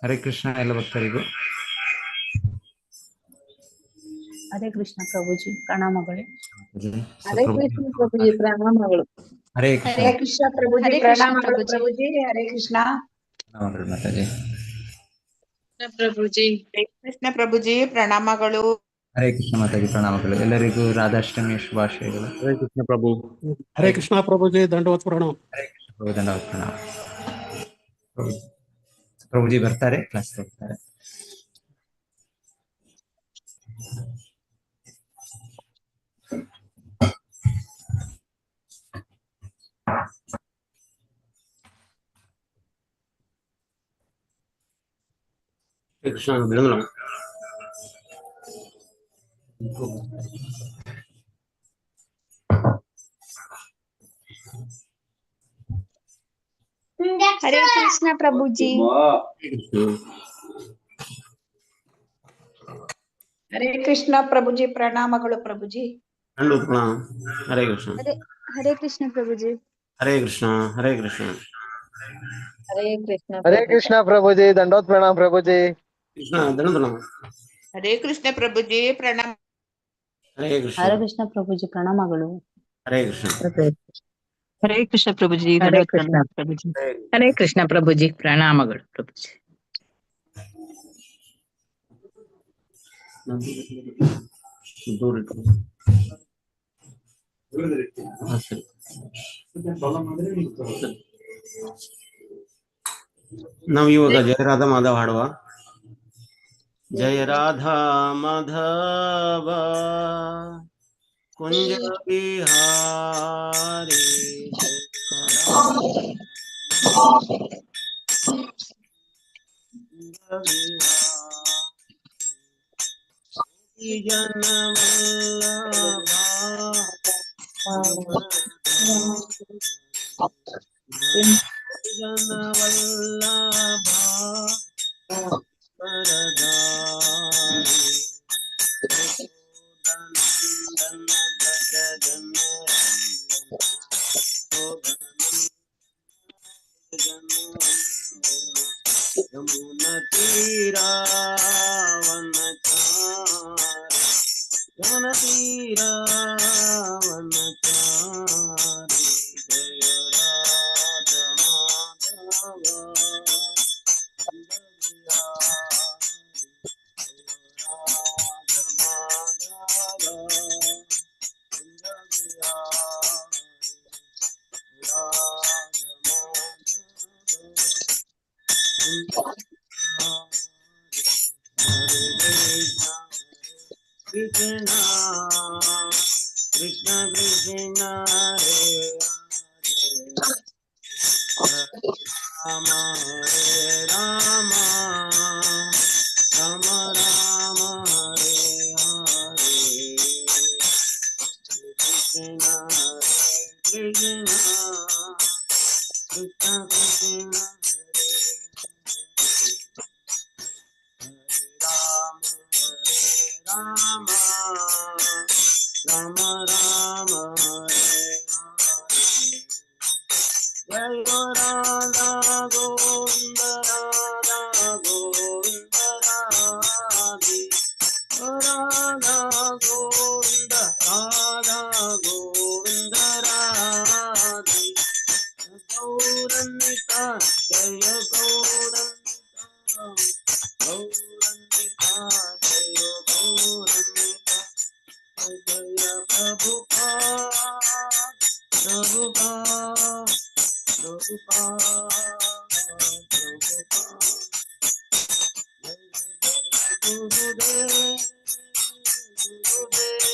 ಹರೇ ಕೃಷ್ಣ ಎಲ್ಲ ಭಕ್ತರಿಗೂ. ಹರೇ ಕೃಷ್ಣ ಪ್ರಭುಜಿ, ಪ್ರಣಾಮಗಳು. ಹರೇ ಕೃಷ್ಣ ಪ್ರಭುಜಿ, ಪ್ರಣಾಮಗಳು. ಹರೇ ಹರೇ ಕೃಷ್ಣ ಪ್ರಭುಜಿ, ಪ್ರಣಾಮಗಳು ಪ್ರಭುಜಿ. ಹರೇ ಕೃಷ್ಣ ಮಾತಾಜಿ. ಪ್ರಭುಜಿ. ಹರೇ ಕೃಷ್ಣ ಪ್ರಭುಜಿ, ಪ್ರಣಾಮಗಳು. ಹರೇ ಕೃಷ್ಣ ಮಾತಾಜಿ, ಪ್ರಣಾಮಗಳು. ಎಲ್ಲರಿಗೂ ರಾಧಾಷ್ಟಮಿಯ ಶುಭಾಶಯಗಳು. ಹರೇ ಕೃಷ್ಣ ಪ್ರಭು. ಹರೇ ಕೃಷ್ಣ ಪ್ರಭುಜಿ, ದಂಡವತ್ ಪ್ರಣಾಮ. ಹರೇ ಕೃಷ್ಣ ಪ್ರಭು, ದಂಡವತ್ ಪ್ರಣಾಮ. ಪ್ರಭುಜಿ ಬರ್ತಾರೆ, ಕ್ಲಾಸ್ ಹೋಗ್ತಾರೆ. ಕೃಷ್ಣ ಬಿಡುಗಡೆ. ಹರೇ ಕೃಷ್ಣ ಪ್ರಭುಜಿ. ಹರೇ ಕೃಷ್ಣ ಪ್ರಭುಜಿ, ಪ್ರಣಾಮಗಳು ಪ್ರಭುಜಿ. ದಂಡವತ್ ಪ್ರಣಾಮ. ಹರೇ ಕೃಷ್ಣ. ಹರೇ ಕೃಷ್ಣ ಪ್ರಭುಜಿ. ಹರೇ ಕೃಷ್ಣ. ಹರೇ ಕೃಷ್ಣ. ಹರೇ ಕೃಷ್ಣ. ಹರೇ ಕೃಷ್ಣ ಪ್ರಭುಜಿ, ದಂಡೋತ್ ಪ್ರಣಾಮ ಪ್ರಭುಜಿ. ಕೃಷ್ಣ ದಂಡ ಪ್ರಣಾಮ. ಹರೇ ಕೃಷ್ಣ ಪ್ರಭುಜಿ, ಪ್ರಣಾಮ. ಹರೇ ಕೃಷ್ಣ. ಹರೇ ಕೃಷ್ಣ ಪ್ರಭುಜಿ, ಪ್ರಣಾಮಗಳು. ಹರೇ ಕೃಷ್ಣ. ಹರೇ ಕೃಷ್ಣ ಪ್ರಭುಜಿ. ಹರೇ ಕೃಷ್ಣ ಪ್ರಭುಜಿ. ಹರೇ ಕೃಷ್ಣ ಪ್ರಭುಜಿ, ಪ್ರಣಾಮಗಳು ಪ್ರಭುಜಿ. ನಾವು ಇವಾಗ ಜಯ ರಾಧಾ ಮಾಧವ ಹಾಡುವ. ಜಯ ರಾಧಾ ಮಾಧವ ಕುಂಜ ಬಿಹಾರಿ यमुना तीरा वनचारी जय Radha Krishna Krishna Krishna Hare Hare Rama Hare Rama Rama Rama Hare Hare Krishna Krishna Krishna Krishna Rama Rama Rama Hare Hare Jai Radha Govinda Radha Govinda Radhe Radha Govinda Radha Govinda Radhe Gaurannita Jaya Gaurannita Gaurannita Jaya Gaurannita Jaya Prabhupada Prabhupada Prabhupada Prabhupada Jaya Gurudev Gurudev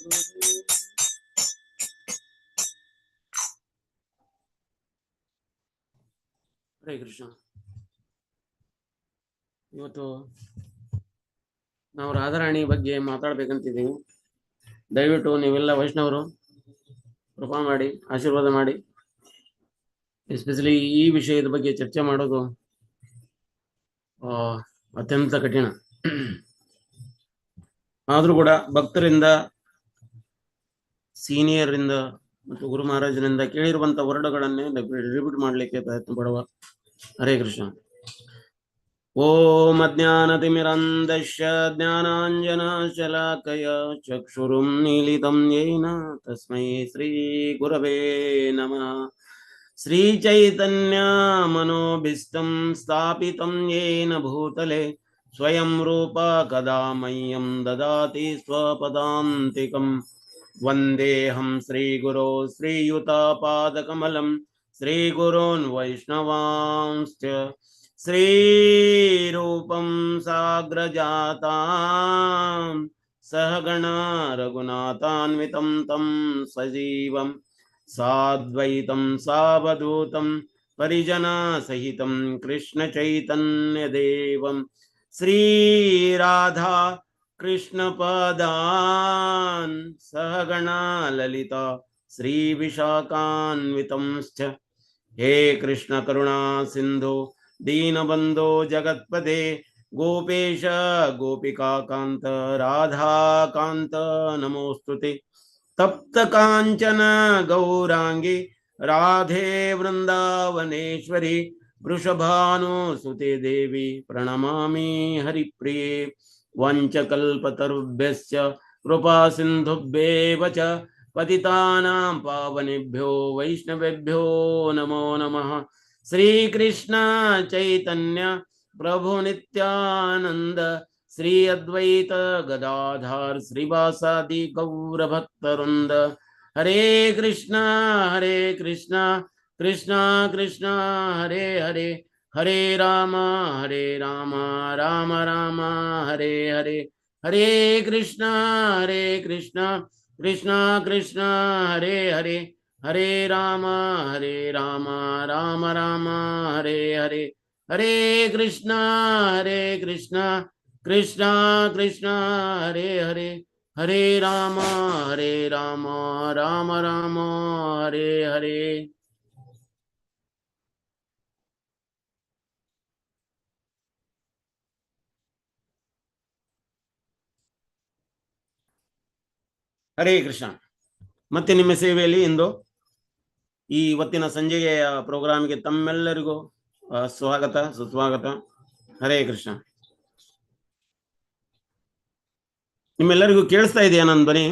Gurudev Hare Krishna. ಇವತ್ತು ನಾವು ರಾಧಾರಾಣಿ ಬಗ್ಗೆ ಮಾತಾಡ್ಬೇಕಂತಿದ್ದೀವಿ. ದಯವಿಟ್ಟು ನೀವೆಲ್ಲ ವೈಷ್ಣವರು ಕೃಪಾ ಮಾಡಿ ಆಶೀರ್ವಾದ ಮಾಡಿ. Especially ಈ ವಿಷಯದ ಬಗ್ಗೆ ಚರ್ಚೆ ಮಾಡೋದು ಅತ್ಯಂತ ಕಠಿಣ. ಆದರೂ ಕೂಡ ಭಕ್ತರಿಂದ, ಸೀನಿಯರಿಂದ ಮತ್ತು ಗುರು ಮಹಾರಾಜನಿಂದ ಕೇಳಿರುವಂತ ವರ್ಡಗಳನ್ನೇ ರಿಪೀಟ್ ಮಾಡಲಿಕ್ಕೆ ಪ್ರಯತ್ನ ಪಡುವ. ಹರೇ ಕೃಷ್ಣ. ಓಂ ಅಜ್ಞಾನತಿಮಿರಂಧಸ್ಯ ಜ್ಞಾನಾಂಜನಶಲಾಕಯ ಚಕ್ಷುರುನ್ಮೀಲಿತಂ ಯೇನ ತಸ್ಮೈ ಶ್ರೀ ಗುರವೇ ನಮಃ. ಶ್ರೀಚೈತನ್ಯ ಮನೋಭೀಷ್ಟಂ ಸ್ಥಾಪಿತಂ ಯೇನ ಭೂತಲೆ ಸ್ವಯಂ ರೂಪ ಕದಾ ಮಹ್ಯಂ ದದಾತಿ ಸ್ವಪದಾಂತಿಕಂ. ವಂದೇಹಂ ಶ್ರೀಗುರೋ ಶ್ರೀಯುತಪಾದಕಮಲಂ ಶ್ರೀಗುರೋನ್ ವೈಷ್ಣವಾಂಶ್ಚ ಶ್ರೀರೂಪಂ ಸಾಗ್ರಜಾತಾಂ ಸಹಗಣ ರಘುನಾಥಾನ್ವಿತಂ ತಂ ಸಜೀವಂ ಸಾದ್ವೈತಂ ಸಾವಧೂತಂ ಪರಿಜನ ಸಹಿತಂ ಕೃಷ್ಣ ಚೈತನ್ಯ ದೇವಂ ಶ್ರೀರಾಧಾ ಕೃಷ್ಣ ಪದಾನ್ ಸಹಗಣ ಲಲಿತಾ ಶ್ರೀ ವಿಶಾಖಾನ್ವಿತಂಶ್ಚ. ಹೇ ಕೃಷ್ಣ ಕರುಣಾ ಸಿಂಧು ದೀನಬಂಧೋ ಜಗತ್ಪತೆ ಗೋಪೇಶ ಗೋಪಿಕಾ ಕಾಂತ ರಾಧಾ ಕಾಂತ ನಮೋಸ್ತುತೆ. ತಪ್ತ ಕಾಂಚನ ಗೌರಾಂಗಿ ರಾಧೆ ವೃಂದಾವನೇಶ್ವರಿ ವೃಷಭಾನುಸುತೆ ದೇವಿ ಪ್ರಣಮಾಮಿ ಹರಿಪ್ರಿಯೆ. ವಂಚಕಲ್ಪತರುಭ್ಯಶ್ಚ ಕೃಪಾ ಸಿಂಧುಭ್ಯೇವ ಚ ಪತಿತಾನಾಂ ಪಾವನೇಭ್ಯೋ ವೈಷ್ಣವೇಭ್ಯೋ ನಮೋ ನಮಃ. ಶ್ರೀಕೃಷ್ಣ ಚೈತನ್ಯ ಪ್ರಭು ನಿತ್ಯಾನಂದ ಶ್ರೀ ಅದ್ವೈತ ಗದಾಧರ್ ಶ್ರೀವಾಸಾದಿ ಗೌರಭಕ್ತವೃಂದ. ಹರೇ ಕೃಷ್ಣ ಕೃಷ್ಣ ಕೃಷ್ಣ ಹರೇ ಹರೇ ಹರೇ ರಾಮ ರಾಮ ರಾಮ ಹರೇ ಹರೇ. ಹರೇ ಕೃಷ್ಣ ಕೃಷ್ಣ ಕೃಷ್ಣ ಹರೇ ಹರೇ ಹರೇ ರಾಮ ರಾಮ ರಾಮ ಹರೇ ಹರೇ. ಹರೇ ಕೃಷ್ಣ ಕೃಷ್ಣ ಕೃಷ್ಣ ಹರೇ ಹರೇ ಹರೇ ರಾಮ ರಾಮ ರಾಮ ಹರೇ ಹರೇ. ಹರೇ ಕೃಷ್ಣ. ಮತ್ತೆ ನಿಮ್ಮ ಸೇವೆಯಲ್ಲಿ ಇಂದು ಈ ಇವತ್ತಿನ ಸಂಜೆಯ ಪ್ರೋಗ್ರಾಮ್ಗೆ ತಮ್ಮೆಲ್ಲರಿಗೂ ಸ್ವಾಗತ ಸುಸ್ವಾಗತ. ಹರೇ ಕೃಷ್ಣ. ನಿಮ್ಮೆಲ್ಲರಿಗೂ ಕೇಳಿಸ್ತಾ ಇದೆಯಾ ನನ್ನ ಧ್ವನಿ?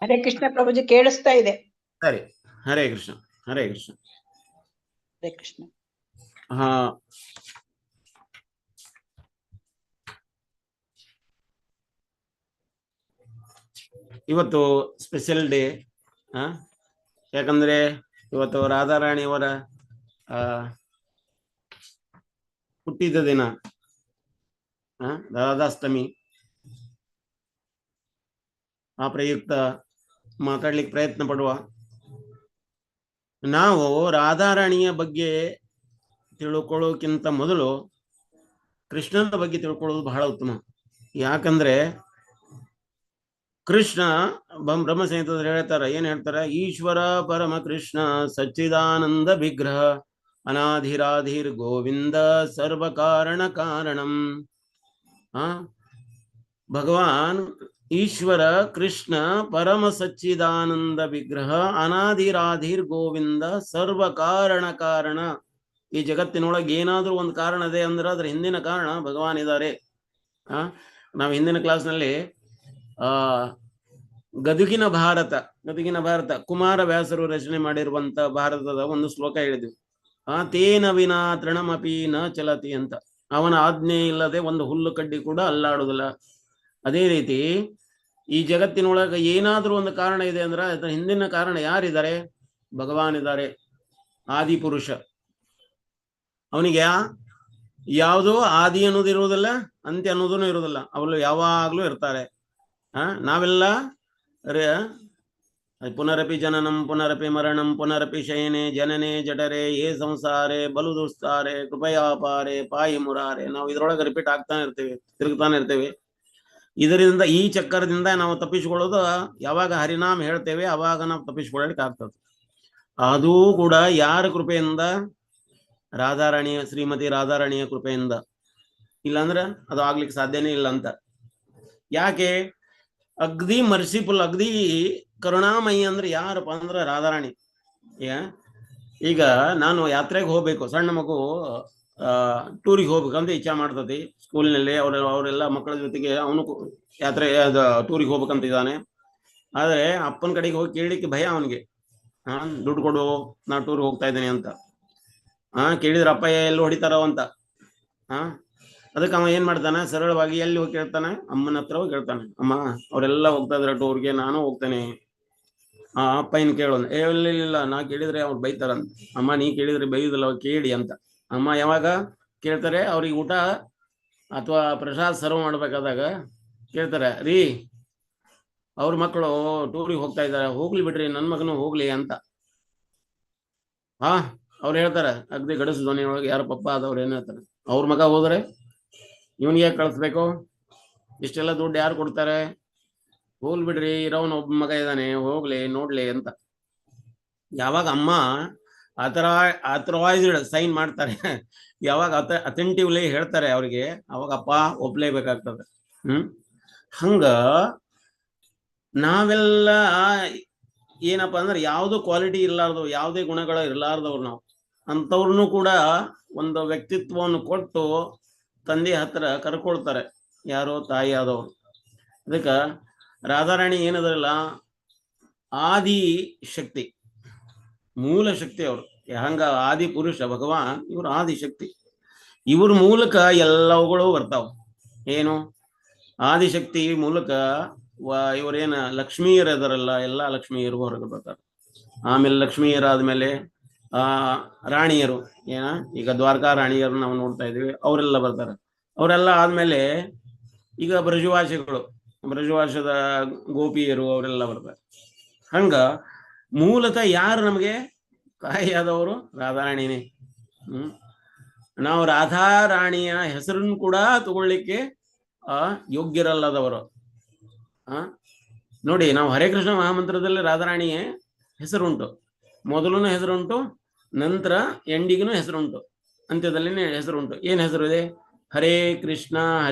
ಹರೇ ಕೃಷ್ಣ ಪ್ರಭುಜಿ, ಕೇಳಿಸ್ತಾ ಇದೆ. ಸರಿ. ಹರೇ ಕೃಷ್ಣ ಹರೇ ಕೃಷ್ಣ ಹರೇ ಕೃಷ್ಣ. ಹಾ, ಇವತ್ತು ಸ್ಪೆಷಲ್ ಡೇ. ಯಾಕಂದ್ರೆ ಇವತ್ತು ರಾಧಾರಾಣಿಯವರ ಹುಟ್ಟಿದ ದಿನ, ರಾಧಾಷ್ಟಮಿ. ಆ ಪ್ರಯುಕ್ತ ಮಾತಾಡ್ಲಿಕ್ಕೆ ಪ್ರಯತ್ನ ಪಡುವ. ನಾವು ರಾಧಾರಾಣಿಯ ಬಗ್ಗೆ ತಿಳ್ಕೊಳ್ಳೋಕ್ಕಿಂತ ಮೊದಲು ಕೃಷ್ಣನ ಬಗ್ಗೆ ತಿಳ್ಕೊಳ್ಳೋದು ಬಹಳ ಉತ್ತಮ. ಯಾಕಂದ್ರೆ ಕೃಷ್ಣ ಬ್ರಹ್ಮ ಸಂಹಿತದಲ್ಲಿ ಹೇಳ್ತಾರ, ಏನ್ ಹೇಳ್ತಾರ? ಈಶ್ವರ ಪರಮ ಕೃಷ್ಣ ಸಚ್ಚಿದಾನಂದ ವಿಗ್ರಹ ಅನಾಧಿರಾಧಿರ್ ಗೋವಿಂದ ಸರ್ವ ಕಾರಣ ಕಾರಣಂ. ಭಗವಾನ್ ಈಶ್ವರ ಕೃಷ್ಣ ಪರಮ ಸಚ್ಚಿದಾನಂದ ವಿಗ್ರಹ ಅನಾಧಿರಾಧಿರ್ ಗೋವಿಂದ ಸರ್ವ ಕಾರಣ ಕಾರಣ. ಈ ಜಗತ್ತಿನೊಳಗೆ ಏನಾದ್ರೂ ಒಂದು ಕಾರಣ ಇದೆ ಅಂದ್ರೆ ಅದ್ರ ಹಿಂದಿನ ಕಾರಣ ಭಗವಾನ್ ಇದ್ದಾರೆ. ನಾವು ಹಿಂದಿನ ಕ್ಲಾಸ್ನಲ್ಲಿ ಗದುಗಿನ ಭಾರತ ಕುಮಾರ ವ್ಯಾಸರು ರಚನೆ ಮಾಡಿರುವಂತ ಭಾರತದ ಒಂದು ಶ್ಲೋಕ ಹೇಳಿದ್ವಿ. ತೇನ ವಿನಾ ತೃಣಮಪಿ ನ ಚಲತಿ ಅಂತ. ಅವನ ಆಜ್ಞೆ ಇಲ್ಲದೆ ಒಂದು ಹುಲ್ಲು ಕಡ್ಡಿ ಕೂಡ ಅಲ್ಲಾಡುದಿಲ್ಲ. ಅದೇ ರೀತಿ ಈ ಜಗತ್ತಿನೊಳಗೆ ಏನಾದ್ರೂ ಒಂದು ಕಾರಣ ಇದೆ ಅಂದ್ರೆ ಅದರ ಹಿಂದಿನ ಕಾರಣ ಯಾರಿದ್ದಾರೆ? ಭಗವಾನ್ ಇದ್ದಾರೆ, ಆದಿಪುರುಷ. ಅವನಿಗೆ ಯಾವುದೋ ಆದಿ ಅನ್ನೋದು ಇರುವುದಿಲ್ಲ, ಅಂತ್ಯ ಅನ್ನೋದೂ ಇರುವುದಿಲ್ಲ. ಅವಳು ಯಾವಾಗ್ಲೂ ಇರ್ತಾರೆ. ನಾವೆಲ್ಲ ಪುನರಪಿ ಜನನಂ ಪುನರಪಿ ಮರಣಂ ಪುನರಪಿ ಶಯನೆ ಜನನೆ ಜಠರೆ ಏ ಸಂಸಾರೆ ಬಲು ದುಸ್ತಾರೆ ಕೃಪಯಾಪಾರೆ ಪಾಯಿ ಮುರಾರೆ. ನಾವು ಇದ್ರೊಳಗೆ ರಿಪೀಟ್ ಆಗ್ತಾನೆ ಇರ್ತೇವೆ, ತಿರುಗ್ತಾನೆ ಇರ್ತೇವೆ. ಇದರಿಂದ ಈ ಚಕ್ಕರದಿಂದ ನಾವು ತಪ್ಪಿಸಿಕೊಳ್ಳೋದು ಯಾವಾಗ ಹರಿನಾಮ ಹೇಳ್ತೇವೆ ಅವಾಗ ನಾವು ತಪ್ಪಿಸಿಕೊಳ್ಳಲಿಕ್ಕೆ ಆಗ್ತದೆ. ಅದೂ ಕೂಡ ಯಾರ ಕೃಪೆಯಿಂದ? ರಾಧಾರಾಣಿಯ, ಶ್ರೀಮತಿ ರಾಧಾರಾಣಿಯ ಕೃಪೆಯಿಂದ. ಇಲ್ಲಾಂದ್ರೆ ಅದು ಆಗ್ಲಿಕ್ಕೆ ಸಾಧ್ಯನೇ ಇಲ್ಲ ಅಂತ. ಯಾಕೆ? ಅಗ್ದಿ ಮರ್ಸಿಫುಲ್, ಅಗ್ದಿ ಕರುಣಾಮಯಿ ಅಂದ್ರೆ ಯಾರಪ್ಪ ಅಂದ್ರೆ ರಾಧಾರಾಣಿ. ಈಗ ನಾನು ಯಾತ್ರೆಗೆ ಹೋಗ್ಬೇಕು, ಸಣ್ಣ ಮಗು ಟೂರಿಗೆ ಹೋಗ್ಬೇಕಂತ ಇಚ್ಛಾ ಮಾಡ್ತತಿ. ಸ್ಕೂಲಿನಲ್ಲಿ ಅವರೆಲ್ಲ ಮಕ್ಕಳ ಜೊತೆಗೆ ಅವನು ಯಾತ್ರೆ ಟೂರಿಗೆ ಹೋಗ್ಬೇಕಂತ ಇದ್ದಾನೆ. ಆದ್ರೆ ಅಪ್ಪನ ಕಡೆಗೆ ಹೋಗಿ ಕೇಳಲಿಕ್ಕೆ ಭಯ ಅವನಿಗೆ. ದುಡ್ಡು ಕೊಡು, ನಾ ಟೂರ್ ಹೋಗ್ತಾ ಇದ್ದೇನೆ ಅಂತ. ಕೇಳಿದ್ರ ಅಪ್ಪ ಎಲ್ಲಿ ಹೊಡಿತಾರೋ ಅಂತ. ಅದಕ್ಕೆ ಅವ ಏನ್ ಮಾಡ್ತಾನೆ, ಸರಳವಾಗಿ ಎಲ್ಲಿ ಹೋಗಿ ಕೇಳ್ತಾನೆ, ಅಮ್ಮನ ಹತ್ರ ಹೋಗಿ ಕೇಳ್ತಾನೆ, ಅಮ್ಮ ಅವರೆಲ್ಲ ಹೋಗ್ತಾ ಇದ್ರ ಟೂರ್ಗೆ, ನಾನು ಹೋಗ್ತೇನೆ. ಅಪ್ಪ ಏನ್ ಕೇಳೋದು, ಇಲ್ಲ ನಾ ಕೇಳಿದ್ರೆ ಅವ್ರು ಬೈತಾರಂತ. ಅಮ್ಮ ನೀ ಕೇಳಿದ್ರೆ ಬೈಯುದಿಲ್ಲ, ಕೇಳಿ ಅಂತ. ಅಮ್ಮ ಯಾವಾಗ ಕೇಳ್ತಾರೆ, ಅವ್ರಿಗೆ ಊಟ ಅಥವಾ ಪ್ರಸಾದ ಸರ್ವ್ ಮಾಡ್ಬೇಕಾದಾಗ ಕೇಳ್ತಾರೆ, ರೀ ಅವ್ರ ಮಕ್ಕಳು ಟೂರಿಗೆ ಹೋಗ್ತಾ ಇದ್ದಾರೆ, ಹೋಗ್ಲಿ ಬಿಡ್ರಿ, ನನ್ ಮಗನು ಹೋಗ್ಲಿ ಅಂತ. ಅವ್ರು ಹೇಳ್ತಾರೆ ಅಗ್ದಿ ಗಡಸು ಧ್ವನಿ ಒಳಗೆ, ಯಾರ ಪಪ್ಪ ಆದವ್ರು ಏನ್ ಹೇಳ್ತಾರೆ, ಅವ್ರ ಮಗ ಹೋದ್ರೆ ಇವನಿಗೆ ಕಳಿಸ್ಬೇಕು, ಇಷ್ಟೆಲ್ಲ ದುಡ್ಡು ಯಾರು ಕೊಡ್ತಾರೆ, ಹೋಗ್ಲಿ ಬಿಡ್ರಿ, ಇರೋನ್ ಒಬ್ಬ ಮಗ ಇದ್ದಾನೆ, ಹೋಗ್ಲಿ ನೋಡ್ಲಿ ಅಂತ. ಯಾವಾಗ ಅಮ್ಮ ಅಥರೈಸ್ಡ್ ಸೈನ್ ಮಾಡ್ತಾರೆ, ಯಾವಾಗ ಅಥೆಂಟಿವ್ಲಿ ಹೇಳ್ತಾರೆ ಅವ್ರಿಗೆ, ಅವಾಗ ಅಪ್ಪ ಒಪ್ಲೇಬೇಕಾಗ್ತದೆ. ಹಂಗ ನಾವೆಲ್ಲ ಏನಪ್ಪಾ ಅಂದ್ರೆ ಯಾವ್ದು ಕ್ವಾಲಿಟಿ ಇರ್ಲಾರ್ದವ್, ಯಾವುದೇ ಗುಣಗಳು ಇರ್ಲಾರ್ದವ್ರು ನಾವು ಅಂಥವ್ರನ್ನು ಕೂಡ ಒಂದು ವ್ಯಕ್ತಿತ್ವವನ್ನು ಕೊಟ್ಟು ತಂದೆ ಹತ್ರ ಕರ್ಕೊಳ್ತಾರೆ, ಯಾರೋ ತಾಯಿ ಆದವ್ರು. ಅದಕ್ಕ ರಾಧಾರಾಣಿ ಏನದಲ್ಲ, ಆದಿ ಶಕ್ತಿ, ಮೂಲ ಶಕ್ತಿ ಅವರು. ಹಂಗ ಆದಿ ಪುರುಷ ಭಗವಾನ್, ಇವರು ಆದಿ ಶಕ್ತಿ. ಇವ್ರ ಮೂಲಕ ಎಲ್ಲವುಗಳು ಬರ್ತಾವ. ಏನು ಆದಿಶಕ್ತಿ ಮೂಲಕ ಇವರೇನ ಲಕ್ಷ್ಮೀಯರದರಲ್ಲ, ಎಲ್ಲಾ ಲಕ್ಷ್ಮೀಯರು ಹೊರಗೆ ಬರ್ತಾರೆ. ಆಮೇಲೆ ಲಕ್ಷ್ಮೀಯರಾದ್ಮೇಲೆ ರಾಣಿಯರು, ಈಗ ದ್ವಾರಕಾ ರಾಣಿಯರು ನಾವು ನೋಡ್ತಾ ಇದೀವಿ, ಅವರೆಲ್ಲ ಬರ್ತಾರೆ. ಅವರೆಲ್ಲ ಆದ್ಮೇಲೆ ಈಗ ಬ್ರಜವಾಸದ ಗೋಪಿಯರು ಅವರೆಲ್ಲ ಬರ್ತಾರೆ. ಹಂಗ ಮೂಲತಃ ಯಾರು ನಮಗೆ ತಾಯಿಯಾದವರು ರಾಧಾರಾಣಿನೇ. ನಾವು ರಾಧಾರಾಣಿಯ ಹೆಸರನ್ನು ಕೂಡ ತಗೊಳ್ಳಿಕ್ಕೆ ಯೋಗ್ಯರಲ್ಲದವರು. ನೋಡಿ, ನಾವು ಹರೇ ಕೃಷ್ಣ ಮಹಾಮಂತ್ರದಲ್ಲಿ ರಾಧಾರಾಣಿಯ ಹೆಸರುಂಟು, ಮೊದಲೂ ಹೆಸರುಂಟು, ನಂತರ ಎಂಡಿಗೂ ಹೆಸರುಂಟು, ಅಂತ್ಯದಲ್ಲಿ ಹೆಸರುಂಟು. ಏನ್ ಹೆಸರು ಇದೆ? ಹರೇ ಕೃಷ್ಣ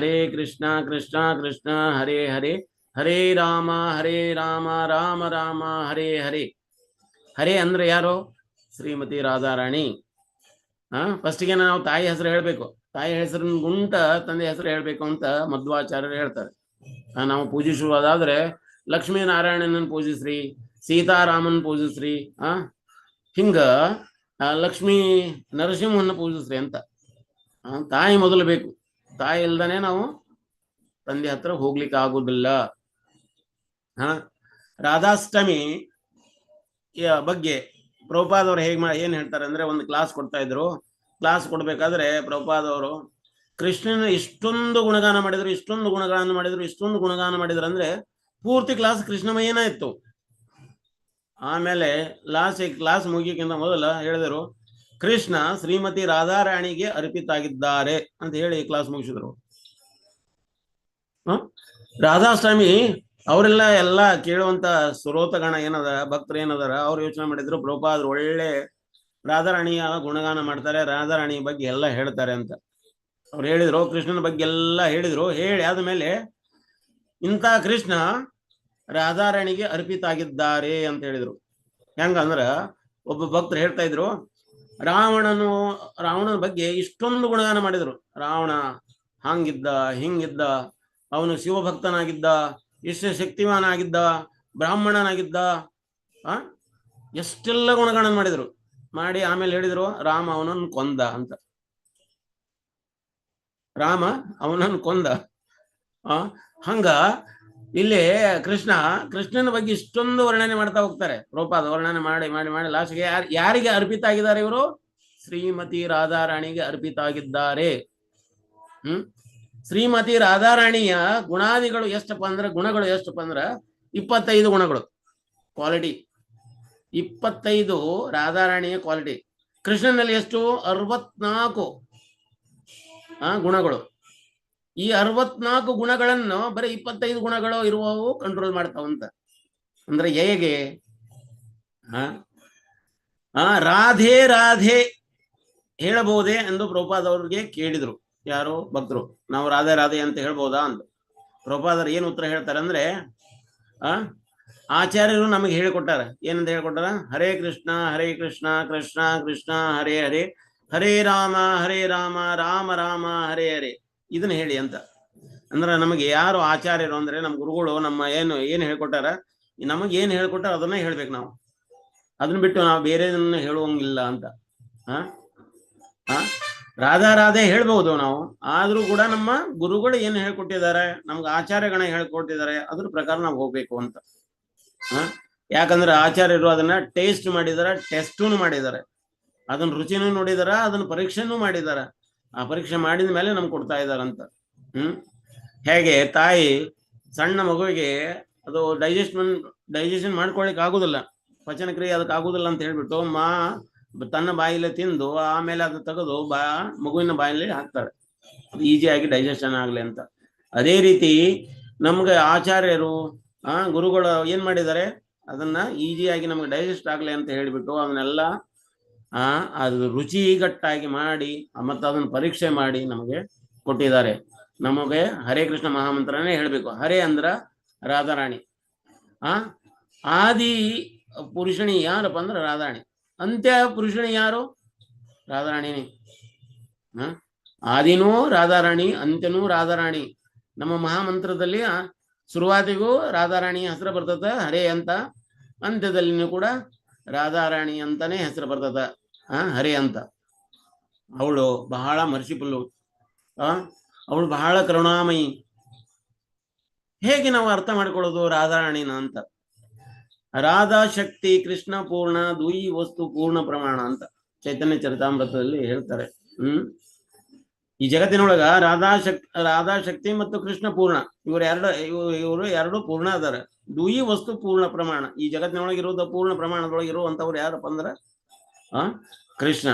ಕೃಷ್ಣ ಕೃಷ್ಣ ಹರೇ ಹರೇ, ಹರೇ ರಾಮ ರಾಮ ರಾಮ ಹರೇ ಹರೇ. ಹರೇ ಅಂದ್ರೆ ಯಾರು? ಶ್ರೀಮತಿ ರಾಧಾರಾಣಿ. ಫಸ್ಟಿಗೆ ನಾವು ತಾಯಿ ಹೆಸರು ಹೇಳ್ಬೇಕು, ತಾಯಿ ಹೆಸರಿನ ಗುಂಟ ತಂದೆ ಹೆಸರು ಹೇಳ್ಬೇಕು ಅಂತ ಮಧ್ವಾಚಾರ್ಯರು ಹೇಳ್ತಾರೆ. ನಾವು ಪೂಜಿಸುವುದಾದ್ರೆ ಲಕ್ಷ್ಮೀನಾರಾಯಣನನ್ನು ಪೂಜಿಸ್ರಿ, ಸೀತಾರಾಮನ್ ಪೂಜಿಸ್ರಿ, ಹಿಂಗ ಲಕ್ಷ್ಮೀ ನರಸಿಂಹನ ಪೂಜಿಸ್ರಿ ಅಂತ. ತಾಯಿ ಮೊದಲು ಬೇಕು, ತಾಯಿ ಇಲ್ದಾನೆ ನಾವು ತಂದೆ ಹತ್ರ ಹೋಗ್ಲಿಕ್ಕೆ ಆಗುದಿಲ್ಲ. ರಾಧಾಷ್ಟಮಿ ಬಗ್ಗೆ ಪ್ರಭುಪಾದವ್ರು ಏನ್ ಹೇಳ್ತಾರೆ ಅಂದ್ರೆ, ಒಂದು ಕ್ಲಾಸ್ ಕೊಡ್ತಾ ಇದ್ರು. ಕ್ಲಾಸ್ ಕೊಡ್ಬೇಕಾದ್ರೆ ಪ್ರಭುಪಾದವರು ಕೃಷ್ಣನ ಇಷ್ಟೊಂದು ಗುಣಗಾನ ಮಾಡಿದ್ರು ಅಂದ್ರೆ ಪೂರ್ತಿ ಕ್ಲಾಸ್ ಕೃಷ್ಣಮಯನ ಇತ್ತು. ಆಮೇಲೆ ಕ್ಲಾಸ್ ಮುಗಿಯಕ್ಕಿಂತ ಮೊದಲ ಹೇಳಿದರು, ಕೃಷ್ಣ ಶ್ರೀಮತಿ ರಾಧಾರಾಣಿಗೆ ಅರ್ಪಿತ ಆಗಿದ್ದಾರೆ ಅಂತ ಹೇಳಿ ಕ್ಲಾಸ್ ಮುಗಿಸಿದ್ರು. ರಾಧಾಷ್ಟಮಿ ಅವರೆಲ್ಲ ಕೇಳುವಂತ ಶ್ರೋತಗಣ ಏನದ, ಭಕ್ತರು ಏನದಾರ, ಅವ್ರು ಯೋಚನೆ ಮಾಡಿದ್ರು ಪ್ರಭುಪಾದರು ಒಳ್ಳೆ ರಾಧಾರಾಣಿಯ ಗುಣಗಾನ ಮಾಡ್ತಾರೆ, ರಾಧಾರಾಣಿಯ ಬಗ್ಗೆ ಎಲ್ಲ ಹೇಳ್ತಾರೆ ಅಂತ ಅವ್ರು ಹೇಳಿದ್ರು. ಕೃಷ್ಣನ ಬಗ್ಗೆ ಎಲ್ಲ ಹೇಳಿದ್ರು. ಹೇಳಿ ಆದ್ಮೇಲೆ ಇಂಥ ಕೃಷ್ಣ ರಾಧಾರಾಣಿಗೆ ಅರ್ಪಿತ ಆಗಿದ್ದಾರೆ ಅಂತ ಹೇಳಿದ್ರು. ಹೆಂಗಂದ್ರ, ಒಬ್ಬ ಭಕ್ತರು ಹೇಳ್ತಾ ಇದ್ರು, ರಾವಣನ ಬಗ್ಗೆ ಇಷ್ಟೊಂದು ಗುಣಗಾನ ಮಾಡಿದ್ರು. ರಾವಣ ಹಂಗಿದ್ದ, ಹಿಂಗಿದ್ದ, ಅವನು ಶಿವಭಕ್ತನಾಗಿದ್ದ, ಎಷ್ಟು ಶಕ್ತಿಮಾನ ಆಗಿದ್ದ, ಬ್ರಾಹ್ಮಣನಾಗಿದ್ದ, ಎಷ್ಟೆಲ್ಲ ಗುಣಗಾನ ಮಾಡಿ ಆಮೇಲೆ ಹೇಳಿದ್ರು, ರಾಮ ಅವನನ್ನು ಕೊಂದ ಅಂತ. ರಾಮ ಅವನನ್ನು ಕೊಂದ. ಹಂಗ ಇಲ್ಲಿ ಕೃಷ್ಣನ ಬಗ್ಗೆ ಇಷ್ಟೊಂದು ವರ್ಣನೆ ಮಾಡ್ತಾ ಹೋಗ್ತಾರೆ. ಪ್ರಭುಪಾದ ವರ್ಣನೆ ಮಾಡಿ ಮಾಡಿ ಮಾಡಿ ಲಾಸ್ಟ್ಗೆ ಯಾರಿಗೆ ಅರ್ಪಿತ ಆಗಿದ್ದಾರೆ ಇವರು? ಶ್ರೀಮತಿ ರಾಧಾರಾಣಿಗೆ ಅರ್ಪಿತ ಆಗಿದ್ದಾರೆ. ಶ್ರೀಮತಿ ರಾಧಾರಾಣಿಯ ಗುಣಗಳು ಎಷ್ಟಪ್ಪ ಅಂದ್ರೆ 25 ಗುಣಗಳು, ಕ್ವಾಲಿಟಿ 25 ರಾಧಾರಾಣಿಯ ಕ್ವಾಲಿಟಿ. ಕೃಷ್ಣನಲ್ಲಿ ಎಷ್ಟು? 64 ಗುಣಗಳು. ಈ 64 ಗುಣಗಳನ್ನು ಬರೀ 25 ಗುಣಗಳು ಇರುವವು ಕಂಟ್ರೋಲ್ ಮಾಡ್ತಾವಂತ. ಅಂದ್ರೆ ಹೇಗೆ? ರಾಧೆ ರಾಧೆ ಹೇಳಬಹುದೇ ಎಂದು ಪ್ರಭುಪಾದವ್ರಿಗೆ ಕೇಳಿದ್ರು ಯಾರು ಭಕ್ತರು. ನಾವು ರಾಧೆ ರಾಧೆ ಅಂತ ಹೇಳ್ಬೋದಾ ಅಂತ. ಪ್ರಭುಪಾದರು ಏನು ಉತ್ತರ ಹೇಳ್ತಾರೆ ಅಂದ್ರೆ, ಆಚಾರ್ಯರು ನಮಗೆ ಹೇಳಿಕೊಟ್ಟಾರ. ಏನಂತ ಹೇಳ್ಕೊಟ್ಟಾರ? ಹರೇ ಕೃಷ್ಣ ಕೃಷ್ಣ ಕೃಷ್ಣ ಹರೇ ಹರೇ, ಹರೇ ರಾಮ ರಾಮ ರಾಮ ಹರೇ ಹರೇ, ಇದನ್ನ ಹೇಳಿ ಅಂತ. ಅಂದ್ರೆ ನಮಗೆ ಯಾರು ಆಚಾರ್ಯರು ಅಂದ್ರೆ ನಮ್ಮ ಗುರುಗಳು ನಮ್ಮ ಏನು ಹೇಳ್ಕೊಟ್ಟಾರ, ನಮಗೆ ಏನು ಹೇಳ್ಕೊಟ್ಟಾರ ಅದನ್ನ ಹೇಳ್ಬೇಕು ನಾವು. ಅದನ್ನ ಬಿಟ್ಟು ನಾವು ಬೇರೆದನ್ನ ಹೇಳುವಂಗಿಲ್ಲ ಅಂತ. ರಾಧೆ ಹೇಳ್ಬಹುದು ನಾವು, ಆದ್ರೂ ಕೂಡ ನಮ್ಮ ಗುರುಗಳು ಏನು ಹೇಳ್ಕೊಟ್ಟಿದ್ದಾರೆ, ನಮ್ಗೆ ಆಚಾರ್ಯಗಣ ಹೇಳ್ಕೊಟ್ಟಿದ್ದಾರೆ, ಅದ್ರ ಪ್ರಕಾರ ನಾವು ಹೋಗ್ಬೇಕು ಅಂತ. ಯಾಕಂದ್ರೆ ಆಚಾರ್ಯರು ಅದನ್ನ ಟೇಸ್ಟ್ ಮಾಡಿದಾರೆ, ಟೆಸ್ಟೂ ಮಾಡಿದ್ದಾರೆ, ಅದನ್ನ ರುಚಿನೂ ನೋಡಿದಾರ, ಅದನ್ನ ಪರೀಕ್ಷೆನೂ ಮಾಡಿದಾರ. ಆ ಪರೀಕ್ಷೆ ಮಾಡಿದ ಮೇಲೆ ನಮ್ಗೆ ಕೊಡ್ತಾ ಇದಾರಂತ. ಹೇಗೆ ತಾಯಿ ಸಣ್ಣ ಮಗುವಿಗೆ ಅದು ಡೈಜೆಷನ್ ಮಾಡ್ಕೊಳಿಕ್ ಆಗುದಿಲ್ಲ, ಪಚನ ಕ್ರಿಯೆ ಅದಕ್ಕೆ ಆಗುದಿಲ್ಲ ಅಂತ ಹೇಳ್ಬಿಟ್ಟು ತನ್ನ ಬಾಯಿಲೆ ತಿಂದು ಆಮೇಲೆ ಅದು ತೆಗೆದು ಮಗುವಿನ ಬಾಯಲ್ಲಿ ಹಾಕ್ತಾರೆ, ಅದು ಈಸಿಯಾಗಿ ಡೈಜೆಷನ್ ಆಗ್ಲಿ ಅಂತ. ಅದೇ ರೀತಿ ನಮ್ಗೆ ಆಚಾರ್ಯರು ಗುರುಗಳು ಏನ್ ಮಾಡಿದ್ದಾರೆ, ಅದನ್ನ ಈಸಿಯಾಗಿ ನಮ್ಗೆ ಡೈಜೆಸ್ಟ್ ಆಗ್ಲಿ ಅಂತ ಹೇಳ್ಬಿಟ್ಟು ಅದನ್ನೆಲ್ಲ ಅದು ರುಚಿಗಟ್ಟಾಗಿ ಮಾಡಿ ಮತ್ತೆ ಅದನ್ನ ಪರೀಕ್ಷೆ ಮಾಡಿ ನಮಗೆ ಕೊಟ್ಟಿದ್ದಾರೆ. ನಮಗೆ ಹರೇ ಕೃಷ್ಣ ಮಹಾಮಂತ್ರನೇ ಹೇಳ್ಬೇಕು. ಹರೇ ಅಂದ್ರ ರಾಧಾರಾಣಿ, ಆದಿ ಪುರುಷಣಿ ಯಾರಪ್ಪ ಅಂದ್ರ ರಾಧಾರಾಣಿ, ಅಂತ್ಯ ಪುರುಷಣಿ ಯಾರು? ರಾಧಾರಾಣಿನಿ. ಆದಿನೂ ರಾಧಾರಾಣಿ, ಅಂತ್ಯನೂ ರಾಧಾರಾಣಿ. ನಮ್ಮ ಮಹಾಮಂತ್ರದಲ್ಲಿ ಶುರುವಾತಿಗೂ ರಾಧಾರಾಣಿ ಹೆಸರು ಬರ್ತದ ಹರೇ ಅಂತ, ಅಂತ್ಯದಲ್ಲಿನೂ ಕೂಡ ರಾಧಾರಾಣಿ ಅಂತಾನೆ ಹೆಸರು ಬರ್ತದ ಹರೇ ಅಂತ. ಅವಳು ಬಹಳ ಮರ್ಸಿಫುಲ್ಲು, ಅವಳು ಬಹಳ ಕರುಣಾಮಯಿ. ಹೇಗೆ ನಾವು ಅರ್ಥ ಮಾಡ್ಕೊಳ್ಳೋದು ರಾಧಾರಾಣಿನ ಅಂತ? ರಾಧಾ ಶಕ್ತಿ ಕೃಷ್ಣ ಪೂರ್ಣ ದ್ವಿ ವಸ್ತು ಪೂರ್ಣ ಪ್ರಮಾಣ ಅಂತ ಚೈತನ್ಯ ಚರಿತಾಮೃತದಲ್ಲಿ ಹೇಳ್ತಾರೆ. ಈ ಜಗತ್ತಿನೊಳಗ ರಾಧಾ ಶಕ್ತಿ ಮತ್ತು ಕೃಷ್ಣ ಪೂರ್ಣ, ಇವರು ಎರಡು ಪೂರ್ಣ ಅದಾರ. ದ್ವಿ ವಸ್ತು ಪೂರ್ಣ ಪ್ರಮಾಣ, ಈ ಜಗತ್ತಿನೊಳಗೆ ಇರೋದ ಪೂರ್ಣ ಪ್ರಮಾಣದೊಳಗೆ ಇರುವಂತವ್ರು ಯಾರಪ್ಪ ಅಂದ್ರ ಕೃಷ್ಣ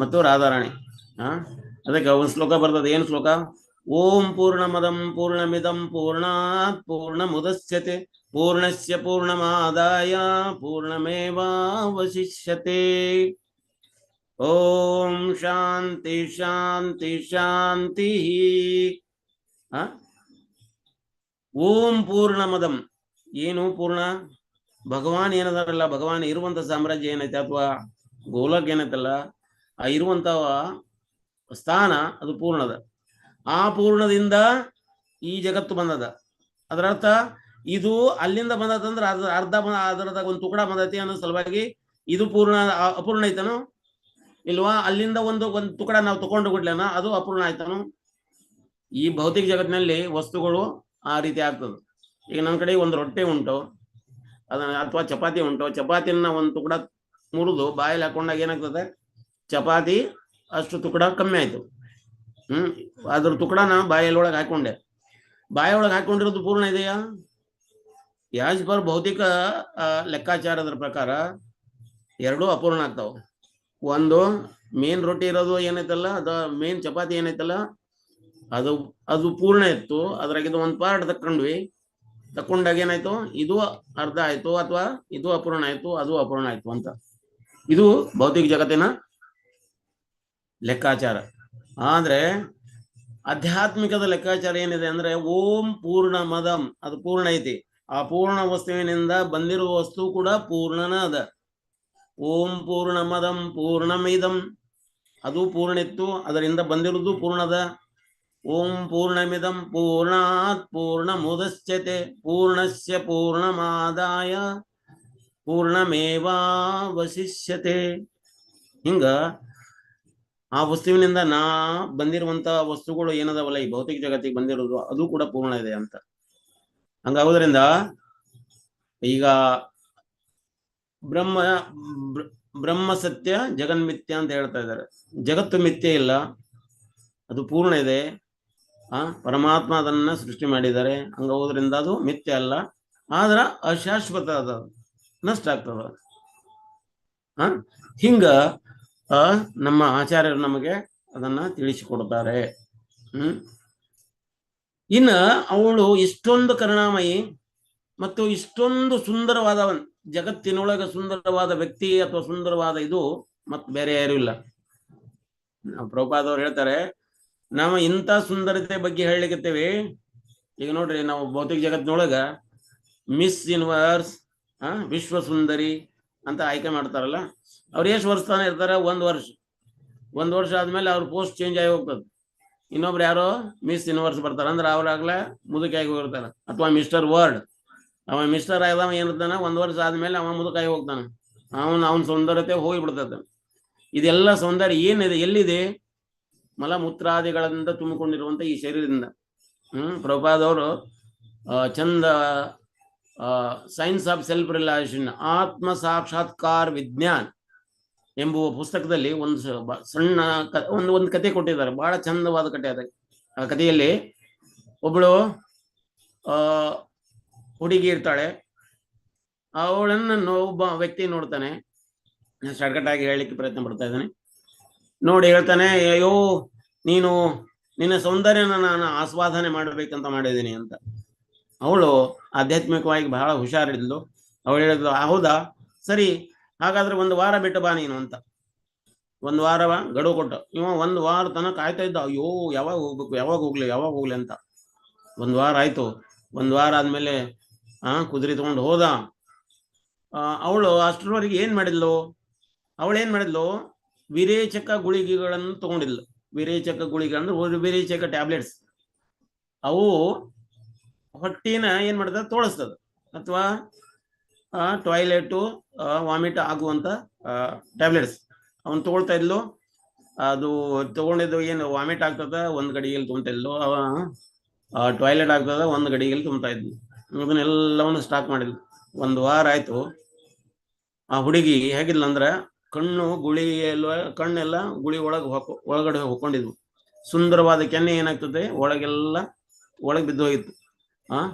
ಮತ್ತು ರಾಧಾರಾಣಿ. ಅದಕ್ಕೆ ಒಂದು ಶ್ಲೋಕ ಬರ್ತದೆ. ಏನು ಶ್ಲೋಕ? ಓಂ ಪೂರ್ಣಮದಂ ಪೂರ್ಣಮಿದಂ ಪೂರ್ಣಾತ್ ಪೂರ್ಣಮುದಚ್ಯತೆ ಪೂರ್ಣಸ್ಯ ಪೂರ್ಣಮಾದಾಯ ಪೂರ್ಣಮೇವಾವಶಿಷ್ಯತೆ. ಓಂ ಶಾಂತಿ ಶಾಂತಿ ಶಾಂತಿ. ಓಂ ಪೂರ್ಣಮದಂ, ಏನು ಪೂರ್ಣ? ಭಗವಾನ್ ಏನದಾರಲ್ಲ, ಭಗವಾನ್ ಇರುವಂತ ಸಾಮ್ರಾಜ್ಯ ಏನೈತೆ ಅಥವಾ ಗೋಲಕ್ ಏನೈತಲ್ಲ, ಆ ಇರುವಂತ ಸ್ಥಾನ ಅದು ಪೂರ್ಣದ. ಆ ಪೂರ್ಣದಿಂದ ಈ ಜಗತ್ತು ಬಂದದ. ಅದರ ಅರ್ಥ ಇದು ಅಲ್ಲಿಂದ ಬಂದದಂದ್ರೆ ಅರ್ಧ ಅದರದಾಗ ಒಂದು ತುಕಡ ಬಂದೈತಿ ಅನ್ನೋ ಸಲುವಾಗಿ ಇದು ಪೂರ್ಣ ಅಪೂರ್ಣ ಐತನು ಇಲ್ವಾ? ಅಲ್ಲಿಂದ ಒಂದು ತುಕಡ ನಾವು ತಗೊಂಡು ಬಿಡ್ಲೇನ, ಅದು ಅಪೂರ್ಣ ಆಯ್ತನು? ಈ ಭೌತಿಕ ಜಗತ್ತಿನಲ್ಲಿ ವಸ್ತುಗಳು ಆ ರೀತಿ ಆಗ್ತದೆ. ಈಗ ನಮ್ಮ ಕಡೆ ಒಂದು ರೊಟ್ಟಿ ಉಂಟು, ಅದನ್ನ ಅಥವಾ ಚಪಾತಿ ಉಂಟು, ಚಪಾತಿನ ಒಂದು ತುಕಡ ಮುರಿದು ಬಾಯಲ್ಲಿ ಹಾಕೊಂಡಾಗ ಏನಾಗ್ತದೆ? ಚಪಾತಿ ಅಷ್ಟು ತುಕಡ ಕಮ್ಮಿ ಆಯ್ತು. ಅದ್ರ ತುಕಡನ ಬಾಯಲ್ಲೊಳಗೆ ಹಾಕೊಂಡೆ, ಬಾಯೊಳಗೆ ಹಾಕೊಂಡಿರೋದು ಪೂರ್ಣ ಇದೆಯಾ? ಯಾಸ್ ಪರ್ ಭೌತಿಕ ಲೆಕ್ಕಾಚಾರದ ಪ್ರಕಾರ ಎರಡೂ ಅಪೂರ್ಣ ಆಗ್ತಾವ. ಒಂದು ಮೇನ್ ರೊಟ್ಟಿ ಇರೋದು ಏನೈತಲ್ಲ, ಅದ ಮೇನ್ ಚಪಾತಿ ಏನೈತಲ್ಲ, ಅದು ಪೂರ್ಣ ಇತ್ತು. ಅದ್ರಾಗಿದ್ದು ಒಂದು ಪಾರ್ಟ್ ತಕೊಂಡಾಗ ಏನಾಯ್ತು? ಇದು ಅರ್ಧ ಆಯ್ತು, ಅಥವಾ ಇದು ಅಪೂರ್ಣ ಆಯ್ತು, ಅದು ಅಪೂರ್ಣ ಆಯ್ತು ಅಂತ. ಇದು ಭೌತಿಕ ಜಗತ್ತಿನ ಲೆಕ್ಕಾಚಾರ. ಆದ್ರೆ ಆಧ್ಯಾತ್ಮಿಕದ ಲೆಕ್ಕಾಚಾರ ಏನಿದೆ ಅಂದ್ರೆ ಓಂ ಪೂರ್ಣ ಮದಂ, ಅದು ಪೂರ್ಣ ಐತಿ. ಆ ಪೂರ್ಣ ವಸ್ತುವಿನಿಂದ ಬಂದಿರುವ ವಸ್ತು ಕೂಡ ಪೂರ್ಣನ ಅದ. ಓಂ ಪೂರ್ಣ ಮದಂ ಪೂರ್ಣಮಿದಂ, ಅದು ಪೂರ್ಣ ಇತ್ತು, ಅದರಿಂದ ಬಂದಿರುವುದು ಪೂರ್ಣದ. ಓಂ ಪೂರ್ಣಮಿದಂ ಪೂರ್ಣಾತ್ ಪೂರ್ಣಮುದಚ್ಯತೆ ಪೂರ್ಣಸ್ಯ ಪೂರ್ಣಮಾದಾಯ ಪೂರ್ಣಮೇವಾವಶಿಷ್ಯತೆ. ಹಿಂಗ ಆ ವಸ್ತುವಿನಿಂದ ಬಂದಿರುವಂತ ವಸ್ತುಗಳು ಏನದವಲ್ಲ, ಈ ಭೌತಿಕ ಜಗತ್ತಿಗೆ ಬಂದಿರೋದು ಅದು ಕೂಡ ಪೂರ್ಣ ಇದೆ ಅಂತ. ಹಂಗಾಗೋದ್ರಿಂದ ಈಗ ಬ್ರಹ್ಮ ಸತ್ಯ ಜಗನ್ಮಿಥ್ಯ ಅಂತ ಹೇಳ್ತಾ ಇದ್ದಾರೆ. ಜಗತ್ತು ಮಿಥ್ಯೆ ಇಲ್ಲ, ಅದು ಪೂರ್ಣ ಇದೆ. ಪರಮಾತ್ಮ ಅದನ್ನ ಸೃಷ್ಟಿ ಮಾಡಿದ್ದಾರೆ. ಹಂಗೋದ್ರಿಂದ ಅದು ಮಿಥ್ಯೆ ಅಲ್ಲ, ಆದ್ರ ಅಶಾಶ್ವತ ಅದ, ನಷ್ಟ ಆಗ್ತದ. ಹಿಂಗ ನಮ್ಮ ಆಚಾರ್ಯರು ನಮಗೆ ಅದನ್ನ ತಿಳಿಸಿಕೊಡ್ತಾರೆ. ಇನ್ನ ಅವಳು ಇಷ್ಟೊಂದು ಕರುಣಾಮಯಿ ಮತ್ತು ಇಷ್ಟೊಂದು ಸುಂದರವಾದ ಜಗತ್ತಿನೊಳಗ ಸುಂದರವಾದ ವ್ಯಕ್ತಿ ಅಥವಾ ಸುಂದರವಾದ ಇದು ಮತ್ತೆ ಬೇರೆ ಯಾರು ಇಲ್ಲ. ಪ್ರಭುಪಾದವ್ರು ಹೇಳ್ತಾರೆ, ನಾವು ಇಂಥ ಸುಂದರತೆ ಬಗ್ಗೆ ಹೇಳಲಿಕ್ಕತ್ತೇವೆ. ಈಗ ನೋಡ್ರಿ, ನಾವು ಭೌತಿಕ ಜಗತ್ತಿನೊಳಗ ಮಿಸ್ ಯೂನಿವರ್ಸ್, ವಿಶ್ವಸುಂದರಿ ಅಂತ ಆಯ್ಕೆ ಮಾಡ್ತಾರಲ್ಲ, ಅವ್ರು ಎಷ್ಟು ವರ್ಷ ತಾನೇ ಇರ್ತಾರೆ? 1 ವರ್ಷ ಆದ್ಮೇಲೆ ಅವ್ರ ಪೋಸ್ಟ್ ಚೇಂಜ್ ಆಗಿ ಹೋಗ್ತದೆ. ಇನ್ನೊಬ್ರು ಯಾರೋ ಮಿಸ್ ಯೂನಿವರ್ಸ್ ಬರ್ತಾರೆ ಅಂದ್ರೆ ಅವ್ರಾಗ್ಲೇ ಮುದುಕಾಗಿ ಹೋಗಿರ್ತಾರೆ. ಅಥವಾ ಮಿಸ್ಟರ್ ವರ್ಲ್ಡ್, ಅವ ಮಿಸ್ಟರ್ ಆದವ ಏನಿರ್ತಾನ 1 ವರ್ಷ ಆದ್ಮೇಲೆ ಅವ ಮುದುಕಾಗಿ ಹೋಗ್ತಾನೆ. ಅವನ ಸೌಂದರ್ಯತೆ ಹೋಗಿಬಿಡ್ತದೆ. ಇದೆಲ್ಲ ಸೌಂದರ್ಯ ಏನಿದೆ, ಎಲ್ಲಿದೆ? ಮಲಮೂತ್ರಾದಿಗಳಿಂದ ತುಂಬಿಕೊಂಡಿರುವಂತ ಈ ಶರೀರದಿಂದ. ಪ್ರಭುಪಾದವರು ಚಂದ ಸೈನ್ಸ್ ಆಫ್ ಸೆಲ್ಫ್ ರಿಲೈಸೇಷನ್, ಆತ್ಮ ಸಾಕ್ಷಾತ್ಕಾರ ವಿಜ್ಞಾನ ಎಂಬುವ ಪುಸ್ತಕದಲ್ಲಿ ಒಂದು ಸಣ್ಣ ಒಂದು ಕತೆ ಕೊಟ್ಟಿದ್ದಾರೆ. ಬಹಳ ಚಂದವಾದ ಕತೆ ಅದ. ಆ ಕಥೆಯಲ್ಲಿ ಒಬ್ಬಳು ಹುಡುಗಿ ಇರ್ತಾಳೆ. ಅವಳನ್ನು ಒಬ್ಬ ವ್ಯಕ್ತಿ ನೋಡ್ತಾನೆ. ಶಾರ್ಟ್ಕಟ್ ಆಗಿ ಹೇಳಲಿಕ್ಕೆ ಪ್ರಯತ್ನ ಪಡ್ತಾ ಇದ್ದಾನೆ. ನೋಡಿ ಹೇಳ್ತಾನೆ, ಅಯ್ಯೋ ನಿನ್ನ ಸೌಂದರ್ಯನ ನಾನು ಆಸ್ವಾದನೆ ಮಾಡಬೇಕಂತ ಮಾಡಿದ್ದೀನಿ ಅಂತ. ಅವಳು ಆಧ್ಯಾತ್ಮಿಕವಾಗಿ ಬಹಳ ಹುಷಾರಿದ್ಲು. ಅವಳು ಹೇಳಿದ್ಲು, ಹೌದಾ ಸರಿ, ಹಾಗಾದ್ರೆ 1 ವಾರ ಬಿಟ್ಟು ಬಾ ನೀನು ಅಂತ. 1 ವಾರ ಗಡುವು ಕೊಟ್ಟು ಇವ 1 ವಾರ ತನಕ ಕಾಯ್ತಾ ಇದ್ದ. ಅಯ್ಯೋ ಯಾವಾಗ ಹೋಗ್ಬೇಕು, ಯಾವಾಗ ಹೋಗ್ಲಿ ಅಂತ. 1 ವಾರ ಆಯ್ತು. 1 ವಾರ ಆದ್ಮೇಲೆ ಕುದುರೆ ತಗೊಂಡು ಹೋದ. ಅವಳು ಅಷ್ಟರವರೆಗೆ ಏನ್ ಮಾಡಿದ್ಲು? ವಿರೇಚಕ ಗುಳಿಗೆಗಳನ್ನು ತಗೊಂಡಿದ್ಲು. ವಿರೇಚಕ ಗುಳಿಗೆ ಅಂದ್ರೆ ವಿರೇಚಕ ಟ್ಯಾಬ್ಲೆಟ್ಸ್. ಅವು ಹೊಟ್ಟಿನ ಏನ್ ಮಾಡ್ತದೆ, ತೋಳಿಸ್ತದ. ಅಥವಾ ಟಾಯ್ಲೆಟು ವಾಮಿಟ್ ಆಗುವಂತ ಟ್ಯಾಬ್ಲೆಟ್ಸ್ ಅವನ್ ತಗೊಳ್ತಾ ಇದ್ಲು. ಅದು ತಗೊಂಡಿದ್ದು ಏನು ವಾಮಿಟ್ ಆಗ್ತದ 1 ಗಡಿಗೆಯಲ್ಲಿ ತುಂಬ್ತಾ ಇದ್ಲು, ಟಾಯ್ಲೆಟ್ ಆಗ್ತದ 1 ಗಡಿಗೆಯಲ್ಲಿ ತುಂಬ್ತಾ ಇದ್ಲು. ಅದನ್ನೆಲ್ಲವನ್ನು ಸ್ಟಾಕ್ ಮಾಡಿದ್ಲು. 1 ವಾರ ಆಯ್ತು. ಆ ಹುಡುಗಿ ಹೇಗಿದ್ಲು ಅಂದ್ರೆ, ಕಣ್ಣೆಲ್ಲ ಗುಳಿ ಒಳಗಡೆ ಹೊಕ್ಕೊಂಡಿದ್ವು. ಸುಂದರವಾದ ಕೆನ್ನೆ ಏನಾಗ್ತದೆ, ಒಳಗೆ ಬಿದ್ದು ಹೋಗಿತ್ತು.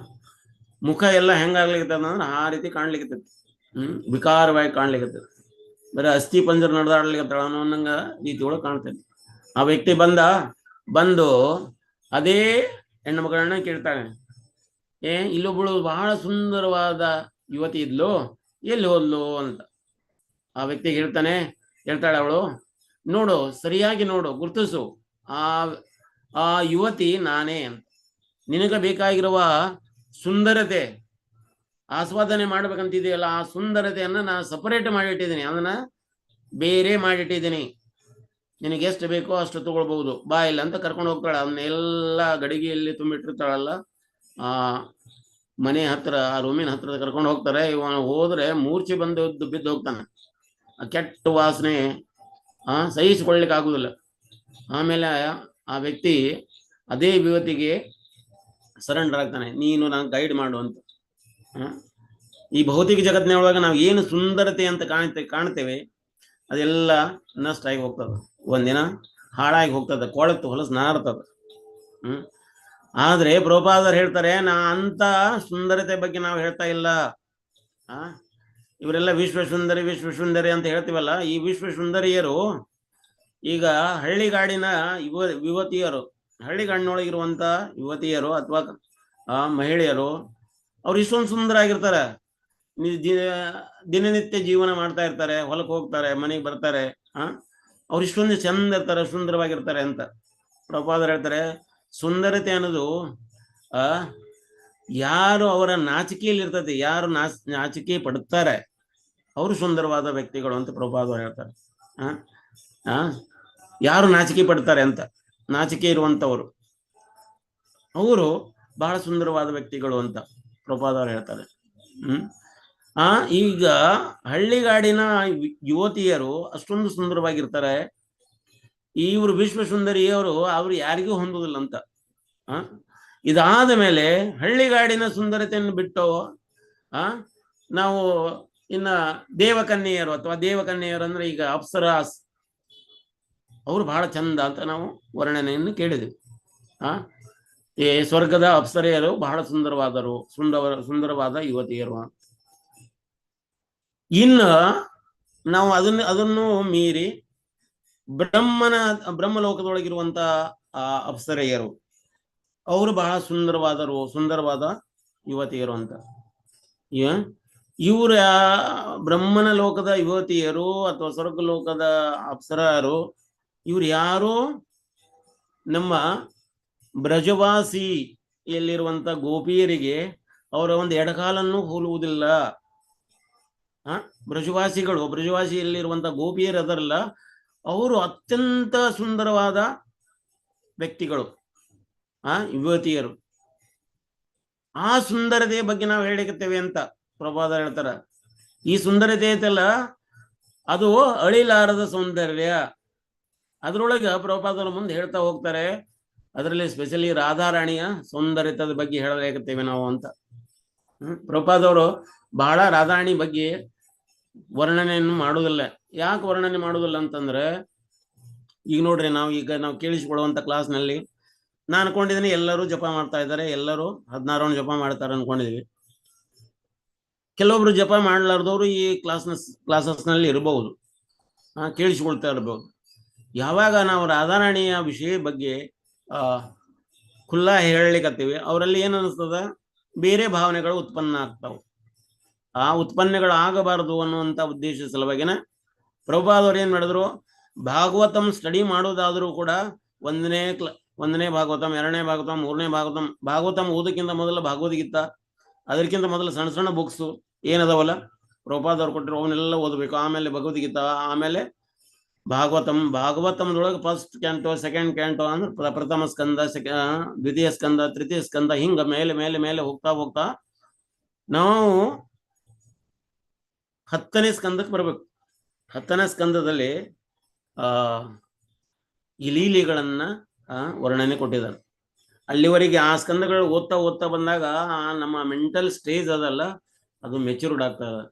ಮುಖ ಎಲ್ಲ ಹೆಂಗಾಗ್ಲಿಕ್ಕದ ಅಂದ್ರೆ ಆ ರೀತಿ ಕಾಣ್ಲಿಕ್ಕೆ, ವಿಕಾರವಾಗಿ ಕಾಣ್ಲಿಕ್ಕೆ, ಬರೀ ಅಸ್ಥಿ ಪಂಜರ ನಡೆದಾಡ್ಲಿಕ್ಕೆ ಅನ್ನೋಂಗ ರೀತಿ ಒಳಗೆ ಕಾಣ್ತೈತಿ. ಆ ವ್ಯಕ್ತಿ ಬಂದು ಅದೇ ಹೆಣ್ಣು ಮಕ್ಕಳನ್ನ ಕೇಳ್ತಾಳೆ, ಇಲ್ಲೊಬ್ಬಳು ಬಹಳ ಸುಂದರವಾದ ಯುವತಿ ಇದ್ಲು, ಎಲ್ಲಿ ಹೋದ್ಲು ಅಂತ. ಆ ವ್ಯಕ್ತಿಗೆ ಹೇಳ್ತಾಳೆ ಅವಳು, ನೋಡು, ಸರಿಯಾಗಿ ನೋಡು, ಗುರ್ತಿಸು, ಆ ಯುವತಿ ನಾನೇ ಅಂತ. ನಿನಗೆ ಬೇಕಾಗಿರುವ ಸುಂದರತೆ ಆಸ್ವಾದನೆ ಮಾಡ್ಬೇಕಂತಿದೆಯಲ್ಲ, ಆ ಸುಂದರತೆಯನ್ನ ನಾನು ಸಪರೇಟ್ ಮಾಡಿಟ್ಟಿದ್ದೀನಿ, ಅದನ್ನ ಬೇರೆ ಮಾಡಿಟ್ಟಿದ್ದೀನಿ. ನಿನಗೆ ಎಷ್ಟು ಬೇಕೋ ಅಷ್ಟು ತಗೊಳ್ಬಹುದು, ಬಾ ಇಲ್ಲ ಅಂತ ಕರ್ಕೊಂಡು ಹೋಗ್ತಾಳೆ. ಅವನ್ನೆಲ್ಲ ಗಡಿಗೆಯಲ್ಲಿ ತುಂಬಿಟ್ಟಿರ್ತಾಳಲ್ಲ, ಆ ಮನೆ ಹತ್ರ, ಆ ರೂಮಿನ ಹತ್ರ ಕರ್ಕೊಂಡು ಹೋಗ್ತಾರೆ. ಇವನು ಹೋದ್ರೆ ಮೂರ್ಛೆ ಬಿದ್ದು ಹೋಗ್ತಾನೆ. ಆ ಕೆಟ್ಟ ವಾಸನೆ ಸಹಿಸಿಕೊಳ್ಳಿಕ್ಕೆ ಆಗುದಿಲ್ಲ. ಆಮೇಲೆ ಆ ವ್ಯಕ್ತಿ ಅದೇ ಯುವತಿಗೆ ಸರೆಂಡರ್ ಆಗ್ತಾನೆ, ನೀನು ನಾನು ಗೈಡ್ ಮಾಡು ಅಂತ. ಈ ಭೌತಿಕ ಜಗತ್ತಿನೊಳಗೆ ನಾವು ಏನು ಸುಂದರತೆ ಅಂತ ಕಾಣ್ತೇವೆ ಅದೆಲ್ಲ ನಷ್ಟ ಆಗಿ ಹೋಗ್ತದೆ, ಒಂದಿನ ಹಾಳಾಗಿ ಹೋಗ್ತದೆ, ಕೊಳತು ಹೊಲಸು ನಾರ್ತದ. ಆದ್ರೆ ಪ್ರಭುಪಾದರು ಹೇಳ್ತಾರೆ, ಅಂತ ಸುಂದರತೆ ಬಗ್ಗೆ ನಾವು ಹೇಳ್ತಾ ಇಲ್ಲ. ಇವರೆಲ್ಲ ವಿಶ್ವಸುಂದರಿ ಅಂತ ಹೇಳ್ತೀವಲ್ಲ, ಈ ವಿಶ್ವಸುಂದರಿಯರು ಈಗ ಹಳ್ಳಿಗಾಡಿನ ಯುವತಿಯರು, ಹಳ್ಳಿಗಾಡಿನೊಳಗಿರುವಂತ ಯುವತಿಯರು ಅಥವಾ ಮಹಿಳೆಯರು, ಅವ್ರು ಇಷ್ಟೊಂದು ಸುಂದರ ಆಗಿರ್ತಾರೆ. ದಿನನಿತ್ಯ ಜೀವನ ಮಾಡ್ತಾ ಇರ್ತಾರೆ, ಹೊಲಕ್ಕೆ ಹೋಗ್ತಾರೆ, ಮನೆಗೆ ಬರ್ತಾರೆ. ಅವ್ರು ಇಷ್ಟೊಂದು ಚಂದ ಇರ್ತಾರೆ, ಸುಂದರವಾಗಿರ್ತಾರೆ ಅಂತ ಪ್ರಭುಪಾದರು ಹೇಳ್ತಾರೆ. ಸುಂದರತೆ ಅನ್ನೋದು ಯಾರು ಅವರ ನಾಚಿಕೆಯಲ್ಲಿ ಇರ್ತದೆ, ಯಾರು ನಾಚಿಕೆ ಪಡುತ್ತಾರೆ ಅವರು ಸುಂದರವಾದ ವ್ಯಕ್ತಿಗಳು ಅಂತ ಪ್ರಭುಪಾದರು ಹೇಳ್ತಾರೆ. ಯಾರು ನಾಚಿಕೆ ಪಡ್ತಾರೆ ಅಂತ, ನಾಚಿಕೆ ಇರುವಂತವರು ಅವರು ಬಹಳ ಸುಂದರವಾದ ವ್ಯಕ್ತಿಗಳು ಅಂತ ಪ್ರಭುಪಾದರು ಹೇಳ್ತಾರೆ. ಈಗ ಹಳ್ಳಿಗಾಡಿನ ಯುವತಿಯರು ಅಷ್ಟೊಂದು ಸುಂದರವಾಗಿರ್ತಾರೆ. ಇವರು ವಿಶ್ವಸುಂದರಿಯವರು ಅವ್ರು ಯಾರಿಗೂ ಹೊಂದುವುದಿಲ್ಲ ಅಂತ. ಇದಾದ ಮೇಲೆ ಹಳ್ಳಿಗಾಡಿನ ಸುಂದರತೆಯನ್ನು ಬಿಟ್ಟು ನಾವು ಇನ್ನ ದೇವಕನ್ಯೆಯರು ಅಥವಾ ದೇವಕನ್ಯೆಯರು ಅಂದ್ರೆ ಈಗ ಅಪ್ಸರಾಸ್, ಅವರು ಬಹಳ ಚಂದ ಅಂತ ನಾವು ವರ್ಣನೆಯನ್ನು ಕೇಳಿದ್ವಿ. ಈ ಸ್ವರ್ಗದ ಅಪ್ಸರೆಯರು ಬಹಳ ಸುಂದರವಾದ ಯುವತಿಯರು. ಇನ್ನು ನಾವು ಅದನ್ನು ಮೀರಿ ಬ್ರಹ್ಮಲೋಕದೊಳಗಿರುವಂತ ಅಪ್ಸರೆಯರು, ಅವರು ಬಹಳ ಸುಂದರವಾದ ಯುವತಿಯರು ಅಂತ. ಇವರ ಬ್ರಹ್ಮನ ಲೋಕದ ಯುವತಿಯರು ಅಥವಾ ಸ್ವರ್ಗ ಲೋಕದ ಅಪ್ಸರರು, ಇವ್ರು ಯಾರು ನಮ್ಮ ಬ್ರಜವಾಸಿಯಲ್ಲಿರುವಂತ ಗೋಪಿಯರಿಗೆ ಅವರ ಒಂದು ಎಡಕಾಲನ್ನು ಹೋಲುವುದಿಲ್ಲ. ಬ್ರಜವಾಸಿಯಲ್ಲಿರುವಂತ ಗೋಪಿಯರು ಅದರಲ್ಲ, ಅವರು ಅತ್ಯಂತ ಸುಂದರವಾದ ವ್ಯಕ್ತಿಗಳು, ಯುವತಿಯರು. ಆ ಸುಂದರತೆಯ ಬಗ್ಗೆ ನಾವು ಹೇಳಿಕತ್ತೇವೆ ಅಂತ ಪ್ರಭಾದ ಹೇಳ್ತಾರ. ಈ ಸುಂದರತೆ ಐತಲ್ಲ, ಅದು ಅಳಿಲಾರದ ಸೌಂದರ್ಯ. ಅದ್ರೊಳಗ ಪ್ರಭಾದವ್ರ ಮುಂದೆ ಹೇಳ್ತಾ ಹೋಗ್ತಾರೆ, ಅದರಲ್ಲಿ ಸ್ಪೆಷಲಿ ರಾಧಾರಾಣಿಯ ಸೌಂದರ್ಯದ ಬಗ್ಗೆ ಹೇಳಲೇಕತ್ತೇವೆ ನಾವು ಅಂತ. ಪ್ರಭಾದವರು ಬಹಳ ರಾಧಾರಾಣಿ ಬಗ್ಗೆ ವರ್ಣನೆಯನ್ನು ಮಾಡುವುದಿಲ್ಲ. ಯಾಕೆ ವರ್ಣನೆ ಮಾಡುವುದಿಲ್ಲ ಅಂತಂದ್ರೆ, ಈಗ ನೋಡ್ರಿ, ನಾವು ಕೇಳಿಸಿಕೊಳ್ಳುವಂತ ಕ್ಲಾಸ್ನಲ್ಲಿ ನಾನು ಅನ್ಕೊಂಡಿದ್ದೀನಿ ಎಲ್ಲರೂ ಜಪ ಮಾಡ್ತಾ ಇದ್ದಾರೆ, ಎಲ್ಲರೂ 16 ಜಪ ಮಾಡ್ತಾರೆ ಅನ್ಕೊಂಡಿದೀವಿ. ಕೆಲವೊಬ್ರು ಜಪ ಮಾಡ್ಲಾರ್ದವ್ರು ಈ ಕ್ಲಾಸಸ್ನಲ್ಲಿ ಇರಬಹುದು, ಕೇಳಿಸಿಕೊಳ್ತಾ ಇರಬಹುದು. ಯಾವಾಗ ನಾವು ರಾಧಾರಾಣಿಯ ವಿಷಯ ಬಗ್ಗೆ ಖುಲ್ಲಾ ಹೇಳಲಿಕ್ಕತ್ತೀವಿ, ಅವರಲ್ಲಿ ಏನ್ ಅನಿಸ್ತದ, ಬೇರೆ ಭಾವನೆಗಳು ಉತ್ಪನ್ನ ಆಗ್ತಾವ. ಆ ಉತ್ಪನ್ನಗಳು ಆಗಬಾರದು ಅನ್ನುವಂತ ಉದ್ದೇಶ ಸಲುವಾಗಿನ ಪ್ರಭುಪಾದವ್ರು ಏನ್ ಮಾಡಿದ್ರು, ಭಾಗವತಂ ಸ್ಟಡಿ ಮಾಡೋದಾದ್ರೂ ಕೂಡ ಒಂದನೇ ಭಾಗವತಂ, 2ನೇ ಭಾಗವತಂ, 3ನೇ ಭಾಗವತಂ ಓದಕ್ಕಿಂತ ಮೊದಲ ಭಗವದ್ಗೀತಾ, ಅದಕ್ಕಿಂತ ಮೊದಲು ಸಣ್ಣ ಸಣ್ಣ ಬುಕ್ಸ್ ಏನದವಲ್ಲ ಪ್ರಭುಪಾದವ್ರು ಕೊಟ್ಟಿರೋ ಅವನ್ನೆಲ್ಲ ಓದಬೇಕು. ಆಮೇಲೆ ಭಗವದ್ಗೀತಾ, ಆಮೇಲೆ ಭಾಗವತಂದೊಳಗೆ ಫಸ್ಟ್ ಕ್ಯಾಂಟೋ, ಸೆಕೆಂಡ್ ಕ್ಯಾಂಟೋ ಅಂದ್ರೆ ಪ್ರಥಮ ಸ್ಕಂದ, ದ್ವಿತೀಯ ಸ್ಕಂದ, ತೃತೀಯ ಸ್ಕಂದ, ಹಿಂಗ ಮೇಲೆ ಮೇಲೆ ಮೇಲೆ ಹೋಗ್ತಾ ಹೋಗ್ತಾ ನಾವು 10ನೇ ಸ್ಕಂದಕ್ಕೆ ಬರ್ಬೇಕು. 10ನೇ ಸ್ಕಂದದಲ್ಲಿ ಈ ಲೀಲೆಗಳನ್ನ ವರ್ಣನೆ ಕೊಟ್ಟಿದ್ದಾರೆ. ಅಲ್ಲಿವರೆಗೆ ಆ ಸ್ಕಂದಗಳು ಓದ್ತಾ ಬಂದಾಗ ನಮ್ಮ ಮೆಂಟಲ್ ಸ್ಟೇಜ್ ಅದಲ್ಲ, ಅದು ಮೆಚೂರ್ಡ್ ಆಗ್ತದೆ.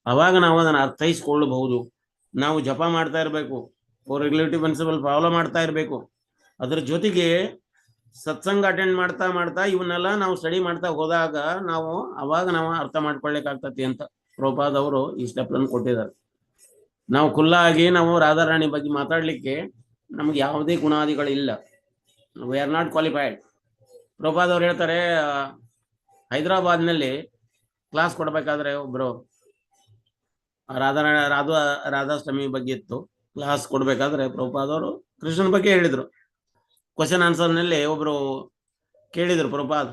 ಅವಾಗ ನಾವು ಅದನ್ನು ಅರ್ಥೈಸ್ಕೊಳ್ಳಬಹುದು. ನಾವು ಜಪ ಮಾಡ್ತಾ ಇರಬೇಕು, ರೆಗ್ಯುಲೇಟಿವ್ ಪ್ರಿನ್ಸಿಪಲ್ ಫಾಲೋ ಮಾಡ್ತಾ ಇರಬೇಕು. ಅದ್ರ ಜೊತೆಗೆ ಸತ್ಸಂಗ ಅಟೆಂಡ್ ಮಾಡ್ತಾ ಇವನ್ನೆಲ್ಲ ನಾವು ಸ್ಟಡಿ ಮಾಡ್ತಾ ಹೋದಾಗ ಅವಾಗ ನಾವು ಅರ್ಥ ಮಾಡ್ಕೊಳ್ಳಿಕ್ಕಾಗ್ತತಿ ಅಂತ ಪ್ರಭುಪಾದ್ ಅವರು ಈ ಸ್ಟೆಪ್ ಅನ್ನು ಕೊಟ್ಟಿದ್ದಾರೆ. ನಾವು ಖುಲ್ಲಾಗಿ ನಾವು ರಾಧಾರಾಣಿ ಬಗ್ಗೆ ಮಾತಾಡ್ಲಿಕ್ಕೆ ನಮ್ಗೆ ಯಾವುದೇ ಗುಣಾದಿಗಳಿಲ್ಲ. We are not qualified. Prabhupad ಅವ್ರು ಹೇಳ್ತಾರೆ, ಹೈದರಾಬಾದ್ನಲ್ಲಿ ಕ್ಲಾಸ್ ಕೊಡ್ಬೇಕಾದ್ರೆ ಒಬ್ರು ರಾಧಾಷ್ಟಮಿ ಬಗ್ಗೆ ಇತ್ತು. ಕ್ಲಾಸ್ ಕೊಡ್ಬೇಕಾದ್ರೆ ಪ್ರಭುಪಾದ್ ಅವರು ಕೃಷ್ಣನ ಬಗ್ಗೆ ಹೇಳಿದ್ರು. ಕ್ವಶನ್ ಆನ್ಸರ್ನಲ್ಲಿ ಒಬ್ರು ಕೇಳಿದ್ರು, ಪ್ರಭುಪಾದ್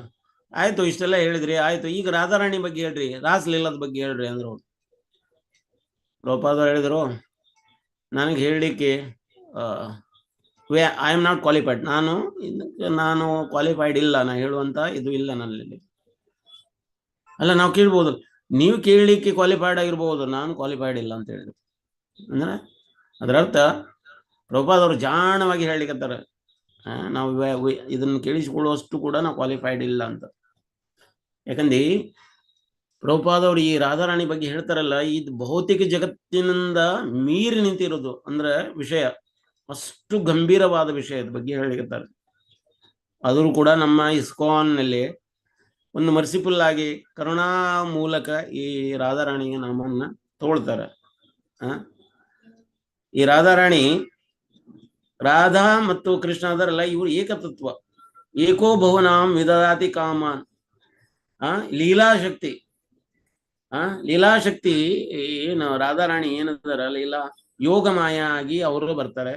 ಆಯ್ತು ಇಷ್ಟೆಲ್ಲ ಹೇಳಿದ್ರಿ, ಆಯ್ತು ಈಗ ರಾಧಾರಾಣಿ ಬಗ್ಗೆ ಹೇಳ್ರಿ, ರಾಸಲೀಲದ ಬಗ್ಗೆ ಹೇಳ್ರಿ ಅಂದ್ರು. ಪ್ರಭುಪಾದ್ ಹೇಳಿದ್ರು, ನನಗೆ ಹೇಳಲಿಕ್ಕೆ ಐ ಆಮ್ ನಾಟ್ ಕ್ವಾಲಿಫೈಡ್, ನಾನು ಕ್ವಾಲಿಫೈಡ್ ಇಲ್ಲ, ನಾನು ಹೇಳುವಂತ ಇದು ಇಲ್ಲ ನನ್ನಲ್ಲಿ. ಅಲ್ಲ, ನಾವು ಕೇಳ್ಬೋದು, ನೀವು ಕೇಳಲಿಕ್ಕೆ ಕ್ವಾಲಿಫೈಡ್ ಆಗಿರ್ಬೋದು, ನಾನು ಕ್ವಾಲಿಫೈಡ್ ಇಲ್ಲ ಅಂತ ಹೇಳಿದ್ರು. ಅಂದ್ರೆ ಅದರರ್ಥ ಪ್ರಭುಪಾದ್ ಅವರು ಜಾಣವಾಗಿ ಹೇಳಲಿಕ್ಕತ್ತಾರೆ, ನಾವು ಇದನ್ನು ಕೇಳಿಸಿಕೊಳ್ಳುವಷ್ಟು ಕೂಡ ನಾವು ಕ್ವಾಲಿಫೈಡ್ ಇಲ್ಲ ಅಂತ. ಯಾಕಂದ್ರೆ ಪ್ರಭುಪಾದ್ ಅವರು ಈ ರಾಧಾರಾಣಿ ಬಗ್ಗೆ ಹೇಳ್ತಾರಲ್ಲ, ಇದು ಭೌತಿಕ ಜಗತ್ತಿನಿಂದ ಮೀರಿ ನಿಂತಿರೋದು ಅಂದ್ರೆ ವಿಷಯ, ಅಷ್ಟು ಗಂಭೀರವಾದ ವಿಷಯದ ಬಗ್ಗೆ ಹೇಳಿರ್ತಾರೆ. ಆದರೂ ಕೂಡ ನಮ್ಮ ಇಸ್ಕಾನ್ ನಲ್ಲಿ ಒಂದು ಮರ್ಸಿಫುಲ್ ಆಗಿ ಕರುಣಾ ಮೂಲಕ ಈ ರಾಧಾರಾಣಿಯ ನಾಮನ್ನ ತಗೊಳ್ತಾರೆ. ಈ ರಾಧಾರಾಣಿ, ರಾಧಾ ಮತ್ತು ಕೃಷ್ಣ ಅದರಲ್ಲ, ಇವರು ಏಕತತ್ವ, ಏಕೋ ಭುವನಾಂ ವಿದದಾತಿ ಕಾಮಾನ್. ಲೀಲಾಶಕ್ತಿ, ಲೀಲಾಶಕ್ತಿ ಏನು ರಾಧಾರಾಣಿ ಏನದಾರ ಲೀಲಾ ಯೋಗಮಾಯ ಆಗಿ ಅವರು ಬರ್ತಾರೆ,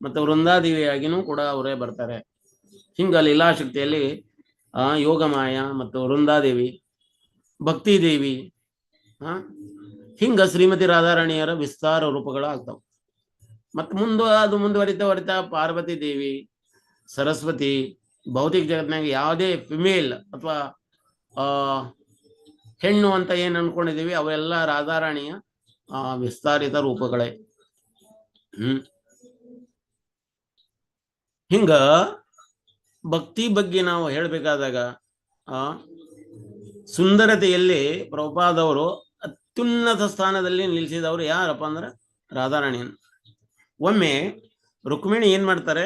ಮತ್ತು ವೃಂದಾದೇವಿಯಾಗಿನೂ ಕೂಡ ಅವರೇ ಬರ್ತಾರೆ. ಹಿಂಗ ಲೀಲಾಶಕ್ತಿಯಲ್ಲಿ ಯೋಗಮಾಯ ಮತ್ತು ವೃಂದಾದೇವಿ, ಭಕ್ತಿದೇವಿ, ಹಿಂಗ ಶ್ರೀಮತಿ ರಾಧಾರಾಣಿಯರ ವಿಸ್ತಾರ ರೂಪಗಳು ಆಗ್ತಾವ. ಮತ್ತು ಅದು ಮುಂದುವರಿತಾ ಪಾರ್ವತಿ ದೇವಿ, ಸರಸ್ವತಿ, ಭೌತಿಕ ಜಗತ್ನಾಗ ಯಾವುದೇ ಫಿಮೇಲ್ ಅಥವಾ ಹೆಣ್ಣು ಅಂತ ಏನ್ ಅನ್ಕೊಂಡಿದೀವಿ ಅವೆಲ್ಲ ರಾಧಾರಾಣಿಯ ವಿಸ್ತಾರಿತ ರೂಪಗಳೇ. ಹಿಂಗ ಭಕ್ತಿ ಬಗ್ಗೆ ನಾವು ಹೇಳ್ಬೇಕಾದಾಗ ಸುಂದರತೆಯಲ್ಲಿ ಪ್ರಭುಪಾದ್ ಅವರು ಅತ್ಯುನ್ನತ ಸ್ಥಾನದಲ್ಲಿ ನಿಲ್ಲಿಸಿದವರು ಯಾರಪ್ಪ ಅಂದ್ರೆ ರಾಧಾರಾಣಿಯನ್ನು. ಒಮ್ಮೆ ರುಕ್ಮಿಣಿ ಏನ್ ಮಾಡ್ತಾರೆ,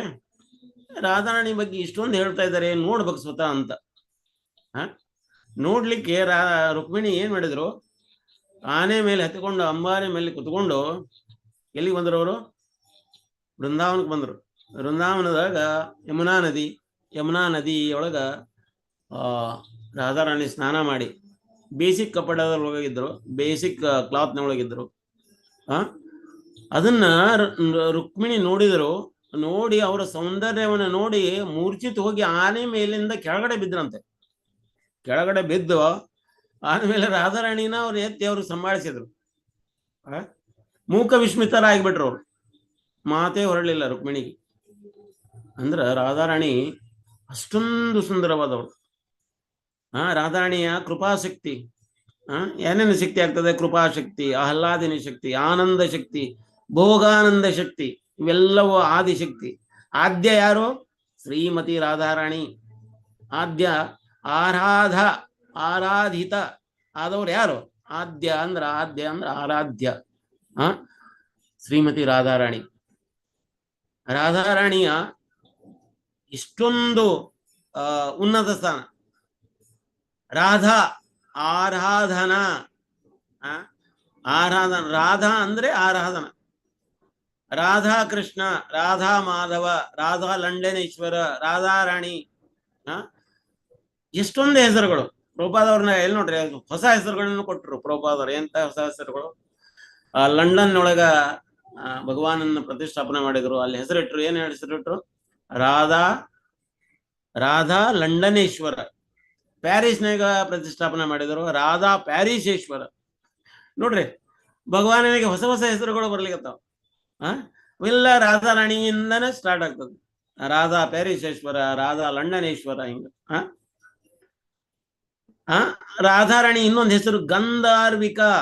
ರಾಧಾರಾಣಿ ಬಗ್ಗೆ ಇಷ್ಟೊಂದು ಹೇಳ್ತಾ ಇದ್ದಾರೆ, ನೋಡ್ಬೇಕು ಸ್ವತಃ ಅಂತ. ನೋಡ್ಲಿಕ್ಕೆ ರುಕ್ಮಿಣಿ ಏನ್ ಮಾಡಿದ್ರು, ಆನೆ ಮೇಲೆ ಹತ್ತಿಕೊಂಡು ಅಂಬಾರಿ ಮೇಲೆ ಕುತ್ಕೊಂಡು ಎಲ್ಲಿಗೆ ಬಂದ್ರು ಅವರು, ವೃಂದಾವನಕ್ಕೆ ಬಂದ್ರು. ವೃಂದಾವನದಾಗ ಯಮುನಾ ನದಿಯೊಳಗ ರಾಧಾರಾಣಿ ಸ್ನಾನ ಮಾಡಿ ಬೇಸಿಕ್ ಕಪಡದೊಳಗಿದ್ರು, ಬೇಸಿಕ್ ಕ್ಲಾತ್ನೊಳಗಿದ್ರು. ಅದನ್ನ ರುಕ್ಮಿಣಿ ನೋಡಿ ಅವರ ಸೌಂದರ್ಯವನ್ನು ನೋಡಿ ಮೂರ್ಛಿತ ಹೋಗಿ ಆನೆ ಮೇಲಿಂದ ಕೆಳಗಡೆ ಬಿದ್ರಂತೆ. ಕೆಳಗಡೆ ಬಿದ್ದು ಆದ್ಮೇಲೆ ರಾಧಾರಾಣಿನ ಅವ್ರು ಎತ್ತಿ ಅವ್ರು ಸಂಭಾಳಿಸಿದ್ರು. ಮೂಕ ವಿಸ್ಮಿತರಾಗ್ಬಿಟ್ರು ಅವ್ರು, ಮಾತೇ ಹೊರಳಿಲ್ಲ ರುಕ್ಮಿಣಿಗೆ. ಅಂದ್ರ ರಾಧಾರಾಣಿ ಅಷ್ಟೊಂದು ಸುಂದರವಾದವಳು. ರಾಧಾರಾಣಿಯ ಕೃಪಾಶಕ್ತಿ, ಏನೇನು ಶಕ್ತಿ ಆಗ್ತದೆ? ಕೃಪಾಶಕ್ತಿ, ಆಹ್ಲಾದಿನಿ ಶಕ್ತಿ, ಆನಂದ ಶಕ್ತಿ, ಭೋಗಾನಂದ ಶಕ್ತಿ, ಇವೆಲ್ಲವೂ ಆದಿಶಕ್ತಿ. ಆದ್ಯ ಯಾರು? ಶ್ರೀಮತಿ ರಾಧಾರಾಣಿ. ಆದ್ಯ ಆರಾಧಿತ ಆದವ್ರು ಯಾರು? ಆದ್ಯ ಅಂದ್ರ ಆರಾಧ್ಯ. ಶ್ರೀಮತಿ ರಾಧಾರಾಣಿ. ರಾಧಾರಾಣಿಯ ಇಷ್ಟೊಂದು ಉನ್ನತ ಸ್ಥಾನ. ರಾಧಾ ಆರಾಧನಾ, ರಾಧಾ ಅಂದ್ರೆ ಆರಾಧನಾ. ರಾಧಾ ಕೃಷ್ಣ, ರಾಧಾ ಮಾಧವ, ರಾಧಾ ಲಂಡನೇಶ್ವರ, ರಾಧಾರಾಣಿ, ಎಷ್ಟೊಂದು ಹೆಸರುಗಳು. ಪ್ರಭುಪಾದವ್ರನ್ನ ಎಲ್ಲಿ ನೋಡ್ರಿ ಹೊಸ ಹೆಸರುಗಳನ್ನು ಕೊಟ್ಟರು ಪ್ರಭುಪಾದವ್ರು. ಎಂತ ಹೊಸ ಹೆಸರುಗಳು! ಲಂಡನ್ ಒಳಗ ಭಗವಾನನ್ನ ಪ್ರತಿಷ್ಠಾಪನೆ ಮಾಡಿದ್ರು. ಅಲ್ಲಿ ಹೆಸರಿಟ್ರು. ಏನ್ ಹೆಸರಿಟ್ರು? ರಾಧಾ ಲಂಡನೇಶ್ವರ. ಪ್ಯಾರಿಸ್ನಾಗ ಪ್ರತಿಷ್ಠಾಪನೆ ಮಾಡಿದರು, ರಾಧಾ ಪ್ಯಾರಿಸೇಶ್ವರ. ನೋಡ್ರಿ, ಭಗವಾನನಿಗೆ ಹೊಸ ಹೊಸ ಹೆಸರುಗಳು ಬರ್ಲಿಕ್ಕತ್ತಾವ. ಇವೆಲ್ಲ ರಾಧಾರಾಣಿಯಿಂದನೇ ಸ್ಟಾರ್ಟ್ ಆಗ್ತದೆ. ರಾಧಾ ಪ್ಯಾರಿಸೇಶ್ವರ, ರಾಧಾ ಲಂಡನೇಶ್ವರ, ಹಿಂಗ. ರಾಧಾರಾಣಿ ಇನ್ನೊಂದು ಹೆಸರು ಗಂಧಾರ್ವಿಕಾ.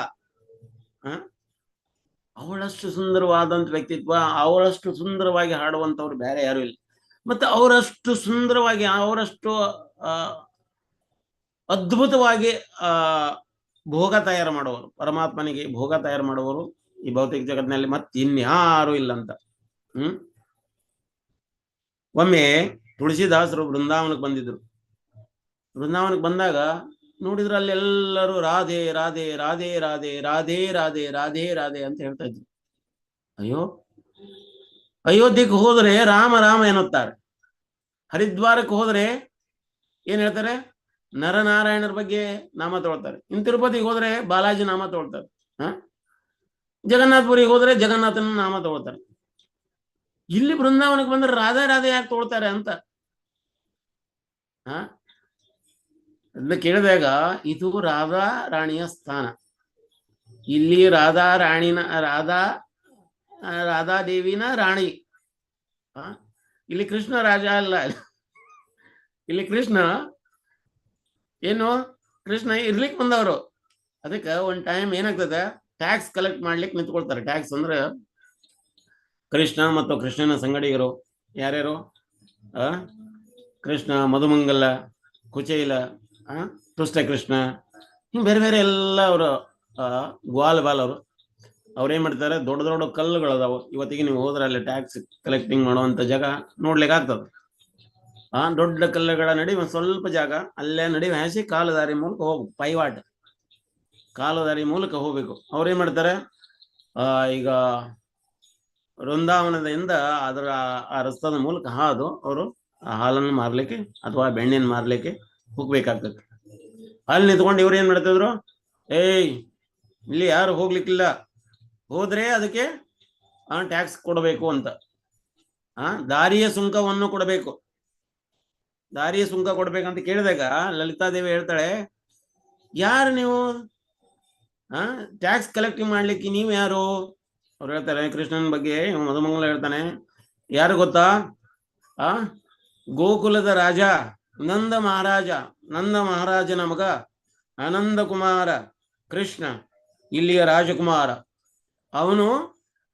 ಅವಳಷ್ಟು ಸುಂದರವಾದಂತ ವ್ಯಕ್ತಿತ್ವ, ಅವಳಷ್ಟು ಸುಂದರವಾಗಿ ಹಾಡುವಂತವ್ರು ಬೇರೆ ಯಾರು ಇಲ್ಲ. ಮತ್ತೆ ಅವರಷ್ಟು ಸುಂದರವಾಗಿ, ಅವರಷ್ಟು ಅದ್ಭುತವಾಗಿ ಭೋಗ ತಯಾರು ಮಾಡುವರು, ಪರಮಾತ್ಮನಿಗೆ ಭೋಗ ತಯಾರು ಮಾಡುವರು ಈ ಭೌತಿಕ ಜಗತ್ತಿನಲ್ಲಿ ಮತ್ತೆ ಇನ್ಯಾರು ಇಲ್ಲ ಅಂತ. ಒಮ್ಮೆ ತುಳಸಿದಾಸರು ಬೃಂದಾವನಕ್ಕೆ ಬಂದಿದ್ರು. ಬೃಂದಾವನಕ್ಕೆ ಬಂದಾಗ ನೋಡಿದ್ರೆ ಅಲ್ಲೆಲ್ಲರೂ ರಾಧೆ ರಾಧೆ ರಾಧೆ ರಾಧೆ ರಾಧೆ ರಾಧೆ ರಾಧೆ ರಾಧೆ ಅಂತ ಹೇಳ್ತಾ ಇದ್ರು. ಅಯೋಧ್ಯಕ್ಕೆ ಹೋದ್ರೆ ರಾಮ ರಾಮ ಎನ್ನುತ್ತಾರೆ. ಹರಿದ್ವಾರಕ್ಕೆ ಹೋದ್ರೆ ಏನ್ ಹೇಳ್ತಾರೆ? ನರನಾರಾಯಣರ ಬಗ್ಗೆ ನಾಮ ತಗೊಳ್ತಾರೆ. ಇನ್ ತಿರುಪತಿಗೆ ಹೋದ್ರೆ ಬಾಲಾಜಿ ನಾಮ ತಗೊಳ್ತಾರೆ. ಜಗನ್ನಾಥಪುರಿಗೆ ಹೋದ್ರೆ ಜಗನ್ನಾಥನ ನಾಮ ತಗೊಳ್ತಾರೆ. ಇಲ್ಲಿ ಬೃಂದಾವನಕ್ಕೆ ಬಂದ್ರೆ ರಾಧಾ ರಾಧೆ ಯಾಕೆ ತಗೊಳ್ತಾರೆ ಅಂತ ಅದನ್ನ ಕೇಳಿದಾಗ, ಇದು ರಾಧಾ ರಾಣಿಯ ಸ್ಥಾನ. ಇಲ್ಲಿ ರಾಧಾದೇವಿನ ರಾಣಿ. ಇಲ್ಲಿ ಕೃಷ್ಣ ರಾಜ ಅಲ್ಲ. ಇಲ್ಲಿ ಕೃಷ್ಣ ಇರ್ಲಿಕ್ಕೆ ಬಂದವರು. ಅದಕ್ಕೆ ಒಂದ್ ಟೈಮ್ ಏನಾಗ್ತದೆ, ಟ್ಯಾಕ್ಸ್ ಕಲೆಕ್ಟ್ ಮಾಡ್ಲಿಕ್ಕೆ ನಿಂತ್ಕೊಳ್ತಾರೆ. ಟ್ಯಾಕ್ಸ್ ಅಂದ್ರೆ ಕೃಷ್ಣ ಮತ್ತು ಕೃಷ್ಣನ ಸಂಗಡಿಗರು ಯಾರ್ಯಾರು? ಕೃಷ್ಣ, ಮಧುಮಂಗಲ, ಕುಚೇಲ, ತುಷ್ಟ ಕೃಷ್ಣ, ಹಿಂಗ್ ಬೇರೆ ಬೇರೆ ಎಲ್ಲ ಅವರು ಗ್ವಾಲ್ ಬಾಲ್ ಅವರು. ಅವ್ರೇನ್ ಮಾಡ್ತಾರೆ, ದೊಡ್ಡ ದೊಡ್ಡ ಕಲ್ಲುಗಳದಾವು. ಇವತ್ತಿಗೆ ನೀವು ಹೋದ್ರೆ ಅಲ್ಲಿ ಟ್ಯಾಕ್ಸ್ ಕಲೆಕ್ಟಿಂಗ್ ಮಾಡುವಂತ ಜಾಗ ನೋಡ್ಲಿಕ್ಕೆ ಆಗ್ತದೆ. ದೊಡ್ಡ ಕಲ್ಲುಗಳ ನಡಿ ಒಂದ್ ಸ್ವಲ್ಪ ಜಾಗ ಅಲ್ಲೇ ನಡಿ ಹಾಸಿ ಕಾಲುದಾರಿ ಮೂಲಕ ಹೋಗ್ಬೇಕು. ಪೈವಾಟ್ ಕಾಲುದಾರಿ ಮೂಲಕ ಹೋಗ್ಬೇಕು. ಅವ್ರೇನ್ ಮಾಡ್ತಾರೆ, ಈಗ ವೃಂದಾವನದಿಂದ ಅದರ ಆ ರಸ್ತದ ಮೂಲಕ ಹಾದು ಅವರು ಹಾಲನ್ನು ಮಾರ್ಲಿಕ್ಕೆ ಅಥವಾ ಬೆಣ್ಣೆಯನ್ನು ಮಾರ್ಲಿಕ್ಕೆ ಹೋಗ್ಬೇಕಾಗ್ತದೆ. ಅಲ್ಲಿ ನಿಂತ್ಕೊಂಡು ಇವ್ರು ಏನ್ ಮಾಡ್ತಿದ್ರು, ಇಲ್ಲಿ ಯಾರು ಹೋಗ್ಲಿಕ್ಕಿಲ್ಲ, ಹೋದ್ರೆ ಅದಕ್ಕೆ ಟ್ಯಾಕ್ಸ್ ಕೊಡಬೇಕು ಅಂತ. ದಾರಿಯ ಸುಂಕವನ್ನು ಕೊಡಬೇಕು. ದಾರಿಯ ಸುಂಕ ಕೊಡ್ಬೇಕಂತ ಕೇಳಿದಾಗ ಲಲಿತಾದೇವಿ ಹೇಳ್ತಾಳೆ, ಯಾರು ನೀವು? ಟ್ಯಾಕ್ಸ್ ಕಲೆಕ್ಟಿಂಗ್ ಮಾಡ್ಲಿಕ್ಕೆ ನೀವು ಯಾರು? ಅವ್ರು ಹೇಳ್ತಾರೆ ಕೃಷ್ಣನ ಬಗ್ಗೆ. ಮಧುಮಂಗಲ ಹೇಳ್ತಾನೆ, ಯಾರು ಗೊತ್ತಾ? ಗೋಕುಲದ ರಾಜ ನಂದ ಮಹಾರಾಜನ ಮಗ ಆನಂದ ಕುಮಾರ ಕೃಷ್ಣ, ಇಲ್ಲಿಯ ರಾಜಕುಮಾರ. ಅವನು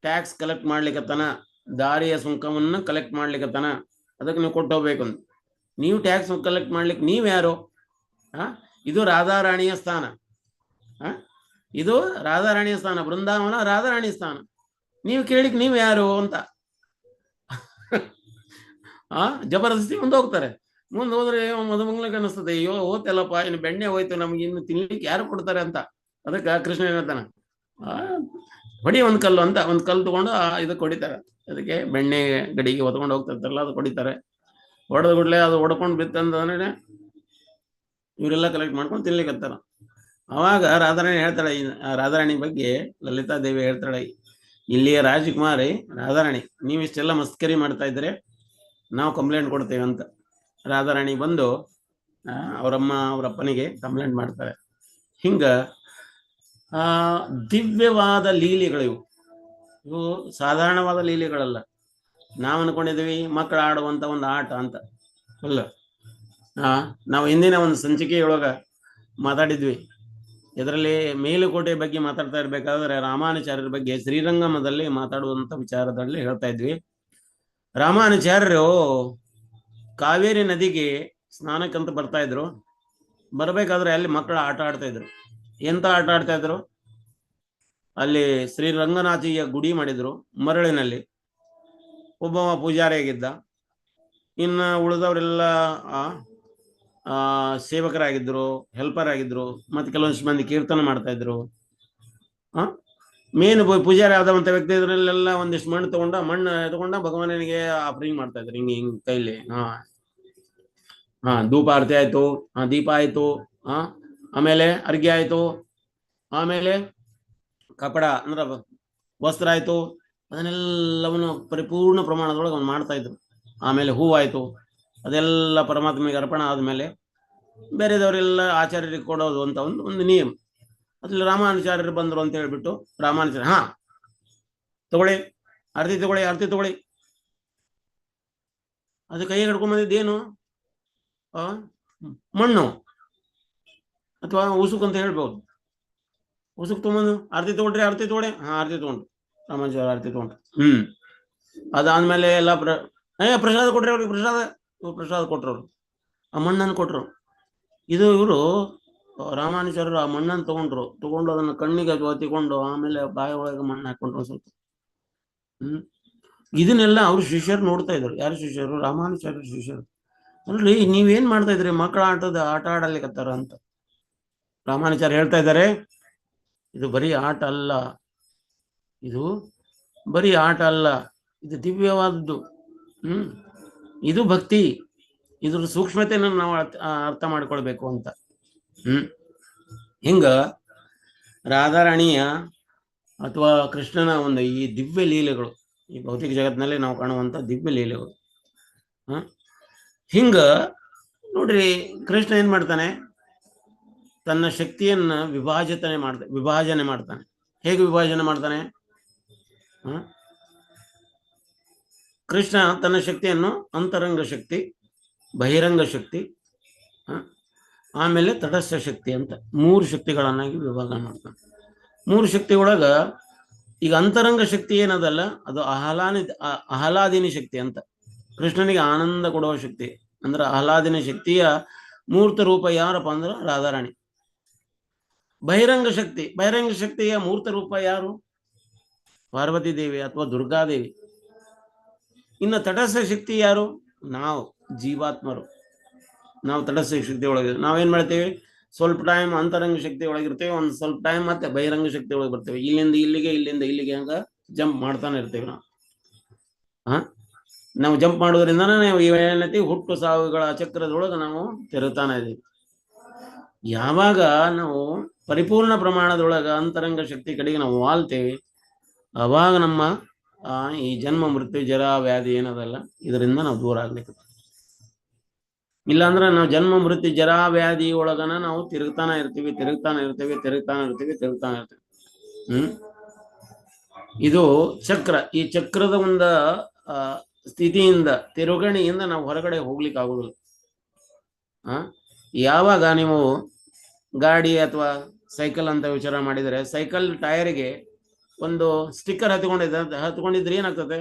ಟ್ಯಾಕ್ಸ್ ಕಲೆಕ್ಟ್ ಮಾಡ್ಲಿಕ್ಕತ್ತಾನ, ದಾರಿಯ ಸುಂಕವನ್ನು ಕಲೆಕ್ಟ್ ಮಾಡ್ಲಿಕ್ಕತ್ತಾನ. ಅದಕ್ಕೆ ನೀವು ಕೊಟ್ಟು ಹೋಗ್ಬೇಕು ಅಂತ. ನೀವು ಟ್ಯಾಕ್ಸ್ ಕಲೆಕ್ಟ್ ಮಾಡ್ಲಿಕ್ಕೆ ನೀವ್ ಯಾರು? ಇದು ರಾಧಾರಾಣಿಯ ಸ್ಥಾನ. ಇದು ರಾಧಾರಾಣಿಯ ಸ್ಥಾನ. ಬೃಂದಾವನ ರಾಧಾರಾಣಿ ಸ್ಥಾನ. ನೀವು ಕೇಳಿಕ್ ನೀವ್ ಯಾರು ಅಂತ ಜಬರ್ದಸ್ತಿ ಮುಂದೆ ಹೋಗ್ತಾರೆ. ಮುಂದೆ ಹೋದ್ರೆ ಮಧುಮಂಗಲಕ್ಕೆ ಅನಿಸ್ತದೆ, ಅಯ್ಯೋ ಹೋತಲ್ಲಪ್ಪ, ಇನ್ನು ಬೆಣ್ಣೆ ಹೋಯ್ತು, ನಮ್ಗೆ ಇನ್ನು ತಿನ್ಲಿಕ್ಕೆ ಯಾರು ಕೊಡ್ತಾರೆ ಅಂತ. ಅದಕ್ಕೆ ಕೃಷ್ಣ ಹೇಳ್ತಾನ, ಹೊಡಿ ಒಂದ್ ಕಲ್ಲು ಅಂತ. ಒಂದ್ ಕಲ್ಲು ತಗೊಂಡು ಇದಕ್ಕೆ ಹೊಡಿತಾರೆ. ಅದಕ್ಕೆ ಬೆಣ್ಣೆ ಗಡಿಗೆ ಹೊತ್ಕೊಂಡು ಹೋಗ್ತಿರ್ತಾರಲ್ಲ, ಅದು ಹೊಡಿತಾರೆ. ಹೊಡೆದ ಗುಡ್ಲೆ ಅದು ಹೊಡ್ಕೊಂಡು ಬಿತ್ತಂದ್ರೆ ಇವರೆಲ್ಲ ಕಲೆಕ್ಟ್ ಮಾಡ್ಕೊಂಡು ತಿನ್ಲಿಕ್ಕತ್ತಾರ. ಅವಾಗ ರಾಧಾರಾಣಿ ಹೇಳ್ತಾಳೆ, ರಾಧಾರಾಣಿ ಬಗ್ಗೆ ಲಲಿತಾದೇವಿ ಹೇಳ್ತಾಳೆ, ಇಲ್ಲಿಯ ರಾಜಕುಮಾರಿ ರಾಧಾರಾಣಿ, ನೀವು ಇಷ್ಟೆಲ್ಲ ಮಸ್ಕರಿ ಮಾಡ್ತಾ ಇದ್ರೆ ನಾವು ಕಂಪ್ಲೇಂಟ್ ಕೊಡ್ತೇವೆ ಅಂತ. ರಾಧಾರಾಣಿ ಬಂದು ಅವರಪ್ಪನಿಗೆ ಕಂಪ್ಲೇಂಟ್ ಮಾಡ್ತಾರೆ. ಹಿಂಗ ಆ ದಿವ್ಯವಾದ ಲೀಲೆಗಳಿವು. ಇವು ಸಾಧಾರಣವಾದ ಲೀಲೆಗಳಲ್ಲ. ನಾವು ಅನ್ಕೊಂಡಿದ್ವಿ ಮಕ್ಕಳು ಆಡುವಂತ ಒಂದು ಆಟ ಅಂತ ಅಲ್ಲ. ನಾವು ಹಿಂದಿನ ಒಂದು ಸಂಚಿಕೆಯೊಳಗ ಮಾತಾಡಿದ್ವಿ. ಇದರಲ್ಲಿ ಮೇಲುಕೋಟೆ ಬಗ್ಗೆ ಮಾತಾಡ್ತಾ ಇರ್ಬೇಕಾದ್ರೆ ರಾಮಾನುಚಾರ್ಯರ ಬಗ್ಗೆ ಶ್ರೀರಂಗಮದಲ್ಲಿ ಮಾತಾಡುವಂತ ವಿಚಾರದಲ್ಲಿ ಹೇಳ್ತಾ ಇದ್ವಿ. ರಾಮಾನುಚಾರ್ಯರು ಕಾವೇರಿ ನದಿಗೆ ಸ್ನಾನಕ್ಕಂತ ಬರ್ತಾ ಇದ್ರು. ಬರ್ಬೇಕಾದ್ರೆ ಅಲ್ಲಿ ಮಕ್ಕಳು ಆಟ ಆಡ್ತಾ ಇದ್ರು. ಎಂತ ಆಟ ಆಡ್ತಾ ಇದ್ರು? ಅಲ್ಲಿ ಶ್ರೀರಂಗನಾಥಿಯ ಗುಡಿ ಮಾಡಿದ್ರು ಮರಳಿನಲ್ಲಿ. ಒಬ್ಬವ ಪೂಜಾರಿಯಾಗಿದ್ದ, ಇನ್ನ ಉಳಿದವರೆಲ್ಲ ಸೇವಕರಾಗಿದ್ರು, ಹೆಲ್ಪರ್ ಆಗಿದ್ರು, ಮತ್ತೆ ಕೆಲವೊಂದಿಷ್ಟು ಮಂದಿ ಕೀರ್ತನ ಮಾಡ್ತಾ ಇದ್ರು. ಮೇನ್ ಪೂಜಾರಿ ಆದಂತ ವ್ಯಕ್ತಿ ಇದ್ರಲ್ಲೆಲ್ಲ ಒಂದಿಷ್ಟು ಮಣ್ಣು ತಗೊಂಡ ಭಗವಾನನಿಗೆ ಆಫರಿಂಗ್ ಮಾಡ್ತಾ ಇದ್ರು. ಹಿಂಗ್ ಕೈಲಿ ಧೂಪ ಆರತಿ ಆಯ್ತು, ದೀಪ ಆಯ್ತು, ಆಮೇಲೆ ಅರ್ಘ್ಯ ಆಯ್ತು, ಆಮೇಲೆ ಕಪಡ ಅಂದ್ರ ವಸ್ತ್ರ ಆಯ್ತು. ಅದನ್ನೆಲ್ಲವನ್ನು ಪರಿಪೂರ್ಣ ಪ್ರಮಾಣದೊಳಗೆ ಅವ್ನು ಮಾಡ್ತಾ ಇದ್ರು. ಆಮೇಲೆ ಹೂವಾಯ್ತು. ಅದೆಲ್ಲ ಪರಮಾತ್ಮೆಗೆ ಅರ್ಪಣ ಆದ್ಮೇಲೆ ಬೇರೆದವರೆಲ್ಲ ಆಚಾರ್ಯರಿಗೆ ಕೊಡೋದು ಅಂತ ಒಂದು ನಿಯಮ. ಅದ್ರಲ್ಲಿ ರಾಮಾನುಚಾರ್ಯರು ಬಂದ್ರು ಅಂತ ಹೇಳ್ಬಿಟ್ಟು ರಾಮಾನುಚಾರ್ಯ ತಗೊಳ್ಳಿ ಆರತಿ ತಗೊಳ್ಳಿ. ಅದು ಕೈ ಹಿಡ್ಕೊಂಡ್ ಬಂದಿದ್ದೇನು? ಮಣ್ಣು ಅಥವಾ ಉಸುಕ್ ಅಂತ ಹೇಳ್ಬೋದು. ಉಸುಕ್ ತಗೊಂಡು ಆರತಿ ತಗೊಳ್ರಿ, ಆರತಿ ತಗೊಳ್ಳಿ. ಆರತಿ ತಗೊಂಡು ರಾಮಾನುಚಾರ್ಯ ಆರತಿ ತಗೊಂಡ್ರು. ಅದಾದ್ಮೇಲೆ ಎಲ್ಲ ಪ್ರಸಾದ ಕೊಟ್ರಿ ಅವ್ರಿಗೆ. ಪ್ರಸಾದ ಕೊಟ್ರು ಅವ್ರು. ಆ ಮಣ್ಣನ್ನು ಕೊಟ್ರು. ಇವರು ರಾಮಾನುಚಾರ್ಯರು ಆ ಮಣ್ಣನ್ನು ತಗೊಂಡು ಅದನ್ನ ಕಣ್ಣಿಗೆ ಒತ್ತಿಕೊಂಡು ಆಮೇಲೆ ಬಾಯಿ ಒಳಗೆ ಮಣ್ಣು ಹಾಕೊಂಡ್ರು ಸ್ವಲ್ಪ. ಇದನ್ನೆಲ್ಲ ಅವ್ರ ಶಿಷ್ಯರು ನೋಡ್ತಾ ಇದ್ರು. ಯಾರು ಶಿಷ್ಯರು? ರಾಮಾನುಚಾರ್ಯ ಶಿಷ್ಯರು. ಅಲ್ರಿ, ನೀವೇನ್ ಮಾಡ್ತಾ ಇದ್ರಿ? ಮಕ್ಕಳ ಆಟ ಆಡಲಿಕ್ಕತ್ತಾರ ಅಂತ ರಾಮಾನುಚಾರ್ಯ ಹೇಳ್ತಾ ಇದ್ದಾರೆ. ಇದು ಬರೀ ಆಟ ಅಲ್ಲ, ಇದು ಬರೀ ಆಟ ಅಲ್ಲ, ಇದು ದಿವ್ಯವಾದದ್ದು. ಇದು ಭಕ್ತಿ. ಇದ್ರ ಸೂಕ್ಷ್ಮತೆಯನ್ನು ನಾವು ಅರ್ಥ ಮಾಡ್ಕೊಳ್ಬೇಕು ಅಂತ. ಹಿಂಗ ರಾಧಾರಾಣಿಯ ಅಥವಾ ಕೃಷ್ಣನ ಒಂದು ಈ ದಿವ್ಯ ಲೀಲೆಗಳು, ಈ ಭೌತಿಕ ಜಗತ್ತಿನಲ್ಲಿ ನಾವು ಕಾಣುವಂತ ದಿವ್ಯ ಲೀಲೆಗಳು. ಹಿಂಗ ನೋಡ್ರಿ, ಕೃಷ್ಣ ಏನ್ ಮಾಡ್ತಾನೆ? ತನ್ನ ಶಕ್ತಿಯನ್ನ ವಿಭಾಜನೆ ಮಾಡ್ತಾನೆ. ಹೇಗೆ ವಿಭಾಜನೆ ಮಾಡ್ತಾನೆ? ಕೃಷ್ಣ ತನ್ನ ಶಕ್ತಿಯನ್ನು ಅಂತರಂಗ ಶಕ್ತಿ, ಬಹಿರಂಗ ಶಕ್ತಿ, ಆಮೇಲೆ ತಟಸ್ಥ ಶಕ್ತಿ ಅಂತ 3 ಶಕ್ತಿಗಳನ್ನಾಗಿ ವಿಭಾಗ ಮಾಡ್ತಾನೆ. 3 ಶಕ್ತಿ ಒಳಗ ಈಗ ಅಂತರಂಗ ಶಕ್ತಿ ಏನದಲ್ಲ, ಅದು ಆಹ್ಲಾದಿನಿ ಶಕ್ತಿ ಅಂತ. ಕೃಷ್ಣನಿಗೆ ಆನಂದ ಕೊಡುವ ಶಕ್ತಿ ಅಂದ್ರೆ ಆಹ್ಲಾದಿನಿ ಶಕ್ತಿಯ ಮೂರ್ತ ರೂಪ ಯಾರಪ್ಪ ಅಂದ್ರೆ ರಾಧಾರಾಣಿ. ಬಹಿರಂಗ ಶಕ್ತಿಯ ಮೂರ್ತ ರೂಪ ಯಾರು? ಪಾರ್ವತಿ ದೇವಿ ಅಥವಾ ದುರ್ಗಾದೇವಿ. ಇನ್ನು ತಟಸ್ಥ ಶಕ್ತಿ ಯಾರು? ನಾವು ಜೀವಾತ್ಮರು. ನಾವು ತಟಸ್ಥ ಶಕ್ತಿ ಒಳಗೆ ನಾವೇನ್ ಮಾಡ್ತೇವೆ? ಸ್ವಲ್ಪ ಟೈಮ್ ಅಂತರಂಗ ಶಕ್ತಿ ಒಳಗಿರ್ತೇವೆ, ಒಂದು ಸ್ವಲ್ಪ ಟೈಮ್ ಮತ್ತೆ ಬಹಿರಂಗ ಶಕ್ತಿ ಒಳಗೆ ಬರ್ತೇವೆ. ಇಲ್ಲಿಂದ ಇಲ್ಲಿಗೆ ಹಂಗ ಜಂಪ್ ಮಾಡ್ತಾನೆ ಇರ್ತೇವೆ ನಾವು ಜಂಪ್ ಮಾಡೋದ್ರಿಂದ ನಾವು ಏನೈತಿ ಹುಟ್ಟು ಸಾವುಗಳ ಚಕ್ರದೊಳಗೆ ನಾವು ತಿರುಗ್ತಾನೆ ಇದೀವಿ. ಯಾವಾಗ ನಾವು ಪರಿಪೂರ್ಣ ಪ್ರಮಾಣದೊಳಗ ಅಂತರಂಗ ಶಕ್ತಿ ಕಡೆಗೆ ನಾವು ವಾಲ್ತೇವೆ, ಅವಾಗ ನಮ್ಮ ಈ ಜನ್ಮ ಮೃತ್ಯು ಜರ ವ್ಯಾಧಿ ಏನದಲ್ಲ ಇದರಿಂದ ನಾವು ದೂರ ಆಗ್ಲಿಕ್ಕೆ. ಇಲ್ಲಾಂದ್ರೆ ನಾವು ಜನ್ಮ ಮೃತ್ಯು ಜರಾ ವ್ಯಾಧಿ ಒಳಗನ ನಾವು ತಿರುಗ್ತಾನೆ ಇರ್ತೀವಿ. ಇದು ಚಕ್ರ. ಈ ಚಕ್ರದ ಒಂದು ಸ್ಥಿತಿಯಿಂದ ತಿರುಗಣಿಯಿಂದ ನಾವು ಹೊರಗಡೆ ಹೋಗ್ಲಿಕ್ಕೆ ಆಗುದಿಲ್ಲ. ಯಾವಾಗ ನೀವು ಗಾಡಿ ಅಥವಾ ಸೈಕಲ್ ಅಂತ ವಿಚಾರ ಮಾಡಿದರೆ, ಸೈಕಲ್ ಟೈರ್ಗೆ ಒಂದು ಸ್ಟಿಕ್ಕರ್ ಹತ್ಕೊಂಡಿದ್ರೆ ಏನಾಗ್ತದೆ?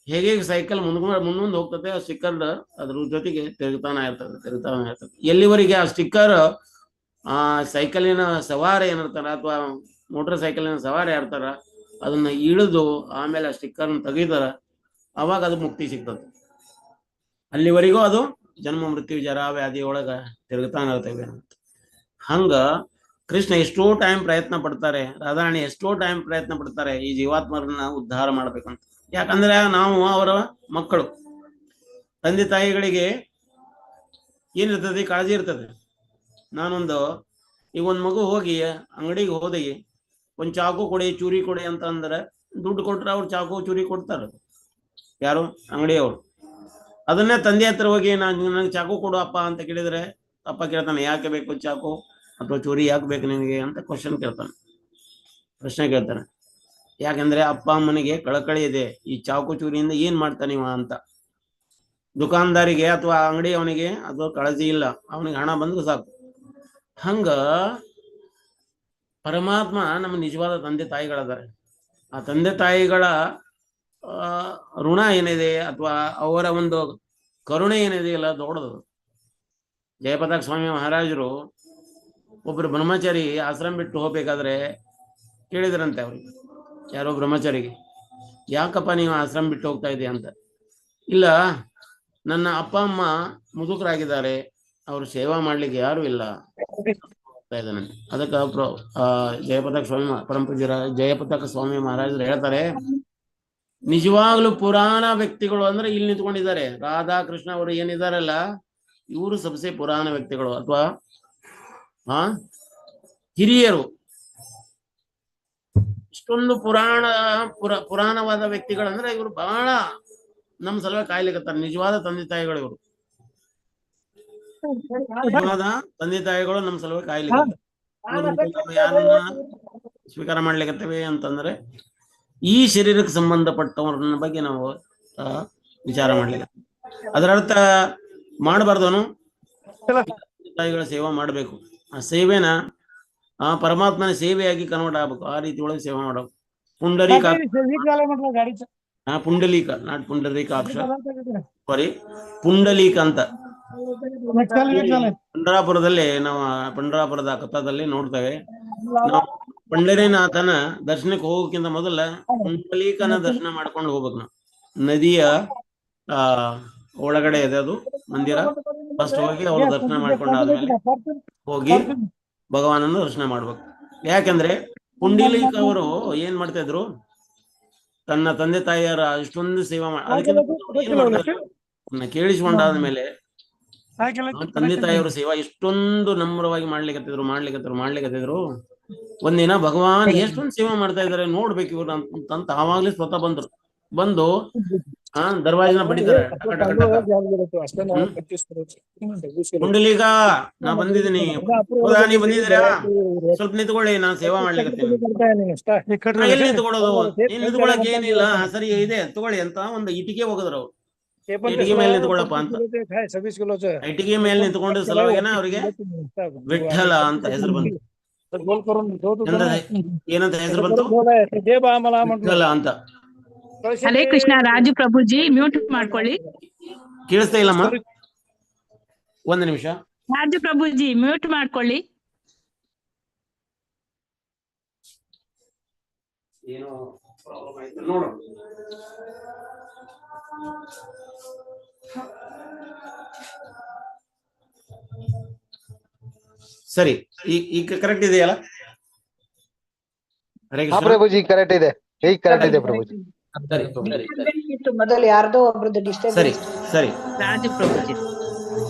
ಹೇಗೆ ಸೈಕಲ್ ಮುಂದೆ ಹೋಗ್ತದೆ, ಆ ಸ್ಟಿಕ್ಕರ್ ಅದ್ರ ಜೊತೆಗೆ ತಿರುಗ್ತಾನೆ ಇರ್ತದೆ. ಎಲ್ಲಿವರೆಗೆ ಆ ಸ್ಟಿಕ್ಕರ್ ಆ ಸೈಕಲಿನ ಸವಾರಿ ಏನಿರ್ತಾರ ಅಥವಾ ಮೋಟರ್ ಸೈಕಲಿನ ಸವಾರಿ ಇರ್ತಾರ ಅದನ್ನ ಇಳಿದು ಆಮೇಲೆ ಆ ಸ್ಟಿಕ್ಕರ್ನ ತೆಗಿತಾರ, ಅವಾಗ ಅದು ಮುಕ್ತಿ ಸಿಗ್ತದೆ. ಅಲ್ಲಿವರೆಗೂ ಅದು ಜನ್ಮ ಮೃತ್ಯು ಜರಾ ವ್ಯಾಧಿ ಒಳಗ ತಿರುಗ್ತಾನೆ ಇರ್ತೇವೆ. ಹಂಗ ಕೃಷ್ಣ ಎಷ್ಟೋ ಟೈಮ್ ಪ್ರಯತ್ನ ಪಡ್ತಾರೆ, ರಾಧಾರಾಣಿ ಎಷ್ಟೋ ಟೈಮ್ ಪ್ರಯತ್ನ ಪಡ್ತಾರೆ ಈ ಜೀವಾತ್ಮರನ್ನ ಉದ್ಧಾರ ಮಾಡ್ಬೇಕಂತ. ಯಾಕಂದ್ರೆ ನಾವು ಅವರ ಮಕ್ಕಳು. ತಂದೆ ತಾಯಿಗಳಿಗೆ ಏನಿರ್ತದೆ? ಕಾಳಜಿ ಇರ್ತದೆ. ಈಗ ಒಂದು ಮಗು ಹೋಗಿ ಅಂಗಡಿಗೆ ಹೋದಿ, ಒಂದು ಚಾಕು ಕೊಡಿ, ಚೂರಿ ಕೊಡಿ ಅಂತ ಅಂದ್ರೆ ದುಡ್ಡು ಕೊಟ್ರೆ ಅವ್ರು ಚಾಕು ಚೂರಿ ಕೊಡ್ತಾರ. ಯಾರು? ಅಂಗಡಿಯವರು. ಅದನ್ನೇ ತಂದೆ ಹತ್ರ ಹೋಗಿ ನನಗೆ ಚಾಕು ಕೊಡು ಅಪ್ಪ ಅಂತ ಕೇಳಿದ್ರೆ ಅಪ್ಪ ಕೇಳ್ತಾನೆ, ಯಾಕೆ ಬೇಕು ಚಾಕು? ಅಥವಾ ಚೂರಿ ಯಾಕೆ ಬೇಕು ನಿನಗೆ ಅಂತ ಪ್ರಶ್ನೆ ಕೇಳ್ತಾನೆ. ಯಾಕಂದ್ರೆ ಅಪ್ಪ ಅಮ್ಮನಿಗೆ ಕಳಕಳಿ ಇದೆ, ಈ ಚಾಕು ಚೂರಿಯಿಂದ ಏನ್ ಮಾಡ್ತಾನೆ ಇವ ಅಂತ. ದುಕಾನ್ದಾರಿಗೆ ಅಥವಾ ಅಂಗಡಿ ಅವನಿಗೆ ಅದು ಕಾಳಜಿ ಇಲ್ಲ, ಅವನಿಗೆ ಹಣ ಬಂದ್ರೆ ಸಾಕು. ಹಂಗ ಪರಮಾತ್ಮ ನಮ್ಮ ನಿಜವಾದ ತಂದೆ ತಾಯಿಗಳದಾರೆ. ಆ ತಂದೆ ತಾಯಿಗಳ ಋಣ ಏನಿದೆ ಅಥವಾ ಅವರ ಒಂದು ಕರುಣೆ ಏನಿದೆ ಇಲ್ಲ ದೊಡ್ಡದು. ಜಯಪತಾಕ ಸ್ವಾಮಿ ಮಹಾರಾಜರು ಒಬ್ಬರು ಬ್ರಹ್ಮಚಾರಿ ಆಶ್ರಮ ಬಿಟ್ಟು ಹೋಗ್ಬೇಕಾದ್ರೆ ಕೇಳಿದ್ರಂತೆ ಅವ್ರಿಗೆ, ಯಾರೋ ಬ್ರಹ್ಮಚಾರಿಗೆ, ಯಾಕಪ್ಪ ನೀವು ಆಶ್ರಮ ಬಿಟ್ಟು ಹೋಗ್ತಾ ಇದೀಯ ಅಂತ. ಇಲ್ಲ, ನನ್ನ ಅಪ್ಪ ಅಮ್ಮ ಮುದುಕರಾಗಿದ್ದಾರೆ, ಅವರು ಸೇವಾ ಮಾಡ್ಲಿಕ್ಕೆ ಯಾರು ಇಲ್ಲ ಇದ್ದಾನಂತೆ. ಅದಕ್ಕೆ ಜಯಪತಾಕ ಸ್ವಾಮಿ ಪರಮಪೂಜ್ಯರ ಜಯಪತಾಕ ಸ್ವಾಮಿ ಮಹಾರಾಜರು ಹೇಳ್ತಾರೆ, ನಿಜವಾಗ್ಲೂ ಪುರಾಣ ವ್ಯಕ್ತಿಗಳು ಅಂದ್ರೆ ಇಲ್ಲಿ ನಿಂತ್ಕೊಂಡಿದ್ದಾರೆ. ರಾಧಾಕೃಷ್ಣ ಅವರು ಏನಿದಾರಲ್ಲ, ಇವರು ಸಬ್ಸೆ ಪುರಾಣ ವ್ಯಕ್ತಿಗಳು ಅಥವಾ ಹಿರಿಯರು. ಇಷ್ಟೊಂದು ಪುರಾಣವಾದ ವ್ಯಕ್ತಿಗಳಂದ್ರೆ ಇವರು ಬಹಳ ನಮ್ಮ ಸಲುವಾಗಿ ಕಾಯ್ಲಿಕತ್ತಾರೆ. ನಿಜವಾದ ತಂದೆ ತಾಯಿಗಳು ಇವರು, ನಿಜವಾದ ತಂದೆ ತಾಯಿಗಳು ನಮ್ಮ ಸಲುವಾಗಿ ಕಾಯ್ಲಿಕತ್ತಾರೆ. ಯಾರನ್ನ ಸ್ವೀಕಾರ ಮಾಡ್ಲಿಕತ್ತೇವೆ ಅಂತಂದ್ರೆ ಈ ಶರೀರಕ್ಕೆ ಸಂಬಂಧಪಟ್ಟವ್ರನ್ನ ಬಗ್ಗೆ ನಾವು ವಿಚಾರ ಮಾಡ್ಲಿಕ್ಕೆ. ಅದರ ಅರ್ಥ ಮಾಡಬಾರ್ದವನು ತಾಯಿಗಳ ಸೇವಾ ಮಾಡಬೇಕು. ಆ ಸೇವೆನ ಪರಮಾತ್ಮನ ಸೇವೆಯಾಗಿ ಕನ್ವರ್ಟ್ ಆಗ್ಬೇಕು. ಆ ರೀತಿ ಒಳಗೆ ಸೇವೆ ಮಾಡಬೇಕು. ಪುಂಡರೀಕ, ಪುಂಡಲೀಕ, ನಾಟ್ ಪುಂಡರೀಕಾಕ್ಷ, ಸಾರಿ ಪುಂಡಲೀಕ ಅಂತ ಪಂಡರಾಪುರದಲ್ಲಿ ನಾವು ಪಂಡರಾಪುರದ ಕಥಾದಲ್ಲಿ ನೋಡ್ತೇವೆ. ನಾವು ಪಂಡರಿನಾಥನ ದರ್ಶನಕ್ಕೆ ಹೋಗೋಕ್ಕಿಂತ ಮೊದಲ ಪುಂಡಲೀಕನ ದರ್ಶನ ಮಾಡ್ಕೊಂಡು ಹೋಗ್ಬೇಕು. ನಾವು ನದಿಯ ಒಳಗಡೆ ಇದೆ ಅದು ಮಂದಿರ. ಫಸ್ಟ್ ಹೋಗಿ ಅವ್ರ ದರ್ಶನ ಮಾಡ್ಕೊಂಡಾದ್ಮೇಲೆ ಹೋಗಿ ಭಗವಾನನ ದರ್ಶನ ಮಾಡ್ಬೇಕು. ಯಾಕಂದ್ರೆ ಪುಂಡಲೀಕ ಅವರು ಏನ್ ಮಾಡ್ತಾ ಇದ್ರು, ತನ್ನ ತಂದೆ ತಾಯಿಯರ ಇಷ್ಟೊಂದು ಸೇವಾ ಕೇಳಿಸ್ಕೊಂಡಾದ್ಮೇಲೆ ತಂದೆ ತಾಯಿಯವರ ಸೇವಾ ಎಷ್ಟೊಂದು ನಮ್ರವಾಗಿ ಮಾಡ್ಲಿಕತ್ತಿದ್ರು. ಒಂದಿನ ಭಗವಾನ್ ಎಷ್ಟೊಂದು ಸೇವಾ ಮಾಡ್ತಾ ಇದಾರೆ ನೋಡ್ಬೇಕು ಇವ್ರು ಅಂತ ಆವಾಗ್ಲೇ ಸ್ವತಃ ಬಂದು ದರ್ವಾಜನ ಬಡಿತಾರೆ. ಪುಂಡಲೀಕ, ನಾ ಬಂದಿದ್ದೀನಿ, ನೀ ಬಂದಿದ್ದೀರಾ, ಸ್ವಲ್ಪ ನಿಂತ್ಕೊಳ್ಳಿ, ನಾನ್ ಸೇವಾ ಮಾಡ್ಲಿಕ್ಕೆ. ಎಲ್ಲಿ ನಿಂತ್ಕೊಳ್ಳೋದು, ನಿಂತ್ಕೊಳ್ಳಕ್ ಏನಿಲ್ಲ, ಸರಿ ಇದೆ ತಗೊಳ್ಳಿ ಅಂತ ಒಂದು ಇಟಿಗೆ ಹೋಗಿದ್ರು ಅವ್ರು. ಇಟಿಗೆ ಮೇಲೆ ನಿಂತ್ಕೊಳ್ಳಪ್ಪ ಅಂತ. ಇಟಿಗೆ ಮೇಲೆ ನಿಂತ್ಕೊಂಡು ಸಲುವಾಗಿನ ಅವ್ರಿಗೆ ವಿಠಲ ಅಂತ ಹೆಸರು ಬಂತು. ಏನಂತ ಹೆಸರು ಬಂತು? ವಿಠಲ ಅಂತ. ಹರೇ ಕೃಷ್ಣ. ರಾಜು ಪ್ರಭುಜಿ ಮ್ಯೂಟ್ ಮಾಡ್ಕೊಳ್ಳಿ. ಕೇಳಿಸ್ತಾ ಇಲ್ಲಮ್ಮ, ಒಂದು ನಿಮಿಷ. ರಾಜು ಪ್ರಭುಜಿ ಮ್ಯೂಟ್ ಮಾಡ್ಕೊಳ್ಳಿ. ಏನೋ ಪ್ರಾಬ್ಲಮ್ ಆಯ್ತು ನೋಡು. ಸರಿ, ಈಗ ಕರೆಕ್ಟ್ ಇದೆಯಲ್ಲ? ಹರೇ ಕೃಷ್ಣ ಪ್ರಭುಜಿ, ಕರೆಕ್ಟ್ ಇದೆ, ಈಗ ಕರೆಕ್ಟ್ ಇದೆ ಪ್ರಭುಜಿ. ಮೊದಲು ಯಾರ್ದೋ ಒಬ್ರದ್ದು ಡಿಸ್ಟರ್ಬ್. ಸರಿ. ರಾಜು ಪ್ರಭುಜಿ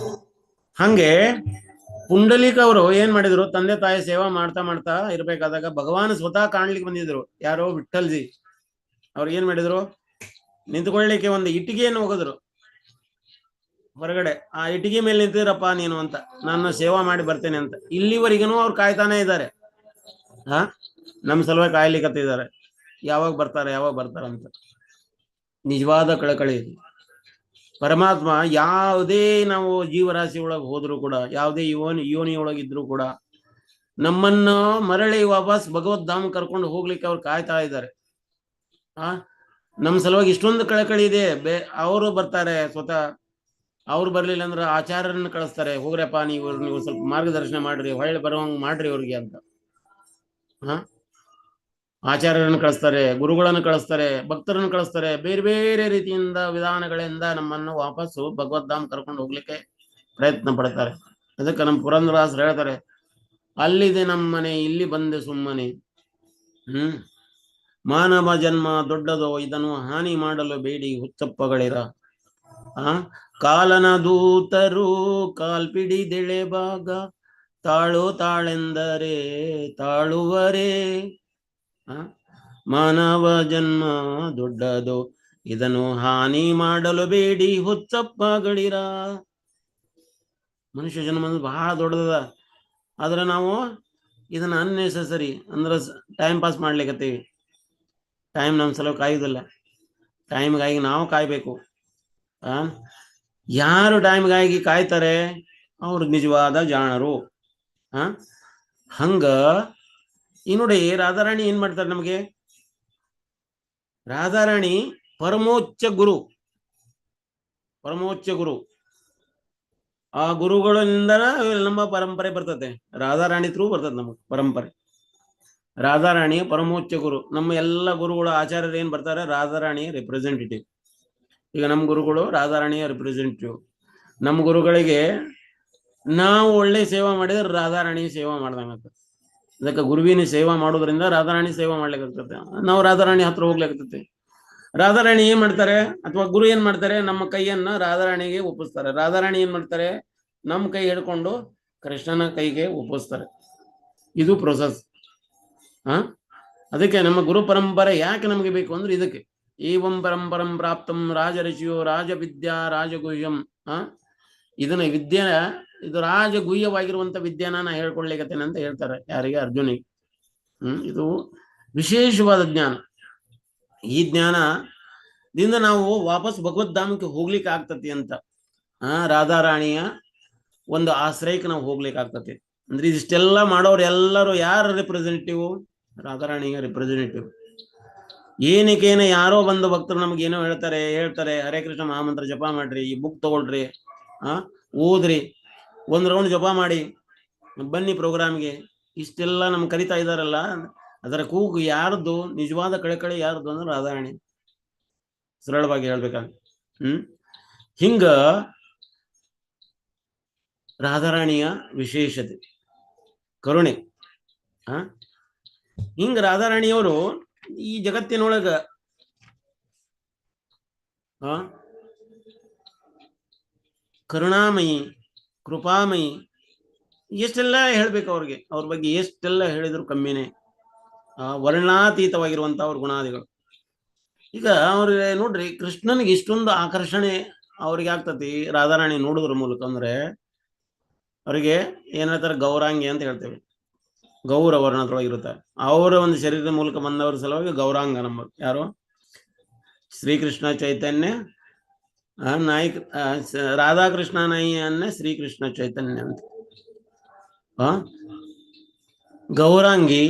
ಹಂಗೆ ಪುಂಡಲೀಕ ಅವರು ಏನ್ ಮಾಡಿದ್ರು, ತಂದೆ ತಾಯಿ ಸೇವಾ ಮಾಡ್ತಾ ಇರ್ಬೇಕಾದಾಗ ಭಗವಾನ್ ಸ್ವತಃ ಕಾಣ್ಲಿಕ್ಕೆ ಬಂದಿದ್ರು. ಯಾರೋ ವಿಠಲ್ಜಿ ಅವ್ರು ಏನ್ ಮಾಡಿದ್ರು, ನಿಂತ್ಕೊಳ್ಳಿಕ್ಕೆ ಒಂದು ಇಟ್ಟಿಗೆಯನ್ನು ಹೋಗಿದ್ರು ಹೊರಗಡೆ. ಆ ಇಟ್ಟಿಗೆ ಮೇಲೆ ನಿಂತಿರಪ್ಪ ನೀನು ಅಂತ, ನಾನು ಸೇವಾ ಮಾಡಿ ಬರ್ತೇನೆ ಅಂತ. ಇಲ್ಲಿವರೆಗೂ ಅವ್ರು ಕಾಯ್ತಾನೆ ಇದ್ದಾರೆ. ನಮ್ ಸಲುವಾಗಿ ಕಾಯ್ಲಿಕ್ಕತ್ತಿದ್ದಾರೆ, ಯಾವಾಗ ಬರ್ತಾರೆ ಅಂತ. ನಿಜವಾದ ಕಳಕಳಿ ಇದು. ಪರಮಾತ್ಮ ಯಾವುದೇ ನಾವು ಜೀವರಾಶಿ ಒಳಗೆ ಹೋದ್ರು ಕೂಡ, ಯಾವುದೇ ಯೋನಿ ಒಳಗಿದ್ರು ಕೂಡ ನಮ್ಮನ್ನು ಮರಳಿ ವಾಪಸ್ ಭಗವದ್ಧಾಮ ಕರ್ಕೊಂಡು ಹೋಗ್ಲಿಕ್ಕೆ ಅವ್ರು ಕಾಯ್ತಾ ಇದ್ದಾರೆ. ನಮ್ ಸಲುವಾಗಿ ಇಷ್ಟೊಂದು ಕಳಕಳಿ ಇದೆ. ಅವರು ಬರ್ತಾರೆ ಸ್ವತಃ. ಅವ್ರು ಬರ್ಲಿಲ್ಲ ಅಂದ್ರೆ ಆಚಾರ್ಯರನ್ನ ಕಳಿಸ್ತಾರೆ, ಹೋಗ್ರಪ್ಪ ನೀವು ಸ್ವಲ್ಪ ಮಾರ್ಗದರ್ಶನ ಮಾಡ್ರಿ, ಹೊಳ್ಳಿ ಬರುವಂಗ್ ಮಾಡ್ರಿ ಅವ್ರಿಗೆ ಅಂತ. ಆಚಾರ್ಯರನ್ನು ಕಳಿಸ್ತಾರೆ, ಗುರುಗಳನ್ನು ಕಳಿಸ್ತಾರೆ, ಭಕ್ತರನ್ನು ಕಳಿಸ್ತಾರೆ. ಬೇರೆ ಬೇರೆ ರೀತಿಯಿಂದ ವಿಧಾನಗಳಿಂದ ನಮ್ಮನ್ನು ವಾಪಸ್ಸು ಭಗವದ್ಧಾಮ್ ಕರ್ಕೊಂಡು ಹೋಗ್ಲಿಕ್ಕೆ ಪ್ರಯತ್ನ ಪಡ್ತಾರೆ. ಅದಕ್ಕೆ ನಮ್ಮ ಪುರಂದರದಾಸರು ಹೇಳ್ತಾರೆ, ಅಲ್ಲಿದೆ ನಮ್ಮನೆ ಇಲ್ಲಿ ಬಂದೆ ಸುಮ್ಮನೆ. ಮಾನವ ಜನ್ಮ ದೊಡ್ಡದೋ, ಇದನ್ನು ಹಾನಿ ಮಾಡಲು ಬೇಡಿ ಹುಚ್ಚಪ್ಪಗಳಿರ. ಕಾಲನ ದೂತರು ಕಾಲ್ಪಿಡಿದೆಳೆ ಭಾಗ, ತಾಳು ತಾಳೆಂದರೆ ತಾಳುವರೇ. ಮಾನವ ಜನ್ಮ ದೊಡ್ಡದು, ಇದನ್ನು ಹಾನಿ ಮಾಡಲು ಬೇಡಿ ಹುಚ್ಚಪ್ಪಗಳಿರ. ಮನುಷ್ಯ ಜನ್ಮ ಬಹಳ ದೊಡ್ಡದ. ಆದ್ರೆ ನಾವು ಇದನ್ನ ಅನ್ನೆಸೆಸರಿ ಅಂದ್ರೆ ಟೈಮ್ ಪಾಸ್ ಮಾಡ್ಲಿಕ್ಕತ್ತೀವಿ. ಟೈಮ್ ನಮ್ಮ ಸಲ ಕಾಯುವುದಿಲ್ಲ. ಟೈಮ್ಗಾಗಿ ನಾವು ಕಾಯ್ಬೇಕು. ಯಾರು ಟೈಮ್ಗಾಗಿ ಕಾಯ್ತಾರೆ ಅವ್ರು ನಿಜವಾದ ಜಾಣರು. ಹಂಗ ಈ ನೋಡಿ ರಾಧಾರಾಣಿ ಏನ್ ಮಾಡ್ತಾರೆ ನಮಗೆ. ರಾಧಾರಾಣಿ ಪರಮೋಚ್ಚ ಗುರು. ಪರಮೋಚ್ಚ ಗುರು. ಆ ಗುರುಗಳಿಂದ ನಮ್ಮ ಪರಂಪರೆ ಬರ್ತದೆ. ರಾಧಾರಾಣಿ ಥ್ರೂ ಬರ್ತದೆ ನಮಗೆ ಪರಂಪರೆ. ರಾಧಾರಾಣಿಯ ಪರಮೋಚ್ಚ ಗುರು. ನಮ್ಮ ಎಲ್ಲ ಗುರುಗಳು ಆಚಾರ್ಯರು ಏನ್ ಬರ್ತಾರೆ, ರಾಧಾರಾಣಿಯ ರಿಪ್ರೆಸೆಂಟೇಟಿವ್. ಈಗ ನಮ್ಮ ಗುರುಗಳು ರಾಧಾರಾಣಿಯ ರಿಪ್ರೆಸೆಂಟೇಟಿವ್. ನಮ್ಮ ಗುರುಗಳಿಗೆ ನಾವು ಒಳ್ಳೆ ಸೇವಾ ಮಾಡಿದ್ರೆ ರಾಧಾರಾಣಿ ಸೇವಾ ಮಾಡ್ದಂಗತ್ತ. ಅದಕ್ಕೆ ಗುರುವಿನ ಸೇವಾ ಮಾಡೋದ್ರಿಂದ ರಾಧಾರಾಣಿ ಸೇವಾ ಮಾಡ್ಲಿಕ್ಕೆ ನಾವು ರಾಧಾರಾಣಿ ಹತ್ರ ಹೋಗ್ಲಿಕ್ಕೆ. ರಾಧಾರಾಣಿ ಏನ್ ಮಾಡ್ತಾರೆ ಅಥವಾ ಗುರು ಏನ್ ಮಾಡ್ತಾರೆ, ನಮ್ಮ ಕೈಯನ್ನ ರಾಧಾರಾಣಿಗೆ ಒಪ್ಪಿಸ್ತಾರೆ. ರಾಧಾರಾಣಿ ಏನ್ ಮಾಡ್ತಾರೆ, ನಮ್ಮ ಕೈ ಹಿಡ್ಕೊಂಡು ಕೃಷ್ಣನ ಕೈಗೆ ಒಪ್ಪಿಸ್ತಾರೆ. ಇದು ಪ್ರೊಸೆಸ್. ಅದಕ್ಕೆ ನಮ್ಮ ಗುರು ಪರಂಪರೆ ಯಾಕೆ ನಮಗೆ ಬೇಕು ಅಂದ್ರೆ ಇದಕ್ಕೆ. ಏವಂ ಪರಂಪರಂ ಪ್ರಾಪ್ತಂ ರಾಜಋಷಿಯೋ ರಾಜವಿದ್ಯಾ ರಾಜಗುಹ್ಯಂ. ಇದನ್ನ ವಿದ್ಯೆ, ಇದು ರಾಜಗುಹ್ಯವಾಗಿರುವಂತ ವಿದ್ಯಾನ ನಾ ಹೇಳ್ಕೊಡ್ಲಿಕ್ಕತ್ತೇನೆ ಅಂತ ಹೇಳ್ತಾರೆ. ಯಾರಿಗೆ? ಅರ್ಜುನಿಗೆ. ಇದು ವಿಶೇಷವಾದ ಜ್ಞಾನ. ಈ ಜ್ಞಾನದಿಂದ ನಾವು ವಾಪಸ್ ಭಗವದ್ಧಾಮಕ್ಕೆ ಹೋಗ್ಲಿಕ್ಕೆ ಆಗ್ತತಿ ಅಂತ. ರಾಧಾರಾಣಿಯ ಒಂದು ಆಶ್ರಯಕ್ಕೆ ನಾವು ಹೋಗ್ಲಿಕ್ಕೆ ಆಗ್ತತಿ. ಅಂದ್ರೆ ಇದಿಷ್ಟೆಲ್ಲ ಮಾಡೋರು ಎಲ್ಲರೂ ಯಾರ ರಿಪ್ರೆಸೆಂಟೇಟಿವ್? ರಾಧಾರಾಣಿಯ ರಿಪ್ರೆಸೆಂಟೇಟಿವ್. ಏನಕ್ಕೇನೆ ಯಾರೋ ಬಂದು ಭಕ್ತರು ನಮ್ಗೆ ಏನೋ ಹೇಳ್ತಾರೆ ಹರೇ ಕೃಷ್ಣ ಮಹಾಮಂತ್ರ ಜಪ ಮಾಡ್ರಿ, ಈ ಬುಕ್ ತಗೊಳ್ರಿ, ಓದ್ರಿ, ಒಂದ್ ರೌಂಡ್ ಜಪ ಮಾಡಿ ಬನ್ನಿ ಪ್ರೋಗ್ರಾಮ್ಗೆ, ಇಷ್ಟೆಲ್ಲ ನಮ್ಗೆ ಕರಿತಾ ಇದಾರಲ್ಲ, ಅದರ ಕೂಗು ಯಾರ್ದು? ನಿಜವಾದ ಕಳಕಳಿ ಯಾರ್ದು ಅಂದ್ರೆ ರಾಧಾರಾಣಿ. ಸರಳವಾಗಿ ಹೇಳ್ಬೇಕಾದ್ರೆ ಹಿಂಗ ರಾಧಾರಾಣಿಯ ವಿಶೇಷತೆ ಕರುಣೆ. ಹಿಂಗ ರಾಧಾರಾಣಿಯವರು ಈ ಜಗತ್ತಿನೊಳಗ ಕರುಣಾಮಯಿ, ಕೃಪಾಮಯಿ, ಎಷ್ಟೆಲ್ಲ ಹೇಳ್ಬೇಕು ಅವ್ರಿಗೆ. ಅವ್ರ ಬಗ್ಗೆ ಎಷ್ಟೆಲ್ಲ ಹೇಳಿದ್ರು ಕಮ್ಮಿನೇ. ವರ್ಣಾತೀತವಾಗಿರುವಂತ ಅವ್ರ ಗುಣಾದಿಗಳು. ಈಗ ಅವ್ರಿಗೆ ನೋಡ್ರಿ, ಕೃಷ್ಣನಿಗೆ ಇಷ್ಟೊಂದು ಆಕರ್ಷಣೆ ಅವ್ರಿಗೆ ಆಗ್ತತಿ ರಾಧಾರಾಣಿ ನೋಡುದ್ರ ಮೂಲಕ. ಅಂದ್ರೆ ಅವ್ರಿಗೆ ಏನ್ ಹೇಳ್ತಾರೆ, ಗೌರಾಂಗಿ ಅಂತ ಹೇಳ್ತೇವೆ. ಗೌರ ವರ್ಣದೊಳಗಿರುತ್ತೆ. ಅವರ ಒಂದು ಶರೀರದ ಮೂಲಕ ಬಂದವರ ಸಲುವಾಗಿ ಗೌರಾಂಗ. ನಮ್ಮ ಯಾರು? ಶ್ರೀಕೃಷ್ಣ ಚೈತನ್ಯ ನಾಯಕ, ರಾಧಾಕೃಷ್ಣ ನಾಯಿಯನ್ನೇ ಶ್ರೀಕೃಷ್ಣ ಚೈತನ್ಯ ಅಂತ. ಗೌರಾಂಗಿ.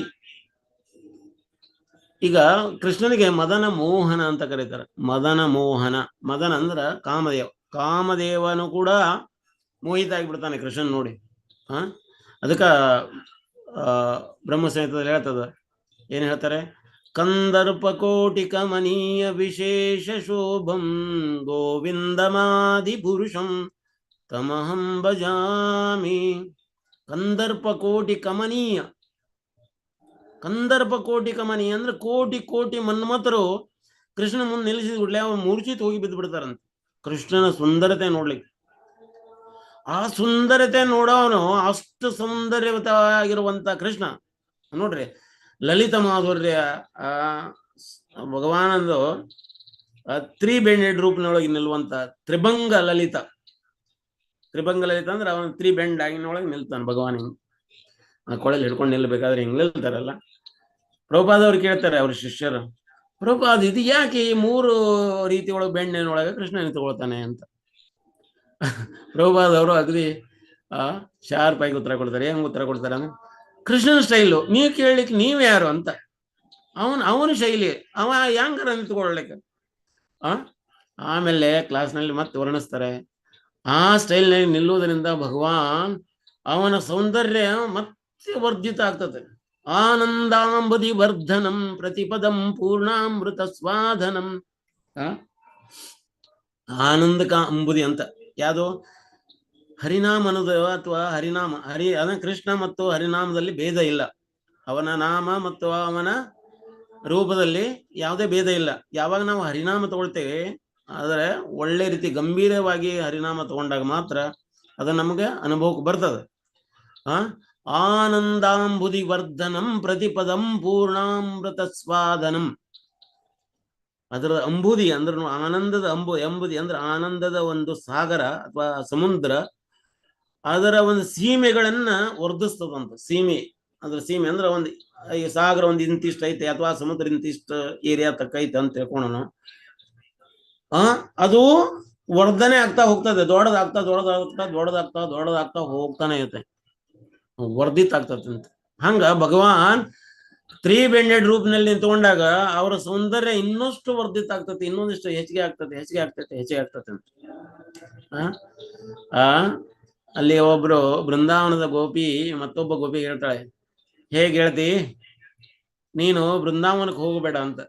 ಈಗ ಕೃಷ್ಣನಿಗೆ ಮದನ ಮೋಹನ ಅಂತ ಕರೀತಾರೆ. ಮದನ ಮೋಹನ. ಮದನ ಅಂದ್ರ ಕಾಮದೇವ. ಕಾಮದೇವನು ಕೂಡ ಮೋಹಿತ ಆಗಿಬಿಡ್ತಾನೆ ಕೃಷ್ಣನ್ ನೋಡಿ. ಅದಕ್ಕ ಬ್ರಹ್ಮ ಸಂಹಿತದಲ್ಲಿ ಹೇಳ್ತದ. ಏನ್ ಹೇಳ್ತಾರೆ? ಕಂದರ್ಪ ಕೋಟಿ ಕಮನೀಯ ವಿಶೇಷ ಶೋಭಂ ಗೋವಿಂದಮಾದಿ ಪುರುಷಂ ತಮಹಂ ಭಜಾಮಿ. ಕಂದರ್ಪ ಕೋಟಿ ಕಮನೀಯ. ಕಂದರ್ಪ ಕೋಟಿ ಕಮನೀಯ ಅಂದ್ರೆ ಕೋಟಿ ಕೋಟಿ ಮನ್ಮಥರು ಕೃಷ್ಣ ಮುಂದೆ ನಿಲ್ಲಿಸಿದ ಕೂಡಲೇ ಅವ ಮೂರ್ಛಿತ ಹೋಗಿ ಬಿದ್ದು ಬಿಡ್ತಾರಂತೆ ಕೃಷ್ಣನ ಸುಂದರತೆ ನೋಡ್ಲಿಕ್ಕೆ. ಆ ಸುಂದರತೆ ನೋಡೋನು ಅಷ್ಟು ಸೌಂದರ್ಯವಾಗಿರುವಂತ ಕೃಷ್ಣ ನೋಡ್ರಿ. ಲಲಿತ ಮಾಧುರ್ಯ ಭಗವಾನಂದು ತ್ರಿಬೆಂಡೆಡ್ ರೂಪಿನೊಳಗೆ ನಿಲ್ಲುವಂತ ತ್ರಿಭಂಗ ಲಲಿತ. ತ್ರಿಭಂಗ ಲಲಿತ ಅಂದ್ರೆ ಅವನು ತ್ರಿಬೆಂಡ್ ಆಗಿನೊಳಗೆ ನಿಲ್ತಾನೆ ಭಗವಾನ್. ಹಿಂಗ್ ಕೊಳಲ್ಲಿ ಹಿಡ್ಕೊಂಡು ನಿಲ್ಬೇಕಾದ್ರೆ ಹಿಂಗ್ ನಿಲ್ತಾರಲ್ಲ. ಪ್ರಭುಪಾದವ್ರು ಕೇಳ್ತಾರೆ ಅವ್ರ ಶಿಷ್ಯರು, ಪ್ರಭುಪಾದ ಇದು ಯಾಕೆ ಈ ಮೂರು ರೀತಿ ಒಳಗೆ ಬೆಣ್ಣೆನೊಳಗೆ ಕೃಷ್ಣ ನಿಂತ್ಕೊಳ್ತಾನೆ ಅಂತ. ಪ್ರಭುಪಾದವರು ಅಗದಿ ಶಾರ್ಪ್ ಆಗಿ ಉತ್ತರ ಕೊಡ್ತಾರೆ. ಹೆಂಗ್ ಉತ್ತರ ಕೊಡ್ತಾರೆ ಅಂದ್ರೆ, ಕೃಷ್ಣನ ಸ್ಟೈಲು ನೀವು ಕೇಳಲಿಕ್ಕೆ ನೀವ್ ಯಾರು ಅಂತ. ಅವನ ಶೈಲಿ ಅವ ಹೆಂಗಾರ ನಿಂತ್ಕೊಳ್ಳಲಿಕ್ಕೆ. ಆಮೇಲೆ ಕ್ಲಾಸ್ನಲ್ಲಿ ಮತ್ತೆ ವರ್ಣಿಸ್ತಾರೆ. ಆ ಸ್ಟೈಲ್ನಲ್ಲಿ ನಿಲ್ಲುವುದರಿಂದ ಭಗವಾನ್ ಅವನ ಸೌಂದರ್ಯ ಮತ್ತೆ ವರ್ಧಿತ ಆಗ್ತದೆ. ಆನಂದಾಂಬುದಿ ವರ್ಧನಂ ಪ್ರತಿಪದಂ ಪೂರ್ಣಾಮೃತ ಸ್ವಾಧನಂ. ಆನಂದಕ ಅಂಬುದಿ ಅಂತ ಯಾವುದು? ಹರಿನಾಮ ಅನ್ನೋದು ಅಥವಾ ಹರಿನಾಮ. ಅದ ಕೃಷ್ಣ ಮತ್ತು ಹರಿನಾಮದಲ್ಲಿ ಭೇದ ಇಲ್ಲ. ಅವನ ನಾಮ ಮತ್ತು ಅವನ ರೂಪದಲ್ಲಿ ಯಾವುದೇ ಭೇದ ಇಲ್ಲ. ಯಾವಾಗ ನಾವು ಹರಿನಾಮ ತಗೊಳ್ತೇವೆ, ಆದರೆ ಒಳ್ಳೆ ರೀತಿ ಗಂಭೀರವಾಗಿ ಹರಿನಾಮ ತಗೊಂಡಾಗ ಮಾತ್ರ ಅದು ನಮಗೆ ಅನುಭವಕ್ಕೆ ಬರ್ತದೆ. ಆನಂದಾಂಬುದಿ ವರ್ಧನಂ ಪ್ರತಿಪದಂ ಪೂರ್ಣಾಮೃತ ಸ್ವಾದನಂ. ಅದರ ಅಂಬುದಿ ಅಂದ್ರೆ ಆನಂದದ ಎಂಬುದಿ ಅಂದ್ರೆ ಆನಂದದ ಒಂದು ಸಾಗರ ಅಥವಾ ಸಮುದ್ರ. ಅದರ ಒಂದು ಸೀಮೆಗಳನ್ನ ವರ್ಧಿಸ್ತದಂತ. ಸೀಮೆ ಅದ್ರ ಸೀಮೆ ಅಂದ್ರೆ ಒಂದು ಈ ಸಾಗರ ಒಂದು ಇಂತಿಷ್ಟ ಐತೆ ಅಥವಾ ಸಮುದ್ರ ಇಂತಿಷ್ಟ ಏರಿಯಾ ತಕ್ಕ ಐತೆ ಅಂತ ತಿಳ್ಕೊಳ್ಳೋಣ. ಅದು ವರ್ಧನೆ ಆಗ್ತಾ ಹೋಗ್ತದೆ, ದೊಡ್ಡದಾಗ್ತಾ ಹೋಗ್ತಾನೆ ಇರುತ್ತೆ, ವರ್ಧಿತ ಆಗ್ತದಂತ. ಹಂಗ ಭಗವಾನ್ 3 ಬೆಂಡೆಡ್ ರೂಪದಲ್ಲಿ ನಿಂತ್ಕೊಂಡಾಗ ಅವರ ಸೌಂದರ್ಯ ಇನ್ನಷ್ಟು ವರ್ಧಿತ ಆಗ್ತದೆ, ಇನ್ನೊಂದಿಷ್ಟು ಹೆಚ್ಚಿಗೆ ಆಗ್ತದೆ ಅಂತ. ಅಲ್ಲಿ ಒಬ್ರು ಬೃಂದಾವನದ ಗೋಪಿ ಮತ್ತೊಬ್ಬ ಗೋಪಿ ಹೇಳ್ತಾಳೆ, ಹೇಗೆ ಹೇಳ್ತಿ, ನೀನು ಬೃಂದಾವನಕ್ಕೆ ಹೋಗಬೇಡ ಅಂತ,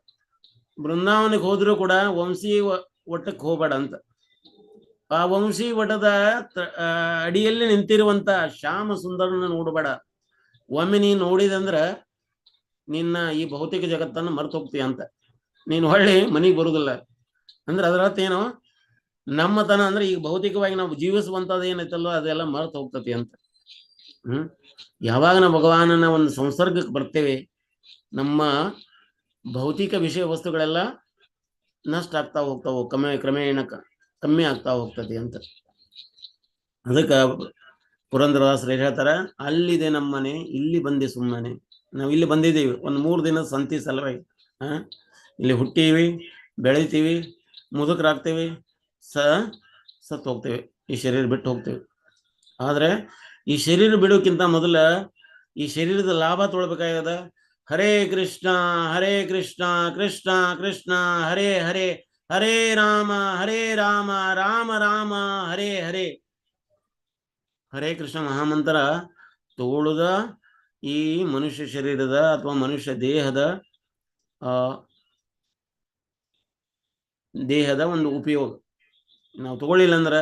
ಬೃಂದಾವನಕ್ಕೆ ಹೋದ್ರೂ ಕೂಡ ವಂಶಿ ಒಟ್ಟಕ್ಕೆ ಹೋಗಬೇಡ ಅಂತ. ಆ ವಂಶಿ ವಟದ ಅಡಿಯಲ್ಲಿ ನಿಂತಿರುವಂತ ಶ್ಯಾಮ ಸುಂದರನ ನೋಡಬೇಡ. ಒಮ್ಮೆ ನೀನು ನೋಡಿದಂದ್ರ ನಿನ್ನ ಈ ಭೌತಿಕ ಜಗತ್ತನ್ನು ಮರೆತು ಹೋಗ್ತೀಯ ಅಂತ, ನೀನು ಹೊಳ್ಳಿ ಮನೆಗೆ ಬರುದಿಲ್ಲ. ಅಂದ್ರೆ ಅದರ ಅರ್ಥ ಏನು, ನಮ್ಮತನ ಅಂದ್ರೆ ಈಗ ಭೌತಿಕವಾಗಿ ನಾವು ಜೀವಿಸುವಂತದ್ದು ಏನೈತಲ್ಲೋ ಅದೆಲ್ಲ ಮರೆತು ಹೋಗ್ತತಿ ಅಂತ. ಯಾವಾಗ ನಾವು ಭಗವಾನನ ಒಂದು ಸಂಸರ್ಗಕ್ಕೆ ಬರ್ತೇವೆ, ನಮ್ಮ ಭೌತಿಕ ವಿಷಯ ವಸ್ತುಗಳೆಲ್ಲ ನಷ್ಟ ಆಗ್ತಾ ಹೋಗ್ತಾವು, ಕ್ರಮೇಣ ಕಮ್ಮಿ ಆಗ್ತಾ ಹೋಗ್ತದೆ ಅಂತ. ಅದಕ್ಕೆ ಪುರಂದರದಾಸರು ಹೇಳ್ತಾರ, ಅಲ್ಲಿದೆ ನಮ್ಮನೆ ಇಲ್ಲಿ ಬಂದೆ ಸುಮ್ಮನೆ. ನಾವು ಇಲ್ಲಿ ಬಂದಿದ್ದೀವಿ ಒಂದು 3 ದಿನದ ಸಂತಿ ಸಲುವಾಗಿ. ಇಲ್ಲಿ ಹುಟ್ಟೀವಿ, ಬೆಳಿತೀವಿ, ಮುದುಕರಾಗ್ತೇವೆ, ಸತ್ತು ಹೋಗ್ತೇವೆ, ಈ ಶರೀರ ಬಿಟ್ಟು ಹೋಗ್ತೇವೆ. ಆದ್ರೆ ಈ ಶರೀರ ಬಿಡೋಕ್ಕಿಂತ ಮೊದಲ ಈ ಶರೀರದ ಲಾಭ ತೊಳ್ಬೇಕಾಗ್ಯದ. ಹರೇ ಕೃಷ್ಣ ಕೃಷ್ಣ ಕೃಷ್ಣ ಹರೇ ಹರೇ, ಹರೇ ರಾಮ ರಾಮ ರಾಮ ಹರೇ ಹರೇ. ಹರೇ ಕೃಷ್ಣ ಮಹಾಮಂತ್ರ ತೋಳುದ ಈ ಮನುಷ್ಯ ಶರೀರದ ಅಥವಾ ಮನುಷ್ಯ ದೇಹದ ಒಂದು ಉಪಯೋಗ. ನಾವು ತಗೊಳ್ಳಿಲ್ಲ ಅಂದ್ರೆ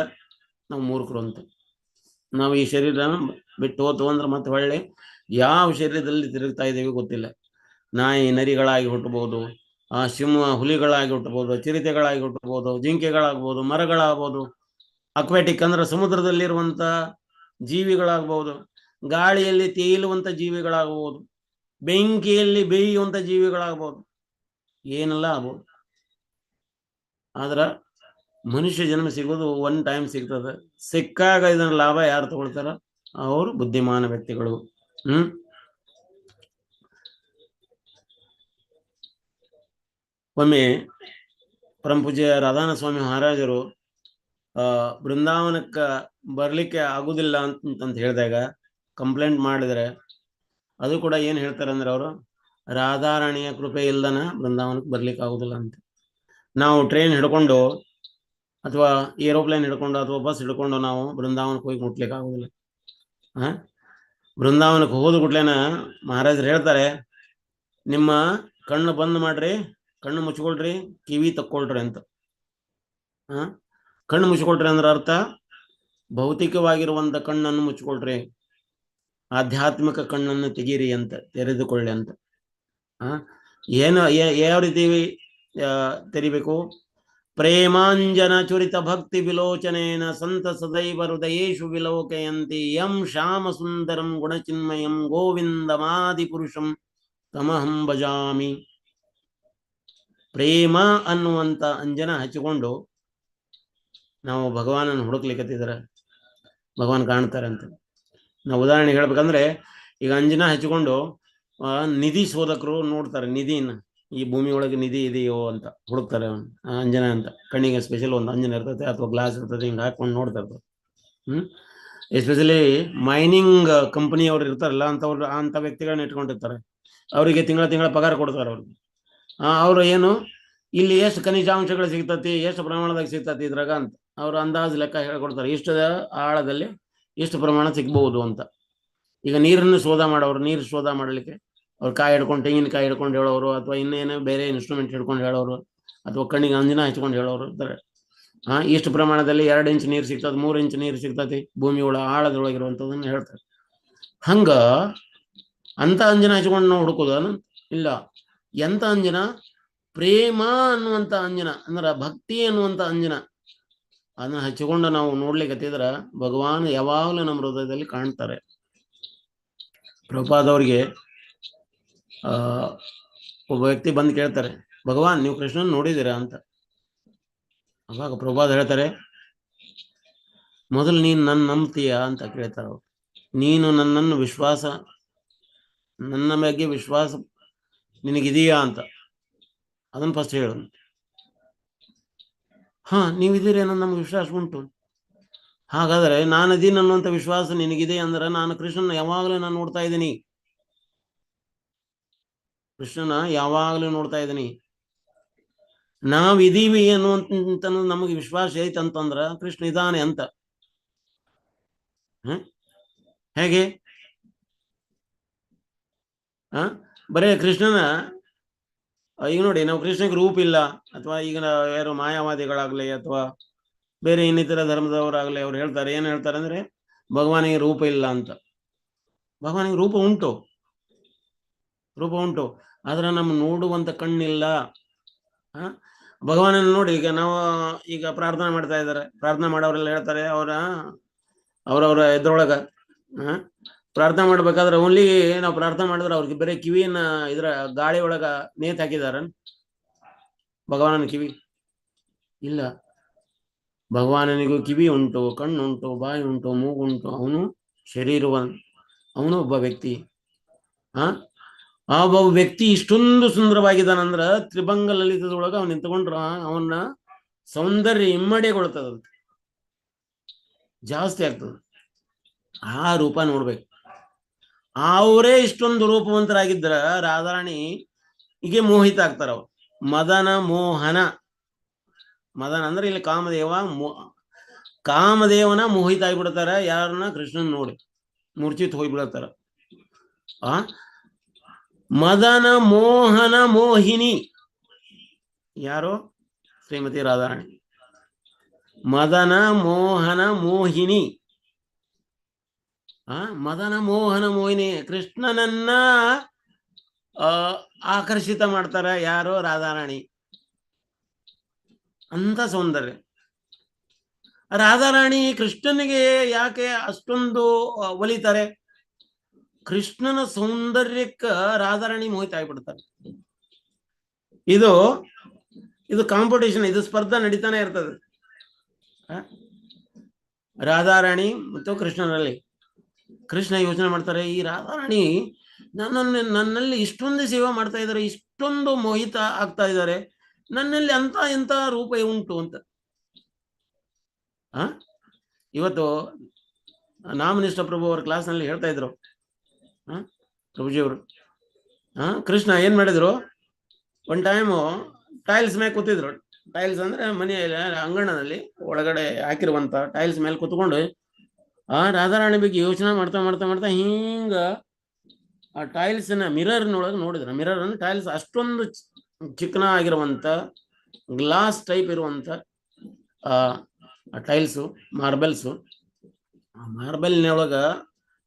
ನಾವು ಮೂರ್ಖರು ಅಂತ. ನಾವು ಈ ಶರೀರ ಬಿಟ್ಟು ಹೋತು ಅಂದ್ರೆ ಮತ್ತೆ ಒಳ್ಳೆ ಯಾವ ಶರೀರದಲ್ಲಿ ತಿರುಗ್ತಾ ಇದ್ದೀವಿ ಗೊತ್ತಿಲ್ಲ. ನಾಯಿ ನರಿಗಳಾಗಿ ಹುಟ್ಟಬಹುದು, ಸಿಂಹ ಹುಲಿಗಳಾಗಿ ಹುಟ್ಟಬಹುದು, ಚಿರತೆಗಳಾಗಿ ಹುಟ್ಟಬಹುದು, ಜಿಂಕೆಗಳಾಗ್ಬೋದು, ಮರಗಳಾಗ್ಬೋದು, ಅಕ್ವಾಟಿಕ್ ಅಂದ್ರೆ ಸಮುದ್ರದಲ್ಲಿರುವಂತ ಜೀವಿಗಳಾಗ್ಬಹುದು, ಗಾಳಿಯಲ್ಲಿ ತೇಲುವಂತ ಜೀವಿಗಳಾಗಬಹುದು, ಬೆಂಕಿಯಲ್ಲಿ ಬೇಯುವಂತ ಜೀವಿಗಳಾಗ್ಬೋದು, ಏನೆಲ್ಲ ಆಗ್ಬೋದು. ಆದ್ರ ಮನುಷ್ಯ ಜನ್ಮ ಸಿಗೋದು 1 ಟೈಮ್ ಸಿಗ್ತದೆ. ಸಿಕ್ಕಾಗ ಇದನ್ನ ಲಾಭ ಯಾರು ತಗೊಳ್ತಾರ, ಅವರು ಬುದ್ಧಿಮಾನ ವ್ಯಕ್ತಿಗಳು. ಒಮ್ಮೆ ಪರಮ ಪೂಜ್ಯ ರಾಧಾನ ಸ್ವಾಮಿ ಮಹಾರಾಜರು ಬೃಂದಾವನಕ್ಕ ಬರ್ಲಿಕ್ಕೆ ಆಗುದಿಲ್ಲ ಅಂತ ಹೇಳಿದಾಗ ಕಂಪ್ಲೇಂಟ್ ಮಾಡಿದ್ರೆ, ಅದು ಕೂಡ ಏನ್ ಹೇಳ್ತಾರೆ ಅಂದ್ರೆ, ಅವರು ರಾಧಾರಾಣಿಯ ಕೃಪೆ ಇಲ್ದನ ಬೃಂದಾವನಕ್ಕೆ ಬರ್ಲಿಕ್ಕೆ ಆಗುದಿಲ್ಲ ಅಂತ. ನಾವು ಟ್ರೈನ್ ಹಿಡ್ಕೊಂಡು ಅಥವಾ ಏರೋಪ್ಲೇನ್ ಹಿಡ್ಕೊಂಡು ಅಥವಾ ಬಸ್ ಹಿಡ್ಕೊಂಡು ನಾವು ಬೃಂದಾವನಕ್ಕೆ ಹೋಗಿ ಮುಟ್ಲಿಕ್ಕೆ ಆಗುದಿಲ್ಲ. ಬೃಂದಾವನಕ್ಕೆ ಹೋದ ಕೂಡ್ಲೇನ ಮಹಾರಾಜರು ಹೇಳ್ತಾರೆ, ನಿಮ್ಮ ಕಣ್ಣು ಬಂದ್ ಮಾಡ್ರಿ, ಕಣ್ಣು ಮುಚ್ಕೊಳ್ರಿ, ಕಿವಿ ತಕ್ಕೊಳ್ರಿ ಅಂತ. ಕಣ್ಣು ಮುಚ್ಕೊಳ್ರಿ ಅಂದ್ರೆ ಅರ್ಥ ಭೌತಿಕವಾಗಿರುವಂತ ಕಣ್ಣನ್ನು ಮುಚ್ಕೊಳ್ರಿ, ಆಧ್ಯಾತ್ಮಿಕ ಕಣ್ಣನ್ನು ತೆಗೀರಿ ಅಂತ, ತೆರೆದುಕೊಳ್ಳಿ ಅಂತ. ಏನು ಯಾವ ರೀತಿ ತೆರಿಬೇಕು? ಪ್ರೇಮಾಂಜನ ಚುರಿತ ಭಕ್ತಿ ವಿಲೋಚನೇನ ಸಂತ ಸದೈವ ಹೃದಯೇಶು ವಿಲೋಕಯಂತಿ ಯಂ ಶ್ಯಾಮ ಸುಂದರಂ ಗುಣಚಿನ್ಮಯಂ ಗೋವಿಂದಮಾದಿ ಪುರುಷಂ ತಮಹಂ ಭಜಾಮಿ. ಪ್ರೇಮ ಅನ್ನುವಂತ ಅಂಜನ ಹಚ್ಚಿಕೊಂಡು ನಾವು ಭಗವಾನನ್ನು ಹುಡುಕ್ಲಿಕ್ಕತ್ತಿದ್ರೆ ಭಗವಾನ್ ಕಾಣ್ತಾರೆ ಅಂತ. ನಾವು ಉದಾಹರಣೆ ಹೇಳ್ಬೇಕಂದ್ರೆ, ಈಗ ಅಂಜನ ಹಚ್ಚಿಕೊಂಡು ನಿಧಿ ಶೋಧಕರು ನೋಡ್ತಾರೆ, ನಿಧಿನ ಈ ಭೂಮಿ ಒಳಗೆ ನಿಧಿ ಇದೆಯೋ ಅಂತ ಹುಡುಕ್ತಾರೆ. ಅಂಜನ ಅಂತ ಕಣ್ಣಿಗೆ ಸ್ಪೆಷಲ್ ಒಂದು ಅಂಜನ ಇರ್ತದೆ ಅಥವಾ ಗ್ಲಾಸ್ ಇರ್ತದೆ, ಹಿಂಗೆ ಹಾಕೊಂಡು ನೋಡ್ತಾ ಇರ್ತಾರೆ. ಎಸ್ಪೆಷಲಿ ಮೈನಿಂಗ್ ಕಂಪನಿಯವ್ರು ಇರ್ತಾರಲ್ಲ ಅಂತ ವ್ಯಕ್ತಿಗಳನ್ನ ಇಟ್ಕೊಂಡಿರ್ತಾರೆ. ಅವರಿಗೆ ತಿಂಗಳ ಪಗಾರ ಕೊಡ್ತಾರೆ ಅವ್ರಿಗೆ. ಅವರು ಏನು ಇಲ್ಲಿ ಎಷ್ಟು ಖನಿಜಾಂಶಗಳು ಸಿಗ್ತತಿ, ಎಷ್ಟು ಪ್ರಮಾಣದಾಗ ಸಿಗ್ತತಿ ಇದ್ರಾಗ ಅಂತ ಅವ್ರು ಅಂದಾಜು ಲೆಕ್ಕ ಹೇಳ್ಕೊಡ್ತಾರೆ. ಇಷ್ಟು ಆಳದಲ್ಲಿ ಎಷ್ಟು ಪ್ರಮಾಣ ಸಿಗ್ಬಹುದು ಅಂತ. ಈಗ ನೀರನ್ನು ಶೋಧ ಮಾಡೋರು, ನೀರು ಶೋಧ ಮಾಡಲಿಕ್ಕೆ ಅವ್ರು ಕಾಯಿ ಹಿಡ್ಕೊಂಡು, ತೆಂಗಿನಕಾಯಿ ಹಿಡ್ಕೊಂಡು ಹೇಳೋರು, ಅಥವಾ ಇನ್ನೇನು ಬೇರೆ ಇನ್ಸ್ಟ್ರೂಮೆಂಟ್ ಹಿಡ್ಕೊಂಡು ಹೇಳೋರು, ಅಥವಾ ಕಣ್ಣಿಗೆ ಅಂಜನ ಹಚ್ಕೊಂಡು ಹೇಳೋರು ಇರ್ತಾರೆ. ಇಷ್ಟು ಪ್ರಮಾಣದಲ್ಲಿ 2 ಇಂಚ್ ನೀರು ಸಿಗ್ತದೆ, 3 ಇಂಚ್ ನೀರು ಸಿಗ್ತತಿ ಭೂಮಿ ಆಳದೊಳಗಿರುವಂಥದ್ದನ್ನು ಹೇಳ್ತಾರೆ. ಹಂಗ ಅಂತ ಅಂಜನ ಹಚ್ಕೊಂಡು ನಾವು ಹುಡುಕೋದು ಇಲ್ಲ. ಎಂತ ಅಂಜನ? ಪ್ರೇಮ ಅನ್ನುವಂತ ಅಂಜನ, ಅಂದ್ರೆ ಭಕ್ತಿ ಅನ್ನುವಂತ ಅಂಜನ. ಅದನ್ನ ಹಚ್ಚಿಕೊಂಡು ನಾವು ನೋಡ್ಲಿಕ್ಕತ್ತಿದ್ರ ಭಗವಾನ್ ಯಾವಾಗಲೂ ನಮ್ಮ ಹೃದಯದಲ್ಲಿ ಕಾಣ್ತಾರೆ. ಪ್ರಭುಪಾದವ್ರಿಗೆ ಒಬ್ಬ ವ್ಯಕ್ತಿ ಬಂದು ಕೇಳ್ತಾರೆ, ಭಗವಾನ್ ನೀವು ಕೃಷ್ಣನ್ ನೋಡಿದ್ದೀರಾ ಅಂತ. ಅವಾಗ ಪ್ರಭುಪಾದ ಹೇಳ್ತಾರೆ, ಮೊದಲು ನೀನು ನನ್ನ ನಂಬ್ತೀಯ ಅಂತ ಕೇಳ್ತಾರ ಅವ್ರು. ನೀನು ನನ್ನನ್ನು ನನ್ನ ಬಗ್ಗೆ ವಿಶ್ವಾಸ ನಿನಗಿದೆಯಾ ಅಂತ ಅದನ್ನು ಫಸ್ಟ್ ಹೇಳು. ಹಾ, ನೀವಿದ್ದೀರಿ ಅನ್ನೋ ನಮ್ಗೆ ವಿಶ್ವಾಸ ಉಂಟು. ಹಾಗಾದ್ರೆ ನಾನದೀನಿ ಅನ್ನುವಂಥ ವಿಶ್ವಾಸ ನಿನಗಿದೆ ಅಂದ್ರೆ ನಾನು ಕೃಷ್ಣನ ಯಾವಾಗಲೂ ನಾನು ನೋಡ್ತಾ ಇದ್ದೀನಿ. ಕೃಷ್ಣನ ಯಾವಾಗಲೂ ನೋಡ್ತಾ ಇದ್ದೀನಿ. ನಾವಿದೀವಿ ಅನ್ನುವಂತ ನಮಗೆ ವಿಶ್ವಾಸ ಐತಂತಂದ್ರ ಕೃಷ್ಣ ಇದ್ದಾನೆ ಅಂತ. ಹೇಗೆ ಬರೇ ಕೃಷ್ಣನ ಈಗ ನೋಡಿ, ನಾವು ಕೃಷ್ಣಗೆ ರೂಪ ಇಲ್ಲ ಅಥವಾ ಈಗ ಯಾರು ಮಾಯಾವಾದಿಗಳಾಗ್ಲಿ ಅಥವಾ ಬೇರೆ ಇನ್ನಿತರ ಧರ್ಮದವರಾಗ್ಲಿ ಅವ್ರು ಹೇಳ್ತಾರೆ, ಏನ್ ಹೇಳ್ತಾರೆ ಅಂದ್ರೆ ಭಗವಾನಿಗೆ ರೂಪ ಇಲ್ಲ ಅಂತ. ಭಗವಾನಿಗೆ ರೂಪ ಉಂಟು, ಆದ್ರೆ ನಮ್ಮ ನೋಡುವಂತ ಕಣ್ಣಿಲ್ಲ. ಭಗವಾನನ್ನು ನೋಡಿ, ಈಗ ನಾವು ಈಗ ಪ್ರಾರ್ಥನೆ ಮಾಡ್ತಾ ಇದ್ದಾರೆ, ಪ್ರಾರ್ಥನೆ ಮಾಡೋರೆಲ್ಲ ಹೇಳ್ತಾರೆ ಅವ್ರವ್ರ ಎದ್ರೊಳಗ ಪ್ರಾರ್ಥನೆ ಮಾಡ್ಬೇಕಾದ್ರೆ ಓನ್ಲಿ ನಾವು ಪ್ರಾರ್ಥನೆ ಮಾಡಿದ್ರೆ ಅವ್ರಿಗೆ ಬೇರೆ ಕಿವಿಯನ್ನ ಇದ್ರ ಗಾಳಿ ಒಳಗ ನೇತ್ ಹಾಕಿದಾರ ಭಗವಾನನ ಕಿವಿ ಇಲ್ಲ. ಭಗವಾನನಿಗೂ ಕಿವಿ ಉಂಟು, ಕಣ್ಣುಂಟು, ಬಾಯಿ ಉಂಟು, ಮೂಗುಂಟು. ಅವನು ಅವನು ಒಬ್ಬ ವ್ಯಕ್ತಿ. ಆ ಒಬ್ಬ ವ್ಯಕ್ತಿ ಇಷ್ಟೊಂದು ಸುಂದರವಾಗಿದ್ದಾನಂದ್ರ ತ್ರಿಭಂಗ ಲಲಿತದೊಳಗ ಅವ್ನು ನಿಂತ್ಕೊಂಡ್ರ ಅವನ್ನ ಸೌಂದರ್ಯ ಇಮ್ಮಡಿಗೊಳ್ತದಂತ, ಜಾಸ್ತಿ ಆಗ್ತದ. ಆ ರೂಪ ನೋಡ್ಬೇಕು. ಅವರೇ ಇಷ್ಟೊಂದು ರೂಪವಂತರಾಗಿದ್ರ ರಾಧಾರಾಣಿ ಹೀಗೆ ಮೋಹಿತ ಆಗ್ತಾರ. ಅವ್ರು ಮದನ ಅಂದ್ರೆ ಇಲ್ಲಿ ಕಾಮದೇವನ ಮೋಹಿತ ಆಗಿಬಿಡ್ತಾರ. ಯಾರನ್ನ? ಕೃಷ್ಣನ್ ನೋಡಿ ಮೂರ್ಛಿತ್ ಹೋಗ್ಬಿಡತ್ತಾರ. ಮದನ ಮೋಹನ ಮೋಹಿನಿ ಯಾರು? ಶ್ರೀಮತಿ ರಾಧಾರಾಣಿ. ಮದನ ಮೋಹನ ಮೋಹಿನಿ. ಮದನ ಮೋಹನ ಮೋಹಿನಿ ಕೃಷ್ಣನನ್ನ ಆಕರ್ಷಿತ ಮಾಡ್ತಾರ ಯಾರು? ರಾಧಾರಾಣಿ. ಅಂತ ಸೌಂದರ್ಯ. ರಾಧಾರಾಣಿ ಕೃಷ್ಣನಿಗೆ ಯಾಕೆ ಅಷ್ಟೊಂದು ಒಲಿತಾರೆ? ಕೃಷ್ಣನ ಸೌಂದರ್ಯಕ್ಕ ರಾಧಾರಾಣಿ ಮೋಹಿತ ಆಗ್ಬಿಡ್ತಾರೆ. ಇದು ಕಾಂಪಿಟೇಷನ್, ಇದು ಸ್ಪರ್ಧಾ ನಡೀತಾನೆ ಇರ್ತದೆ ರಾಧಾರಾಣಿ ಮತ್ತು ಕೃಷ್ಣನಲ್ಲಿ. ಕೃಷ್ಣ ಯೋಚನೆ ಮಾಡ್ತಾರೆ, ಈ ರಾಧಾರಾಣಿ ನನ್ನಲ್ಲಿ ಇಷ್ಟೊಂದು ಸೇವೆ ಮಾಡ್ತಾ ಇದ್ದಾರೆ, ಇಷ್ಟೊಂದು ಮೋಹಿತ ಆಗ್ತಾ ಇದ್ದಾರೆ, ನನ್ನಲ್ಲಿ ಎಂತ ರೂಪ ಉಂಟು ಅಂತ. ಇವತ್ತು ನಾಮನಿಷ್ಠ ಪ್ರಭು ಅವರ ಕ್ಲಾಸ್ನಲ್ಲಿ ಹೇಳ್ತಾ ಇದ್ರು ಪ್ರಭುಜಿಯವರು. ಕೃಷ್ಣ ಏನ್ ಮಾಡಿದ್ರು, ಒನ್ ಟೈಮು ಟೈಲ್ಸ್ ಮೇಲೆ ಕೂತಿದ್ರು. ಟೈಲ್ಸ್ ಅಂದ್ರೆ ಮನೆಯ ಅಂಗಣದಲ್ಲಿ ಒಳಗಡೆ ಹಾಕಿರುವಂತ ಟೈಲ್ಸ್ ಮೇಲೆ ಕೂತ್ಕೊಂಡು ರಾಧಾರಾಣಿ ಬಗ್ಗೆ ಯೋಚನೆ ಮಾಡ್ತಾ ಹಿಂಗ ಆ ಟೈಲ್ಸ್ ಮಿರರ್ನೊಳಗೆ ನೋಡಿದ್ರು. ಮಿರರ್ ಅಂದ್ರೆ ಟೈಲ್ಸ್ ಅಷ್ಟೊಂದು ಚಿಕ್ಕನ ಆಗಿರುವಂತ ಗ್ಲಾಸ್ ಟೈಪ್ ಇರುವಂತ ಟೈಲ್ಸು, ಮಾರ್ಬಲ್ಸು. ಆ ಮಾರ್ಬಲ್ನೊಳಗ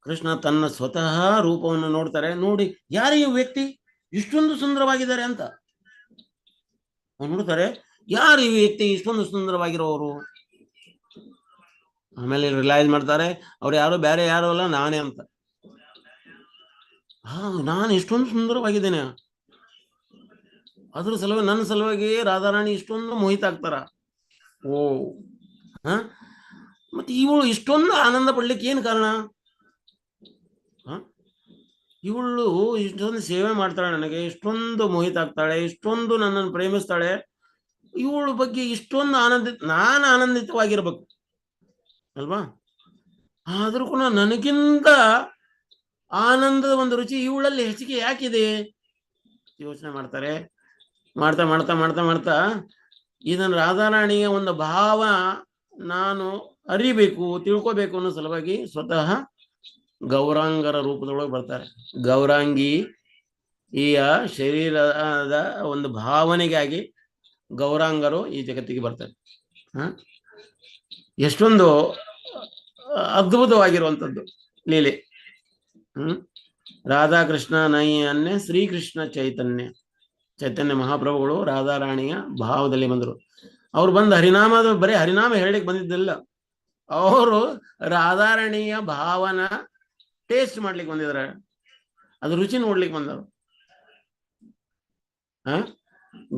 ಕೃಷ್ಣ ತನ್ನ ಸ್ವತಃ ರೂಪವನ್ನು ನೋಡ್ತಾರೆ. ನೋಡಿ, ಯಾರು ಈ ವ್ಯಕ್ತಿ ಇಷ್ಟೊಂದು ಸುಂದರವಾಗಿದ್ದಾರೆ ಅಂತ ನೋಡ್ತಾರೆ. ಯಾರು ಈ ವ್ಯಕ್ತಿ ಇಷ್ಟೊಂದು ಸುಂದರವಾಗಿರೋರು? ಆಮೇಲೆ ರಿಯಲೈಸ್ ಮಾಡ್ತಾರೆ, ಅವ್ರು ಯಾರು ಬೇರೆ ಯಾರು ಅಲ್ಲ, ನಾನೇ ಅಂತ. ನಾನು ಇಷ್ಟೊಂದು ಸುಂದರವಾಗಿದ್ದೇನೆ, ಅದ್ರ ಸಲುವಾಗಿ ನನ್ನ ಸಲುವಾಗಿ ರಾಧಾರಾಣಿ ಇಷ್ಟೊಂದು ಮೋಹಿತ ಆಗ್ತಾರ. ಮತ್ತೆ ಇವಳು ಇಷ್ಟೊಂದು ಆನಂದ ಪಡ್ಲಿಕ್ಕೆ ಏನು ಕಾರಣ? ಇವಳು ಇಷ್ಟೊಂದು ಸೇವೆ ಮಾಡ್ತಾಳೆ, ನನಗೆ ಇಷ್ಟೊಂದು ಮೋಹಿತ ಆಗ್ತಾಳೆ, ಇಷ್ಟೊಂದು ನನ್ನನ್ನು ಪ್ರೇಮಿಸ್ತಾಳೆ. ಇವಳ ಬಗ್ಗೆ ಇಷ್ಟೊಂದು ನಾನು ಆನಂದಿತವಾಗಿರ್ಬೇಕು ಅಲ್ವಾ? ಆದ್ರೂ ಕೂಡ ನನಗಿಂತ ಆನಂದದ ಒಂದು ರುಚಿ ಇವಳಲ್ಲಿ ಹೆಚ್ಚಿಗೆ ಯಾಕಿದೆ ಯೋಚನೆ ಮಾಡ್ತಾರೆ. ಮಾಡ್ತಾ ಮಾಡ್ತಾ ಮಾಡ್ತಾ ಮಾಡ್ತಾ ಇದನ್ನು ರಾಧಾರಾಣಿಯ ಒಂದು ಭಾವ ನಾನು ಅರಿಬೇಕು, ತಿಳ್ಕೋಬೇಕು ಅನ್ನೋ ಸಲುವಾಗಿ ಸ್ವತಃ ಗೌರಾಂಗರ ರೂಪದೊಳಗೆ ಬರ್ತಾರೆ. ಗೌರಾಂಗಿ ಈ ಶರೀರದ ಒಂದು ಭಾವನೆಗಾಗಿ ಗೌರಾಂಗರು ಈ ಜಗತ್ತಿಗೆ ಬರ್ತಾರೆ. ಎಷ್ಟೊಂದು ಅದ್ಭುತವಾಗಿರುವಂಥದ್ದು ಲೀಲೆ. ರಾಧಾಕೃಷ್ಣ ನೈನ್ಯ ಶ್ರೀಕೃಷ್ಣ ಚೈತನ್ಯ ಮಹಾಪ್ರಭುಗಳು ರಾಧಾರಾಣಿಯ ಭಾವದಲ್ಲಿ ಬಂದರು. ಅವ್ರು ಬಂದು ಬರೀ ಹರಿನಾಮ ಹೇಳಲಿಕ್ಕೆ ಬಂದಿದ್ದಿಲ್ಲ, ಅವರು ರಾಧಾರಾಣಿಯ ಭಾವನ ಟೇಸ್ಟ್ ಮಾಡ್ಲಿಕ್ಕೆ ಬಂದಿದ್ದಾರೆ, ಅದು ರುಚಿ ನೋಡ್ಲಿಕ್ಕೆ ಬಂದರು.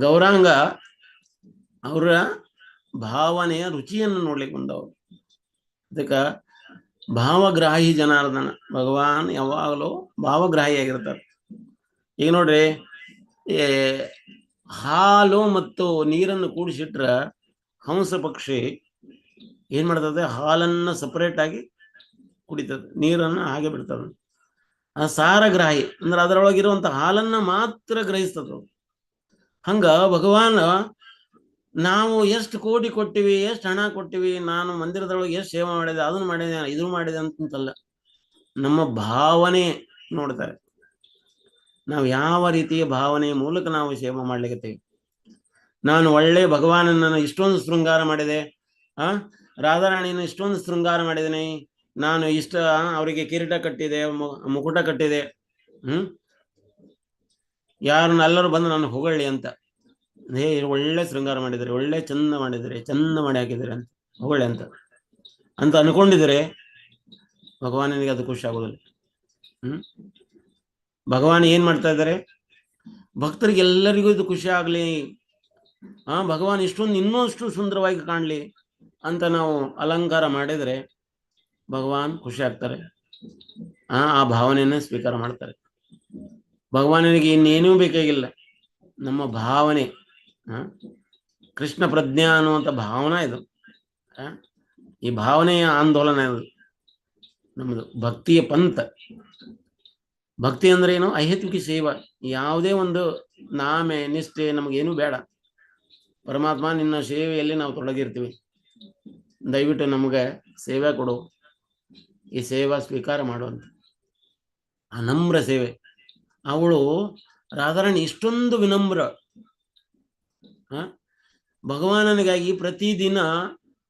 ಗೌರಾಂಗ ಅವರ ಭಾವನೆಯ ರುಚಿಯನ್ನು ನೋಡ್ಲಿಕ್ಕೆ ಬಂದವರು. ಅದಕ್ಕೆ ಭಾವಗ್ರಾಹಿ ಜನಾರ್ದನ ಭಗವಾನ್ ಯಾವಾಗಲೂ ಭಾವಗ್ರಾಹಿಯಾಗಿರ್ತಾರೆ. ಈಗ ನೋಡ್ರಿ, ಈ ಹಾಲು ಮತ್ತು ನೀರನ್ನು ಕೂಡಿಸಿಟ್ರ ಹಂಸ ಪಕ್ಷಿ ಏನ್ ಮಾಡ್ತದೆ, ಹಾಲನ್ನ ಸಪರೇಟ್ ಆಗಿ ಕುಡಿತದೆ, ನೀರನ್ನ ಹಾಗೆ ಬಿಡ್ತದೆ. ಆ ಸಾರಗ್ರಾಹಿ ಅಂದ್ರೆ ಅದರೊಳಗಿರುವಂತ ಹಾಲನ್ನ ಮಾತ್ರ ಗ್ರಹಿಸ್ತದ. ಹಂಗ ಭಗವಾನ್ ನಾವು ಎಷ್ಟು ಕೋಟಿ ಕೊಟ್ಟಿವಿ, ಎಷ್ಟು ಹಣ ಕೊಟ್ಟಿವಿ, ನಾನು ಮಂದಿರದೊಳಗೆ ಎಷ್ಟು ಸೇವೆ ಮಾಡಿದೆ, ಅದನ್ನು ಮಾಡಿದೆ, ಇದನ್ನು ಮಾಡಿದೆ ಅಂತಲ್ಲ, ನಮ್ಮ ಭಾವನೆ ನೋಡ್ತಾರೆ. ನಾವು ಯಾವ ರೀತಿಯ ಭಾವನೆಯ ಮೂಲಕ ನಾವು ಸೇವೆ ಮಾಡ್ಲಿಕ್ಕೆ. ನಾನು ಒಳ್ಳೆ ಭಗವಾನನನ್ನು ಇಷ್ಟೊಂದು ಶೃಂಗಾರ ಮಾಡಿದೆ, ರಾಧಾರಾಣಿಯನ್ನು ಇಷ್ಟೊಂದು ಶೃಂಗಾರ ಮಾಡಿದ್ದೇನೆ, ನಾನು ಇಷ್ಟ ಅವರಿಗೆ ಕಿರೀಟ ಕಟ್ಟಿದೆ, ಮುಕುಟ ಕಟ್ಟಿದೆ, ಯಾರನ್ನೆಲ್ಲರೂ ಬಂದು ನಾನು ಹೊಗಳಿ ಅಂತ, ಒಳ್ಳೆ ಶೃಂಗಾರ ಮಾಡಿದರೆ, ಒಳ್ಳೆ ಚಂದ ಮಾಡಿದರೆ, ಚಂದ ಮಾಡಿ ಹಾಕಿದರೆ ಅಂತ ಹೊಗಳಿ ಅಂತ ಅನ್ಕೊಂಡಿದ್ರೆ ಭಗವಾನನಿಗೆ ಅದು ಖುಷಿ ಆಗೋದಿಲ್ಲ. ಭಗವಾನ್ ಏನ್ ಮಾಡ್ತಾ ಇದ್ದಾರೆ, ಭಕ್ತರಿಗೆ ಎಲ್ಲರಿಗೂ ಇದು ಖುಷಿ ಆಗ್ಲಿ, ಭಗವಾನ್ ಇಷ್ಟೊಂದು ಇನ್ನಷ್ಟು ಸುಂದರವಾಗಿ ಕಾಣ್ಲಿ ಅಂತ ನಾವು ಅಲಂಕಾರ ಮಾಡಿದ್ರೆ ಭಗವಾನ್ ಖುಷಿ ಆಗ್ತಾರೆ. ಆ ಭಾವನೆಯನ್ನ ಸ್ವೀಕಾರ ಮಾಡ್ತಾರೆ. ಭಗವಾನನಿಗೆ ಇನ್ನೇನೂ ಬೇಕಾಗಿಲ್ಲ, ನಮ್ಮ ಭಾವನೆ. ಕೃಷ್ಣ ಪ್ರಜ್ಞಾ ಅನ್ನುವಂಥ ಭಾವನಾ ಇದು. ಈ ಭಾವನೆಯ ಆಂದೋಲನ ಇದು ನಮ್ಮದು ಭಕ್ತಿಯ ಪಂಥ. ಭಕ್ತಿ ಅಂದ್ರೆ ಏನು? ಅಹೇತುಕಿ ಸೇವಾ. ಯಾವುದೇ ಒಂದು ನಾಮೆ ನಿಷ್ಠೆ ನಮಗೇನು ಬೇಡ. ಪರಮಾತ್ಮ ನಿನ್ನ ಸೇವೆಯಲ್ಲಿ ನಾವು ತೊಡಗಿರ್ತೀವಿ, ದಯವಿಟ್ಟು ನಮಗೆ ಸೇವೆ ಕೊಡು, ಈ ಸೇವಾ ಸ್ವೀಕಾರ ಮಾಡುವಂತ ಆ ನಮ್ರ ಸೇವೆ. ಅವಳು ರಾಧಾರಾಣಿ ಇಷ್ಟೊಂದು ವಿನಮ್ರ. ಭಗವಾನನಿಗಾಗಿ ಪ್ರತಿದಿನ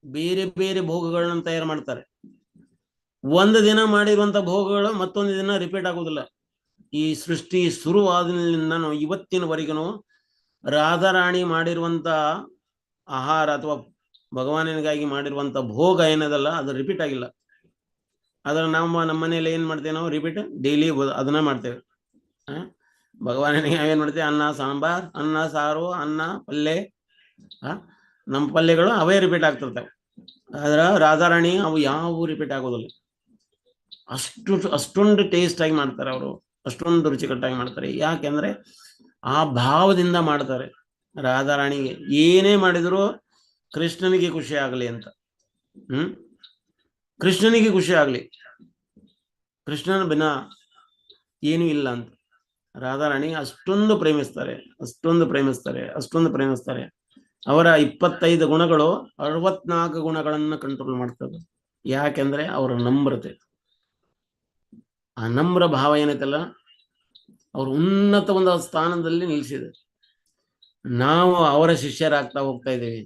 ಬೇರೆ ಬೇರೆ ಭೋಗಗಳನ್ನ ತಯಾರು ಮಾಡ್ತಾರೆ. ಒಂದು ದಿನ ಮಾಡಿರುವಂತ ಭೋಗಗಳು ಮತ್ತೊಂದು ದಿನ ರಿಪೀಟ್ ಆಗುದಿಲ್ಲ. ಈ ಸೃಷ್ಟಿ ಶುರುವಾದಿನಿಂದ ಇವತ್ತಿನವರೆಗೂ ರಾಧಾರಾಣಿ ಮಾಡಿರುವಂತ ಆಹಾರ ಅಥವಾ ಭಗವಾನನಿಗಾಗಿ ಮಾಡಿರುವಂತ ಭೋಗ ಏನದಲ್ಲ, ಅದು ರಿಪೀಟ್ ಆಗಿಲ್ಲ. ಅದರ ನಮ್ಮ ಮನೇಲಿ ಏನ್ ಮಾಡ್ತೇವೆ ನಾವು? ರಿಪೀಟ್ ಡೈಲಿ ಅದನ್ನ ಮಾಡ್ತೇವೆ. ಭಗವಾನನಿಗೆ ನಾವೇನ್ ಮಾಡ್ತೇವೆ? ಅನ್ನ ಸಾಂಬಾರ್, ಅನ್ನ ಸಾರು, ಅನ್ನ ಪಲ್ಯ. ನಮ್ಮ ಪಲ್ಯಗಳು ಅವೇ ರಿಪೀಟ್ ಆಗ್ತಿರ್ತವೆ. ಆದ್ರ ರಾಧಾರಾಣಿ ಅವು ಯಾವ ರಿಪೀಟ್ ಆಗೋದಿಲ್ಲ. ಅಷ್ಟೊಂದು ಟೇಸ್ಟ್ ಆಗಿ ಮಾಡ್ತಾರೆ ಅವರು, ಅಷ್ಟೊಂದು ರುಚಿಕಟ್ಟಾಗಿ ಮಾಡ್ತಾರೆ. ಯಾಕೆಂದ್ರೆ ಆ ಭಾವದಿಂದ ಮಾಡ್ತಾರೆ. ರಾಧಾರಾಣಿಗೆ ಏನೇ ಮಾಡಿದ್ರು ಕೃಷ್ಣನಿಗೆ ಖುಷಿ ಆಗ್ಲಿ ಅಂತ. ಕೃಷ್ಣನಿಗೆ ಖುಷಿ ಆಗ್ಲಿ, ಕೃಷ್ಣನ ಬಿನ ಏನೂ ಇಲ್ಲ ಅಂತ ರಾಧಾರಾಣಿ ಅಷ್ಟೊಂದು ಪ್ರೇಮಿಸ್ತಾರೆ, ಅಷ್ಟೊಂದು ಪ್ರೇಮಿಸ್ತಾರೆ, ಅಷ್ಟೊಂದು ಪ್ರೇಮಿಸ್ತಾರೆ. ಅವರ 25 ಗುಣಗಳು 64 ಗುಣಗಳನ್ನ ಕಂಟ್ರೋಲ್ ಮಾಡ್ತದೆ. ಯಾಕೆಂದ್ರೆ ಅವರ ನಮ್ರತೆ, ಆ ನಮ್ರ ಭಾವ ಏನೈತಲ್ಲ, ಅವರು ಉನ್ನತ ಒಂದು ಸ್ಥಾನದಲ್ಲಿ ನಿಲ್ಲಿಸಿದೆ. ನಾವು ಅವರ ಶಿಷ್ಯರಾಗ್ತಾ ಹೋಗ್ತಾ ಇದ್ದೀವಿ,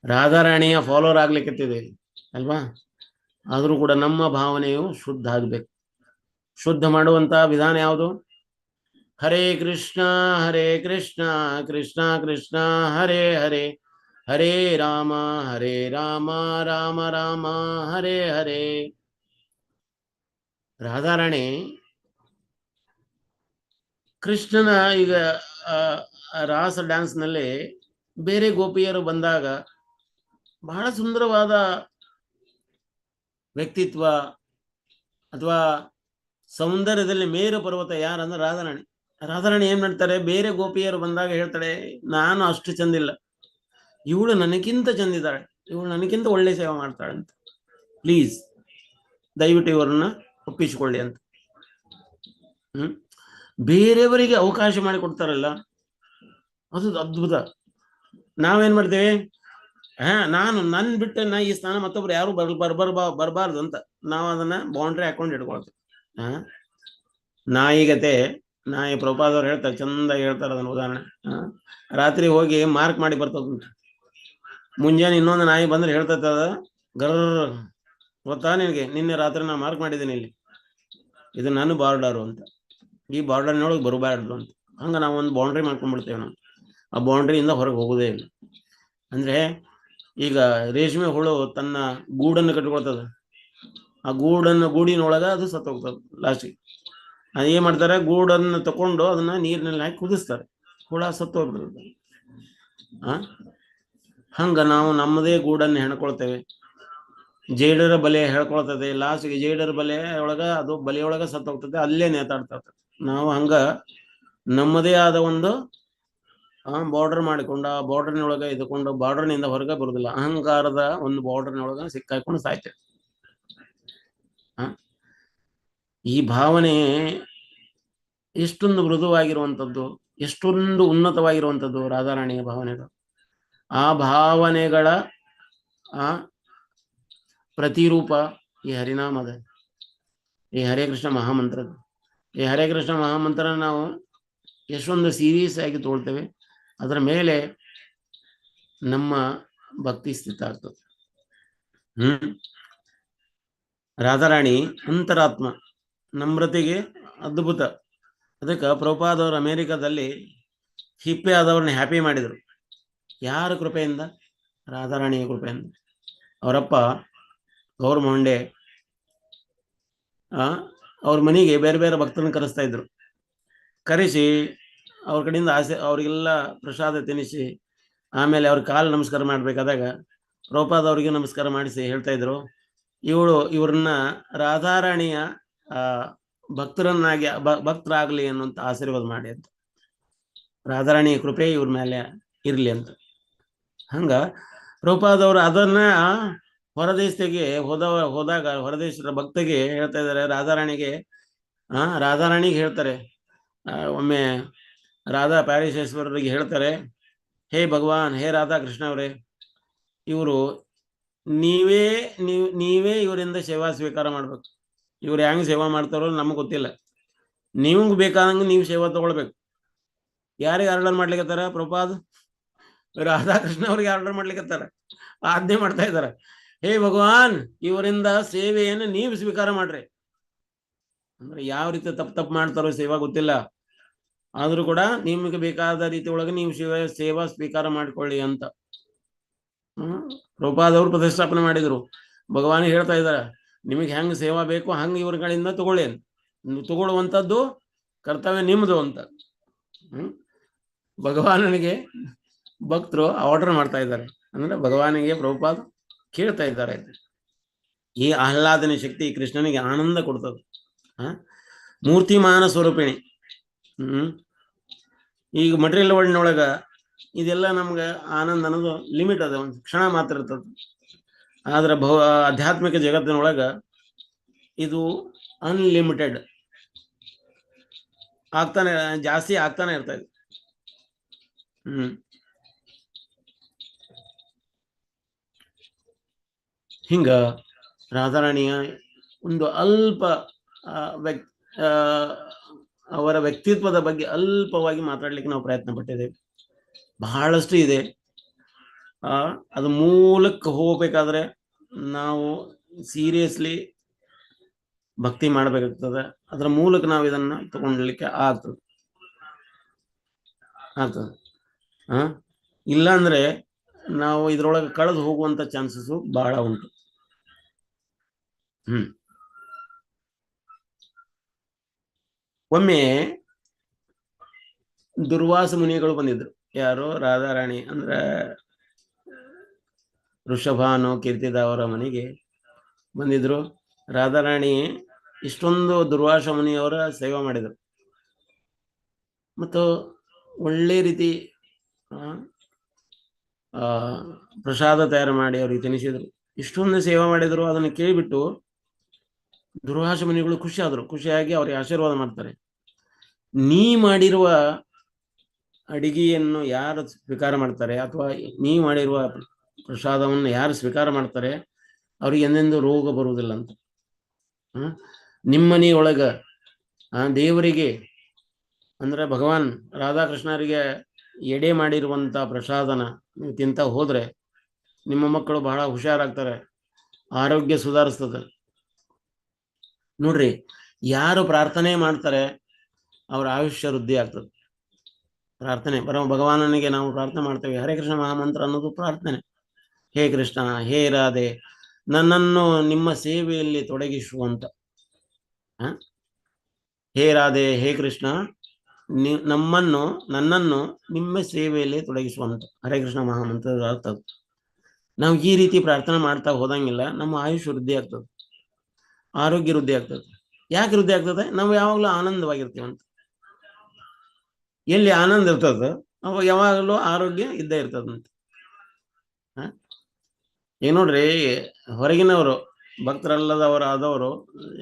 ರಾಧಾರಾಣಿಯ ಫಾಲೋವರ್ ಆಗ್ಲಿಕ್ಕತ್ತಿದ್ದೀವಿ ಅಲ್ವಾ? ಆದ್ರೂ ಕೂಡ ನಮ್ಮ ಭಾವನೆಯು ಶುದ್ಧ ಆಗ್ಬೇಕು. ಶುದ್ಧ ಮಾಡುವಂತ ವಿಧಾನ ಯಾವುದು? ಹರೇ ಕೃಷ್ಣ ಕೃಷ್ಣ ಕೃಷ್ಣ ಹರೇ ಹರೇ, ಹರೇ ರಾಮ ರಾಮ ರಾಮ ಹರೇ ಹರೇ. ರಾಧಾರಾಣಿ ಕೃಷ್ಣನ ಈಗ ರಾಸ ಡ್ಯಾನ್ಸ್ ನಲ್ಲಿ ಬೇರೆ ಗೋಪಿಯರು ಬಂದಾಗ ಬಹಳ ಸುಂದರವಾದ ವ್ಯಕ್ತಿತ್ವ ಅಥವಾ ಸೌಂದರ್ಯದಲ್ಲಿ ಮೇರು ಪರ್ವತ ಯಾರಂದ್ರೆ ರಾಧಾರಾಣಿ. ರಾಧಾರಾಣಿ ಏನ್ ಮಾಡ್ತಾರೆ? ಬೇರೆ ಗೋಪಿಯರು ಬಂದಾಗ ಹೇಳ್ತಾಳೆ, ನಾನು ಅಷ್ಟು ಚಂದಿಲ್ಲ, ಇವಳು ನನಗಿಂತ ಚಂದಿದ್ದಾಳೆ, ಇವಳು ನನಗಿಂತ ಒಳ್ಳೆ ಸೇವೆ ಮಾಡ್ತಾಳೆ ಅಂತ, ಪ್ಲೀಸ್ ದಯವಿಟ್ಟು ಇವರನ್ನ ಒಪ್ಪಿಸಿಕೊಳ್ಳಿ ಅಂತ. ಬೇರೆಯವರಿಗೆ ಅವಕಾಶ ಮಾಡಿ ಕೊಡ್ತಾರಲ್ಲ, ಅದು ಅದ್ಭುತ. ನಾವೇನ್ ಮಾಡ್ತೇವೆ? ನಾನು ನನ್ ಬಿಟ್ಟು ನಾ ಈ ಸ್ಥಾನ ಮತ್ತೊಬ್ರು ಯಾರು ಬರಬಾರ್ದು ಅಂತ ನಾವು ಅದನ್ನ ಬೌಂಡ್ರಿ ಹಾಕೊಂಡು ಇಟ್ಕೊಳ್ತೇವೆ. ನಾಯಿಗತೆ, ನಾಯಿ ಪ್ರಭುಪಾದವ್ರು ಹೇಳ್ತಾರೆ, ಚಂದ ಹೇಳ್ತಾರೆ ಅದನ್ನ ಉದಾಹರಣೆ. ರಾತ್ರಿ ಹೋಗಿ ಮಾರ್ಕ್ ಮಾಡಿ ಬರ್ತದ, ಮುಂಜಾನೆ ಇನ್ನೊಂದು ನಾಯಿ ಬಂದ್ರೆ ಹೇಳ್ತದ ಗರ್ರ, ಗೊತ್ತಾ ನಿನಗೆ, ನಿನ್ನೆ ರಾತ್ರಿ ನಾ ಮಾರ್ಕ್ ಮಾಡಿದ್ದೀನಿ, ಇಲ್ಲಿ ಇದು ನಾನು ಬಾರ್ಡರು ಅಂತ, ಈ ಬಾರ್ಡರ್ನೊಳಗೆ ಬರಬಾರ್ದು ಅಂತ. ಹಂಗ ನಾವು ಒಂದು ಬೌಂಡ್ರಿ ಮಾಡ್ಕೊಂಡ್ಬಿಡ್ತೇವೆ. ನಾವು ಆ ಬೌಂಡ್ರಿಯಿಂದ ಹೊರಗೆ ಹೋಗೋದೇ ಇಲ್ಲ. ಅಂದ್ರೆ ಈಗ ರೇಷ್ಮೆ ಹುಳು ತನ್ನ ಗೂಡನ್ನು ಕಟ್ಕೊಳ್ತದ, ಆ ಗೂಡಿನೊಳಗ ಅದು ಸತ್ತು ಹೋಗ್ತದೆ. ಲಾಸ್ಟಿಗೆ ಏನ್ ಮಾಡ್ತಾರೆ? ಗೂಡನ್ನು ತಕೊಂಡು ಅದನ್ನ ನೀರಿನಲ್ಲಿ ಹಾಕಿ ಕುದಿಸ್ತಾರೆ, ಹುಳ ಸತ್ತು ಹೋಗ್ಬಿಡ್ತದೆ. ಹಂಗ ನಾವು ನಮ್ಮದೇ ಗೂಡನ್ನು ಹೆಣ್ಕೊಳ್ತೇವೆ. ಜೇಡರ ಬಲೆ ಹೇಳ್ಕೊಳ್ತದೆ, ಲಾಸ್ಟ್ಗೆ ಜೇಡರ ಬಲೆ ಒಳಗ ಅದು ಬಲೆಯೊಳಗ ಸತ್ತು ಹೋಗ್ತದೆ, ಅಲ್ಲೇ ನೇತಾಡ್ತಾ ಇರ್ತದೆ. ನಾವು ಹಂಗ ನಮ್ಮದೇ ಆದ ಒಂದು ಬಾರ್ಡರ್ ಮಾಡಿಕೊಂಡು ಆ ಬಾರ್ಡರ್ನೊಳಗ ಇದ್ಕೊಂಡು ಬಾರ್ಡರ್ನಿಂದ ಹೊರಗೆ ಬರುದಿಲ್ಲ, ಅಹಂಕಾರದ ಒಂದು ಬಾರ್ಡರ್ನೊಳಗ ಸಿಕ್ಕಾಕೊಂಡು ಸಾಯ್ತೇವೆ. ಈ ಭಾವನೆ ಎಷ್ಟೊಂದು ಮೃದುವಾಗಿರುವಂಥದ್ದು, ಎಷ್ಟೊಂದು ಉನ್ನತವಾಗಿರುವಂಥದ್ದು ರಾಧಾರಾಣಿಯ ಭಾವನೆಗಳು. ಆ ಭಾವನೆಗಳ ಪ್ರತಿರೂಪ ಈ ಹರಿನಾಮದ, ಈ ಹರೇ ಕೃಷ್ಣ ಮಹಾಮಂತ್ರದ. ಈ ಹರೇ ಕೃಷ್ಣ ಮಹಾಮಂತ್ರ ನಾವು ಎಷ್ಟೊಂದು ಸೀರಿಯಸ್ ಆಗಿ ತಗೊಳ್ತೇವೆ, ಅದರ ಮೇಲೆ ನಮ್ಮ ಭಕ್ತಿ ಸ್ಥಿತ ಆಗ್ತದೆ. ರಾಧಾರಾಣಿ ಅಂತರಾತ್ಮ, ನಮ್ರತೆಗೆ ಅದ್ಭುತ. ಅದಕ್ಕೆ ಪ್ರಭುಪಾದವರು ಅಮೆರಿಕದಲ್ಲಿ ಹಿಪ್ಪೆ ಆದವ್ರನ್ನ ಹ್ಯಾಪಿ ಮಾಡಿದರು. ಯಾರ ಕೃಪೆಯಿಂದ? ರಾಧಾರಾಣಿಯ ಕೃಪೆಯಿಂದ. ಅವರಪ್ಪ ಗೌರ್ ಮೊಂಡೆ ಅವ್ರ ಮನೆಗೆ ಬೇರೆ ಬೇರೆ ಭಕ್ತರನ್ನ ಕರೆಸ್ತಾ ಇದ್ರು. ಕರೆಸಿ ಅವ್ರ ಕಡೆಯಿಂದ ಅವ್ರಿಗೆಲ್ಲ ಪ್ರಸಾದ ತಿನ್ನಿಸಿ ಆಮೇಲೆ ಅವ್ರ ಕಾಲು ನಮಸ್ಕಾರ ಮಾಡ್ಬೇಕಾದಾಗ ಪ್ರಭುಪಾದವ್ರಿಗೆ ನಮಸ್ಕಾರ ಮಾಡಿಸಿ ಹೇಳ್ತಾ ಇದ್ರು, ಇವ್ರನ್ನ ರಾಧಾರಾಣಿಯ ಭಕ್ತರನ್ನಾಗಿ ಭಕ್ತರಾಗ್ಲಿ ಅನ್ನುವಂತ ಆಶೀರ್ವಾದ ಮಾಡಿ ಅಂತ, ರಾಧಾರಾಣಿಯ ಕೃಪೆ ಇವ್ರ ಮೇಲೆ ಇರ್ಲಿ ಅಂತ. ಹಂಗ ಪ್ರಭುಪಾದವರು ಅದನ್ನ ಹೊರದೇಶಕ್ಕೆ ಹೋದಾಗ ಹೊರದೇಶದ ಭಕ್ತಗೆ ಹೇಳ್ತಾ ಇದ್ದಾರೆ, ರಾಧಾರಾಣಿಗೆ ಹೇಳ್ತಾರೆ. ಒಮ್ಮೆ ರಾಧಾ ಪ್ಯಾರಿಸೇಶ್ವರರಿಗೆ ಹೇಳ್ತಾರೆ, ಹೇ ಭಗವಾನ್, ಹೇ ರಾಧಾ ಕೃಷ್ಣ ಅವರೇ, ಇವರು ನೀವೇ ಇವರಿಂದ ಸೇವಾ ಸ್ವೀಕಾರ ಮಾಡ್ಬೇಕು. ಇವ್ರು ಹೆಂಗ್ ಸೇವಾ ಮಾಡ್ತಾರೋ ನಮ್ಗೆ ಗೊತ್ತಿಲ್ಲ, ನಿಮ್ಗೆ ಬೇಕಾದಂಗೆ ನೀವು ಸೇವಾ ತಗೊಳ್ಬೇಕು. ಯಾರಿಗೆ ಆರ್ಡರ್ ಮಾಡ್ಲಿಕ್ಕತ್ತಾರ? ಪ್ರಭುಪಾದ್ ರಾಧಾಕೃಷ್ಣ ಅವ್ರಿಗೆ ಆರ್ಡರ್ ಮಾಡ್ಲಿಕ್ಕತ್ತಾರ, ಆಜ್ಞೆ ಮಾಡ್ತಾ ಇದಾರೆ. ಹೇ ಭಗವಾನ್, ಇವರಿಂದ ಸೇವೆಯನ್ನು ನೀವು ಸ್ವೀಕಾರ ಮಾಡ್ರಿ. ಅಂದ್ರೆ ಯಾವ ರೀತಿ ತಪ್ಪು ಮಾಡ್ತಾರೋ ಸೇವಾ ಗೊತ್ತಿಲ್ಲ, ಆದ್ರೂ ಕೂಡ ನಿಮಗೆ ಬೇಕಾದ ರೀತಿ ಒಳಗೆ ನೀವು ಸೇವಾ ಸ್ವೀಕಾರ ಮಾಡ್ಕೊಳ್ಳಿ ಅಂತ ಪ್ರಭುಪಾದವ್ರು ಪ್ರತಿಷ್ಠಾಪನೆ ಮಾಡಿದ್ರು. ಭಗವಾನ್ ಹೇಳ್ತಾ ಇದಾರೆ, ನಿಮಗೆ ಹೆಂಗ್ ಸೇವಾ ಬೇಕು ಹಂಗ ಇವ್ರಗಳಿಂದ ತಗೊಳ್ಳಿ, ತಗೊಳ್ಳುವಂಥದ್ದು ಕರ್ತವ್ಯ ನಿಮ್ದು ಅಂತ. ಭಗವಾನನಿಗೆ ಭಕ್ತರು ಆರ್ಡರ್ ಮಾಡ್ತಾ ಇದ್ದಾರೆ, ಅಂದ್ರೆ ಭಗವಾನಿಗೆ ಪ್ರಭುಪಾದ ಕೇಳ್ತಾ ಇದ್ದಾರೆ. ಈ ಆಹ್ಲಾದನೆ ಶಕ್ತಿ ಕೃಷ್ಣನಿಗೆ ಆನಂದ ಕೊಡ್ತದೆ. ಮೂರ್ತಿಮಾನ ಸ್ವರೂಪಿಣಿ. ಈಗ ಮಟೀರಿಯಲ್ ವರ್ಲ್ಡ್ನೊಳಗ ಇದೆಲ್ಲ ನಮ್ಗೆ ಆನಂದ ಅನ್ನೋದು ಲಿಮಿಟ್ ಅದ, ಒಂದು ಕ್ಷಣ ಮಾತ್ರ ಇರ್ತದೆ. ಆದ್ರೆ ಆಧ್ಯಾತ್ಮಿಕ ಜಗತ್ತಿನೊಳಗ ಇದು ಅನ್ಲಿಮಿಟೆಡ್ ಜಾಸ್ತಿ ಆಗ್ತಾನೆ ಇರ್ತಾ ಇದೆ. ಹಿಂಗ ರಾಧಾರಾಣಿಯ ಒಂದು ಅಲ್ಪ ಅವರ ವ್ಯಕ್ತಿತ್ವದ ಬಗ್ಗೆ ಅಲ್ಪವಾಗಿ ಮಾತಾಡ್ಲಿಕ್ಕೆ ನಾವು ಪ್ರಯತ್ನ ಪಟ್ಟಿದ್ದೇವೆ. ಬಹಳಷ್ಟು ಇದೆ. ಅದು ಮೂಲಕ್ಕೆ ಹೋಗ್ಬೇಕಾದ್ರೆ ನಾವು ಸೀರಿಯಸ್ಲಿ ಭಕ್ತಿ ಮಾಡ್ಬೇಕಾಗ್ತದೆ. ಅದರ ಮೂಲಕ ನಾವು ಇದನ್ನ ತಗೊಂಡ್ಲಿಕ್ಕೆ ಆಗ್ತದೆ. ಇಲ್ಲಾಂದ್ರೆ ನಾವು ಇದ್ರೊಳಗೆ ಕಳೆದು ಹೋಗುವಂತ ಚಾನ್ಸಸ್ ಬಹಳ ಉಂಟು. ಒಮ್ಮೆ ದುರ್ವಾಸ ಮುನಿಗಳು ಬಂದಿದ್ರು. ಯಾರು? ರಾಧಾರಾಣಿ ಅಂದ್ರೆ ಋಷಭಾನು ಕೀರ್ತಿದ ಅವರ ಮನೆಗೆ ಬಂದಿದ್ರು. ರಾಧಾರಾಣಿ ಇಷ್ಟೊಂದು ದುರ್ವಾಸ ಮುನಿಯವರ ಸೇವೆ ಮಾಡಿದರು ಮತ್ತು ಒಳ್ಳೆ ರೀತಿ ಪ್ರಸಾದ ತಯಾರು ಮಾಡಿ ಅವ್ರಿಗೆ ತಿನ್ನಿಸಿದ್ರು. ಇಷ್ಟೊಂದು ಸೇವೆ ಮಾಡಿದ್ರು. ಅದನ್ನು ಕೇಳಿಬಿಟ್ಟು ದುರ್ವಾಸ ಮುನಿಗಳು ಖುಷಿಯಾಗಿ ಅವ್ರಿಗೆ ಆಶೀರ್ವಾದ ಮಾಡ್ತಾರೆ. ನೀ ಮಾಡಿರುವ ಅಡಿಗೆಯನ್ನು ಯಾರು ಸ್ವೀಕಾರ ಮಾಡ್ತಾರೆ ಅಥವಾ ನೀ ಮಾಡಿರುವ ಪ್ರಸಾದವನ್ನು ಯಾರು ಸ್ವೀಕಾರ ಮಾಡ್ತಾರೆ ಅವ್ರಿಗೆ ಎಂದೆಂದು ರೋಗ ಬರುವುದಿಲ್ಲ ಅಂತ. ನಿಮ್ಮನೆಯೊಳಗ ದೇವರಿಗೆ ಅಂದ್ರೆ ಭಗವಾನ್ ರಾಧಾಕೃಷ್ಣರಿಗೆ ಎಡೆ ಮಾಡಿರುವಂತ ಪ್ರಸಾದನ ನೀವು ತಿಂತ ಹೋದ್ರೆ ನಿಮ್ಮ ಮಕ್ಕಳು ಬಹಳ ಹುಷಾರಾಗ್ತಾರೆ, ಆರೋಗ್ಯ ಸುಧಾರಿಸ್ತದೆ. ನೋಡ್ರಿ, ಯಾರು ಪ್ರಾರ್ಥನೆ ಮಾಡ್ತಾರೆ ಅವ್ರ ಆಯುಷ್ಯ ವೃದ್ಧಿ ಆಗ್ತದೆ. ಪ್ರಾರ್ಥನೆ ಭಗವಾನನಿಗೆ ನಾವು ಪ್ರಾರ್ಥನೆ ಮಾಡ್ತೇವೆ. ಹರೇ ಕೃಷ್ಣ ಮಹಾಮಂತ್ರ ಅನ್ನೋದು ಪ್ರಾರ್ಥನೆ. ಹೇ ಕೃಷ್ಣ, ಹೇ ರಾಧೆ, ನನ್ನನ್ನು ನಿಮ್ಮ ಸೇವೆಯಲ್ಲಿ ತೊಡಗಿಸುವಂತ. ಹೇ ರಾಧೆ, ಹೇ ಕೃಷ್ಣ, ನನ್ನನ್ನು ನಿಮ್ಮ ಸೇವೆಯಲ್ಲಿ ತೊಡಗಿಸುವಂತ ಹರೇ ಕೃಷ್ಣ ಮಹಾಮಂತ್ರದ ಅರ್ಥ. ನಾವು ಈ ರೀತಿ ಪ್ರಾರ್ಥನೆ ಮಾಡ್ತಾ ಹೋದಂಗಿಲ್ಲ ನಮ್ಮ ಆಯುಷ್ ವೃದ್ಧಿ ಆಗ್ತದೆ, ಆರೋಗ್ಯ ವೃದ್ಧಿ ಆಗ್ತದೆ. ಯಾಕೆ ವೃದ್ಧಿ ಆಗ್ತದೆ? ನಾವು ಯಾವಾಗಲೂ ಆನಂದವಾಗಿರ್ತೀವಂತ. ಎಲ್ಲಿ ಆನಂದ ಇರ್ತದ ಅವಾಗ ಯಾವಾಗಲೂ ಆರೋಗ್ಯ ಇದ್ದೇ ಇರ್ತದಂತ. ಈಗ ನೋಡ್ರಿ, ಹೊರಗಿನವರು ಭಕ್ತರಲ್ಲದವರು ಆದವರು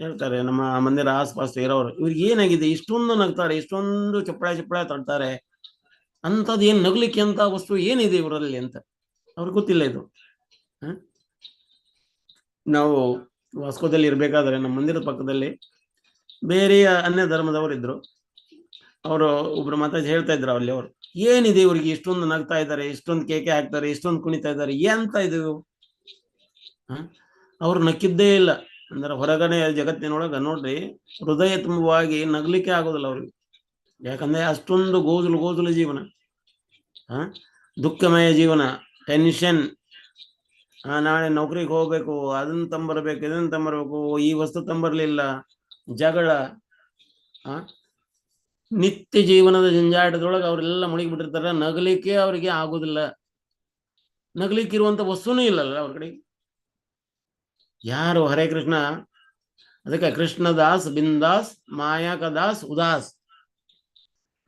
ಹೇಳ್ತಾರೆ, ನಮ್ಮ ಮಂದಿರ ಆಸ್ಪಾಸ್ ಇರೋರು, ಇವ್ರಿಗೆ ಏನಾಗಿದೆ ಇಷ್ಟೊಂದು ನಗ್ತಾರೆ, ಇಷ್ಟೊಂದು ಚಪ್ಪಳ ತಡ್ತಾರೆ, ಅಂಥದ್ದು ಏನ್ ನಗ್ಲಿಕ್ಕೆ ಅಂತ ವಸ್ತು ಏನಿದೆ ಇವರಲ್ಲಿ ಅಂತ ಅವ್ರಿಗೆ ಗೊತ್ತಿಲ್ಲ ಇದು. ನಾವು ವಾಸ್ಕೋದಲ್ಲಿ ಇರ್ಬೇಕಾದ್ರೆ ನಮ್ಮ ಮಂದಿರದ ಪಕ್ಕದಲ್ಲಿ ಬೇರೆ ಅನ್ಯ ಧರ್ಮದವರು ಇದ್ರು. ಅವರು ಒಬ್ರು ಮಾತಾಡಿ ಹೇಳ್ತಾ ಇದ್ರು ಅಲ್ಲಿ, ಅವರು ಏನಿದೆ ಇವ್ರಿಗೆ ಇಷ್ಟೊಂದು ನಗ್ತಾ ಇದ್ದಾರೆ, ಇಷ್ಟೊಂದು ಕೇಕೆ ಹಾಕ್ತಾರೆ, ಇಷ್ಟೊಂದು ಕುಣಿತಾ ಇದ್ದಾರೆ, ಎಂತ ಇದು? ಅವ್ರು ನಕ್ಕಿದ್ದೇ ಇಲ್ಲ. ಅಂದ್ರೆ ಹೊರಗಡೆ ಜಗತ್ತಿನೊಳಗ ನೋಡ್ರಿ, ಹೃದಯ ತುಂಬವಾಗಿ ನಗ್ಲಿಕ್ಕೆ ಆಗೋದಿಲ್ಲ ಅವ್ರಿಗೆ. ಯಾಕಂದ್ರೆ ಅಷ್ಟೊಂದು ಗೋಜಲು ಜೀವನ, ದುಃಖಮಯ ಜೀವನ, ಟೆನ್ಷನ್. ನಾಳೆ ನೌಕರಿಗೆ ಹೋಗ್ಬೇಕು, ಅದನ್ನ ತಂಬರ್ಬೇಕು, ಇದನ್ನ ತಂಬರ್ಬೇಕು, ಈ ವಸ್ತು ತಂಬರ್ಲಿಲ್ಲ, ಜಗಳ, ನಿತ್ಯ ಜೀವನದ ಜಂಜಾಟದೊಳಗೆ ಅವರೆಲ್ಲ ಮುಳುಗಿಬಿಟ್ಟಿರ್ತಾರ. ನಗಲಿಕ್ಕೆ ಅವ್ರಿಗೆ ಆಗುದಿಲ್ಲ. ನಗಲಿಕ್ಕೆ ಇರುವಂತ ವಸ್ತುನೂ ಇಲ್ಲಲ್ಲ ಅವ್ರ ಕಡೆ. ಯಾರು ಹರೇ ಕೃಷ್ಣ, ಅದಕ್ಕೆ ಕೃಷ್ಣದಾಸ್ ಬಿಂದಾಸ್, ಮಾಯಾಕ ದಾಸ್ ಉದಾಸ್.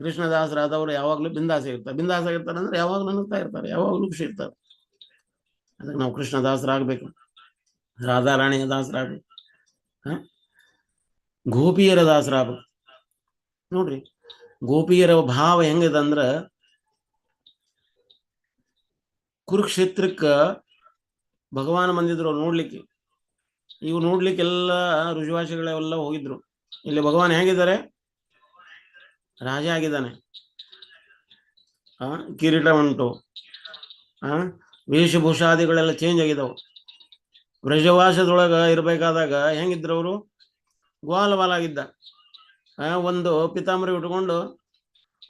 ಕೃಷ್ಣದಾಸರಾದವರು ಯಾವಾಗ್ಲೂ ಬಿಂದಾಸ ಆಗಿರ್ತಾರೆ ಅಂದ್ರೆ ಯಾವಾಗ್ಲೂ ನಗ್ತಾ ಇರ್ತಾರೆ, ಯಾವಾಗ್ಲೂ ಖುಷಿ ಇರ್ತಾರೆ. ಅದಕ್ಕೆ ನಾವು ಕೃಷ್ಣದಾಸರಾಗ್ಬೇಕು, ರಾಧಾರಾಣಿಯ ದಾಸರಾಗ್ಬೇಕು, ಗೋಪಿಯರ ದಾಸರಾಗ್ಬೇಕು. ನೋಡ್ರಿ, ಗೋಪಿಯರ ಭಾವ ಹೆಂಗಿದೆ ಅಂದ್ರ, ಕುರುಕ್ಷೇತ್ರಕ್ಕ ಭಗವಾನ ಬಂದಿದ್ರು ನೋಡ್ಲಿಕ್ಕೆ. ಇವು ನೋಡ್ಲಿಕ್ಕೆಲ್ಲ ಋಜುವಾಸಿಗಳೆಲ್ಲ ಹೋಗಿದ್ರು. ಇಲ್ಲಿ ಭಗವಾನ್ ಹೇಗಿದ್ದಾರೆ? ರಾಜ ಆಗಿದ್ದಾನೆ. ಕಿರೀಟ ಉಂಟು, ವೇಷಭೂಷಾದಿಗಳೆಲ್ಲ ಚೇಂಜ್ ಆಗಿದಾವು. ವ್ರಜವಾಸದೊಳಗ ಇರ್ಬೇಕಾದಾಗ ಹೆಂಗಿದ್ರು ಅವರು? ಗ್ವಾಲವಾಲಾಗಿದ್ದ, ಒಂದು ಪಿತಾಂಬರಿ ಉಟ್ಕೊಂಡು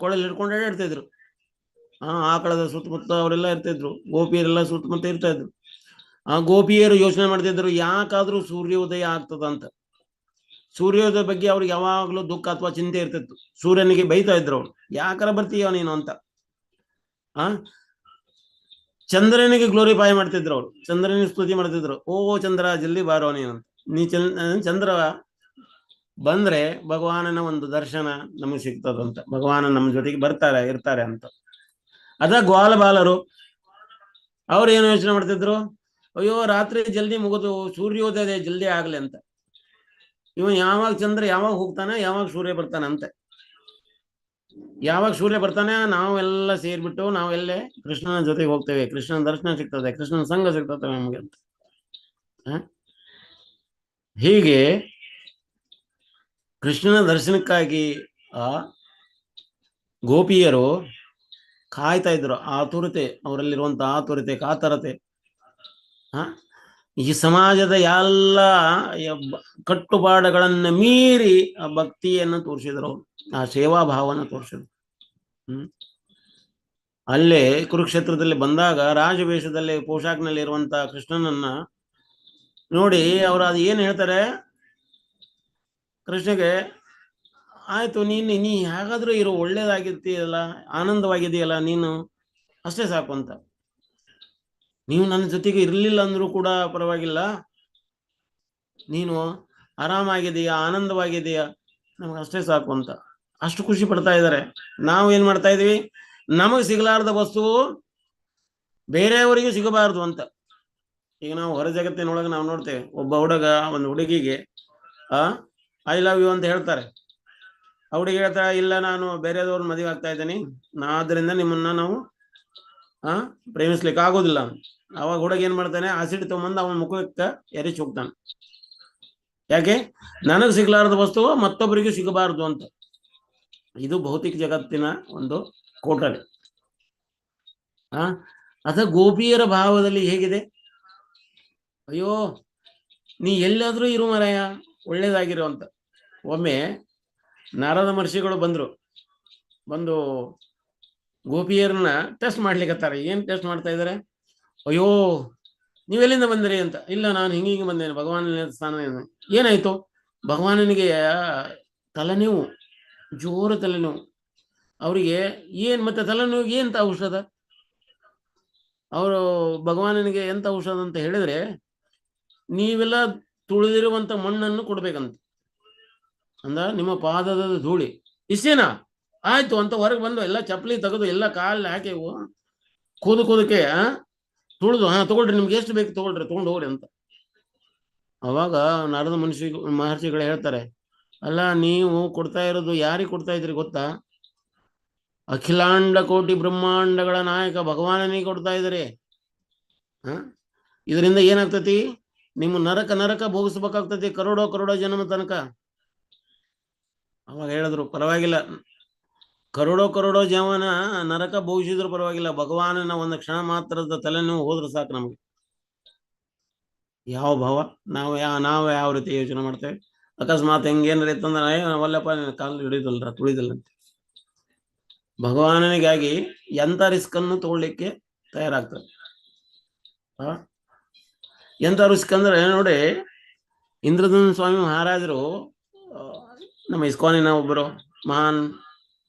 ಕೊಳಲ್ಲಿ ಹಿಡ್ಕೊಂಡು ಇರ್ತಿದ್ರು. ಆಕಳದ ಸುತ್ತಮುತ್ತ ಅವರೆಲ್ಲ ಇರ್ತಿದ್ರು, ಗೋಪಿಯರೆಲ್ಲ ಸುತ್ತಮುತ್ತ ಇರ್ತಾ ಇದ್ರು. ಆ ಗೋಪಿಯರು ಯೋಚನೆ ಮಾಡ್ತಿದ್ರು, ಯಾಕಾದ್ರೂ ಸೂರ್ಯೋದಯ ಆಗ್ತದಂತ. ಸೂರ್ಯೋದಯ ಬಗ್ಗೆ ಅವ್ರಿಗೆ ಯಾವಾಗ್ಲೂ ದುಃಖ ಅಥವಾ ಚಿಂತೆ ಇರ್ತಿತ್ತು. ಸೂರ್ಯನಿಗೆ ಬೈತಾ ಇದ್ರು ಅವ್ರು, ಯಾಕಾರ ಬರ್ತೀಯ ನೀನು ಅಂತ. ಚಂದ್ರನಿಗೆ ಗ್ಲೋರಿಫೈ ಮಾಡ್ತಿದ್ರು ಅವ್ರು, ಚಂದ್ರನಿಗೆ ಸ್ತುತಿ ಮಾಡ್ತಿದ್ರು. ಓ ಚಂದ್ರ ಜಲ್ದಿ ಬಾರೋ ನೀನು ಅಂತ. ನೀ ಚಂದ್ರ ಬಂದ್ರೆ ಭಗವಾನನ ಒಂದು ದರ್ಶನ ನಮಗೆ ಸಿಗ್ತದಂತ, ಭಗವಾನ ನಮ್ಮ ಜೊತೆಗೆ ಇರ್ತಾರೆ ಅಂತ. ಅದ ಗ್ವಾಲ ಬಾಲರು ಅವ್ರು ಏನು ಯೋಚನೆ ಮಾಡ್ತಿದ್ರು? ಅಯ್ಯೋ ರಾತ್ರಿ ಜಲ್ದಿ ಮುಗಿದು ಸೂರ್ಯೋದಯ ಜಲ್ದಿ ಆಗ್ಲಿ ಅಂತ. ಯಾವಾಗ ಚಂದ್ರ ಯಾವಾಗ ಹೋಗ್ತಾನೆ, ಯಾವಾಗ ಸೂರ್ಯ ಬರ್ತಾನೆ ಅಂತ. ಯಾವಾಗ ಸೂರ್ಯ ಬರ್ತಾನೆ ನಾವೆಲ್ಲ ಸೇರ್ಬಿಟ್ಟು ನಾವೆಲ್ಲೇ ಕೃಷ್ಣನ ಜೊತೆಗೆ ಹೋಗ್ತೇವೆ, ಕೃಷ್ಣನ ದರ್ಶನ ಸಿಗ್ತದೆ, ಕೃಷ್ಣನ ಸಂಘ ಸಿಗ್ತದೆ ನಮಗೆ ಅಂತ. ಹೀಗೆ ಕೃಷ್ಣನ ದರ್ಶನಕ್ಕಾಗಿ ಆ ಗೋಪಿಯರು ಕಾಯ್ತಾ ಇದ್ರು. ಆತುರತೆ, ಅವರಲ್ಲಿರುವಂತ ಆತುರತೆ, ಕಾತರತೆ. ಈ ಸಮಾಜದ ಎಲ್ಲ ಕಟ್ಟುಪಾಡುಗಳನ್ನ ಮೀರಿ ಆ ಭಕ್ತಿಯನ್ನು ತೋರಿಸಿದ್ರು ಅವರು, ಆ ಸೇವಾ ಭಾವನ ತೋರಿಸಿದ್ರು. ಅಲ್ಲೇ ಕುರುಕ್ಷೇತ್ರದಲ್ಲಿ ಬಂದಾಗ ರಾಜವೇಷದಲ್ಲಿ ಪೋಷಾಕ್ನಲ್ಲಿ ಇರುವಂತ ಕೃಷ್ಣನನ್ನ ನೋಡಿ ಅವರು ಅದು ಏನ್ ಹೇಳ್ತಾರೆ ಕೃಷ್ಣಗೆ, ಆಯ್ತು ನೀ ಹೇಗಾದ್ರೂ ಇರು, ಒಳ್ಳೇದಾಗಿರ್ತೀಯಲ್ಲ, ಆನಂದವಾಗಿದೆಯಲ್ಲ ನೀನು, ಅಷ್ಟೇ ಸಾಕು ಅಂತ. ನೀವು ನನ್ನ ಜೊತೆಗೆ ಇರ್ಲಿಲ್ಲ ಅಂದ್ರೂ ಕೂಡ ಪರವಾಗಿಲ್ಲ, ನೀನು ಆರಾಮಾಗಿದೆಯಾ, ಆನಂದವಾಗಿದೆಯಾ, ನಮ್ಗೆ ಅಷ್ಟೇ ಸಾಕು ಅಂತ ಅಷ್ಟು ಖುಷಿ ಪಡ್ತಾ ಇದ್ದಾರೆ. ನಾವು ಏನ್ ಮಾಡ್ತಾ ಇದೀವಿ? ನಮಗ್ ಸಿಗಲಾರ್ದ ವಸ್ತು ಬೇರೆಯವರಿಗೂ ಸಿಗಬಾರದು ಅಂತ. ಈಗ ನಾವು ಹೊರ ಜಗತ್ತಿನೊಳಗೆ ನಾವು ನೋಡ್ತೇವೆ, ಒಬ್ಬ ಹುಡುಗ ಒಂದು ಹುಡುಗಿಗೆ ಐ ಲವ್ ಯು ಅಂತ ಹೇಳ್ತಾರೆ. ಆ ಹುಡುಗಿ ಹೇಳ್ತಾ, ಇಲ್ಲ ನಾನು ಬೇರೆದವ್ರ ಮದುವೆ ಆಗ್ತಾ ಇದ್ದೀನಿ, ಆದ್ರಿಂದ ನಿಮ್ಮನ್ನ ನಾವು ಪ್ರೇಮಿಸ್ಲಿಕ್ಕೆ ಆಗೋದಿಲ್ಲ. ಅವಾಗ ಹುಡುಗ ಏನ್ ಮಾಡ್ತಾನೆ? ಆಸಿಡ್ ತಗೊಂಬಂದು ಅವನ ಮುಖಕ್ಕೆ ಎರಿಚ್ ಹೋಗ್ತಾನೆ. ಯಾಕೆ? ನನಗ್ ಸಿಗ್ಲಾರದ ವಸ್ತು ಮತ್ತೊಬ್ಬರಿಗೂ ಸಿಗಬಾರದು ಅಂತ. ಇದು ಭೌತಿಕ ಜಗತ್ತಿನ ಒಂದು ಕೋಟರೆ. ಅದ ಗೋಪಿಯರ ಭಾವದಲ್ಲಿ ಹೇಗಿದೆ? ಅಯ್ಯೋ ನೀ ಎಲ್ಲಾದ್ರೂ ಇರು ಮರಾಯ, ಒಳ್ಳೇದಾಗಿರೋ ಅಂತ. ಒಮ್ಮೆ ನಾರದ ಮಹರ್ಷಿಗಳು ಬಂದು ಗೋಪಿಯರನ್ನ ಟೆಸ್ಟ್ ಮಾಡ್ಲಿಕ್ಕತ್ತಾರೆ. ಏನ್ ಟೆಸ್ಟ್ ಮಾಡ್ತಾ ಇದಾರೆ? ಅಯ್ಯೋ ನೀವೆಲ್ಲಿಂದ ಬಂದಿರಿ ಅಂತ. ಇಲ್ಲ ನಾನು ಹಿಂಗೆ ಬಂದೇನೆ, ಭಗವಾನ ಸ್ಥಾನ. ಏನಾಯ್ತು? ಭಗವಾನನಿಗೆ ತಲೆನೋವು, ಜೋರು ತಲೆನೋವು. ಅವರಿಗೆ ಏನ್ ಮತ್ತೆ ತಲೆನೋವಿಗೆ ಏನ್ ಔಷಧ? ಅವರು ಭಗವಾನನಿಗೆ ಎಂತ ಔಷಧ ಅಂತ ಹೇಳಿದ್ರೆ, ನೀವೆಲ್ಲ ತುಳಿದಿರುವಂತ ಮಣ್ಣನ್ನು ಕೊಡ್ಬೇಕಂತ. ನಿಮ್ಮ ಪಾದದ ಧೂಳಿ ಇಷ್ಟೇನಾ, ಆಯ್ತು ಅಂತ ಹೊರಗೆ ಬಂದು ಎಲ್ಲ ಚಪ್ಪಲಿ ತೆಗೆದು ಎಲ್ಲ ಕಾಲು ಹಾಕಿ ಕೂದಕ್ಕೆ ತುಳಿದು ತಗೊಳ್ರಿ, ನಿಮ್ಗೆ ಎಷ್ಟು ಬೇಕು ತಗೊಳ್ರಿ, ತಗೊಂಡು ಹೋಗ್ರಿ ಅಂತ. ಅವಾಗ ನಾರದ ಮಹರ್ಷಿಗಳು ಹೇಳ್ತಾರೆ, ಅಲ್ಲ ನೀವು ಕೊಡ್ತಾ ಇರೋದು ಯಾರಿಗೆ ಕೊಡ್ತಾ ಇದ್ರಿ ಗೊತ್ತಾ? ಅಖಿಲಾಂಡ ಕೋಟಿ ಬ್ರಹ್ಮಾಂಡಗಳ ನಾಯಕ ಭಗವಾನನಿಗೆ ಕೊಡ್ತಾ ಇದ್ರಿ. ಇದರಿಂದ ಏನಾಗ್ತತಿ? ನಿಮ್ಮ ನರಕ ಭೋಗಿಸ್ಬೇಕಾಗ್ತತಿ ಕರೋಡೋ ಜನ್ಮ ತನಕ. ಅವಾಗ ಹೇಳಿದ್ರು, ಪರವಾಗಿಲ್ಲ, ಕರೋಡೋ ಜೀವನ ನರಕ ಭೋಗಿಸಿದ್ರು ಪರವಾಗಿಲ್ಲ, ಭಗವಾನನ ಒಂದು ಕ್ಷಣ ಮಾತ್ರದ ತಲೆನೋವು ಹೋದ್ರೆ ಸಾಕು ನಮಗೆ. ಯಾವ ಭಾವ ನಾವು ಯಾವ ರೀತಿ ಯೋಚನೆ ಮಾಡ್ತೇವೆ? ಅಕಸ್ಮಾತ್ ಹೆಂಗೇನಾರ ಇತ್ತಂದ್ರೆ ಒಲ್ಲಪ್ಪ ಕಾಲು ಹಿಡಿದಲ್ರ ತುಳಿದಿಲ್ಲಂತೆ. ಭಗವಾನನಿಗಾಗಿ ಎಂತ ರಿಸ್ಕ್ ಅನ್ನು ತಗೊಳ್ಳಿಕ್ಕೆ ತಯಾರಾಗ್ತದೆ. ಎಂತ ರಿಸ್ಕ್ ಅಂದ್ರೆ ನೋಡಿ, ಇಂದ್ರಧನು ಸ್ವಾಮಿ ಮಹಾರಾಜರು ನಮ್ಮ ಇಸ್ಕಾನಿನ ಒಬ್ಬರು ಮಹಾನ್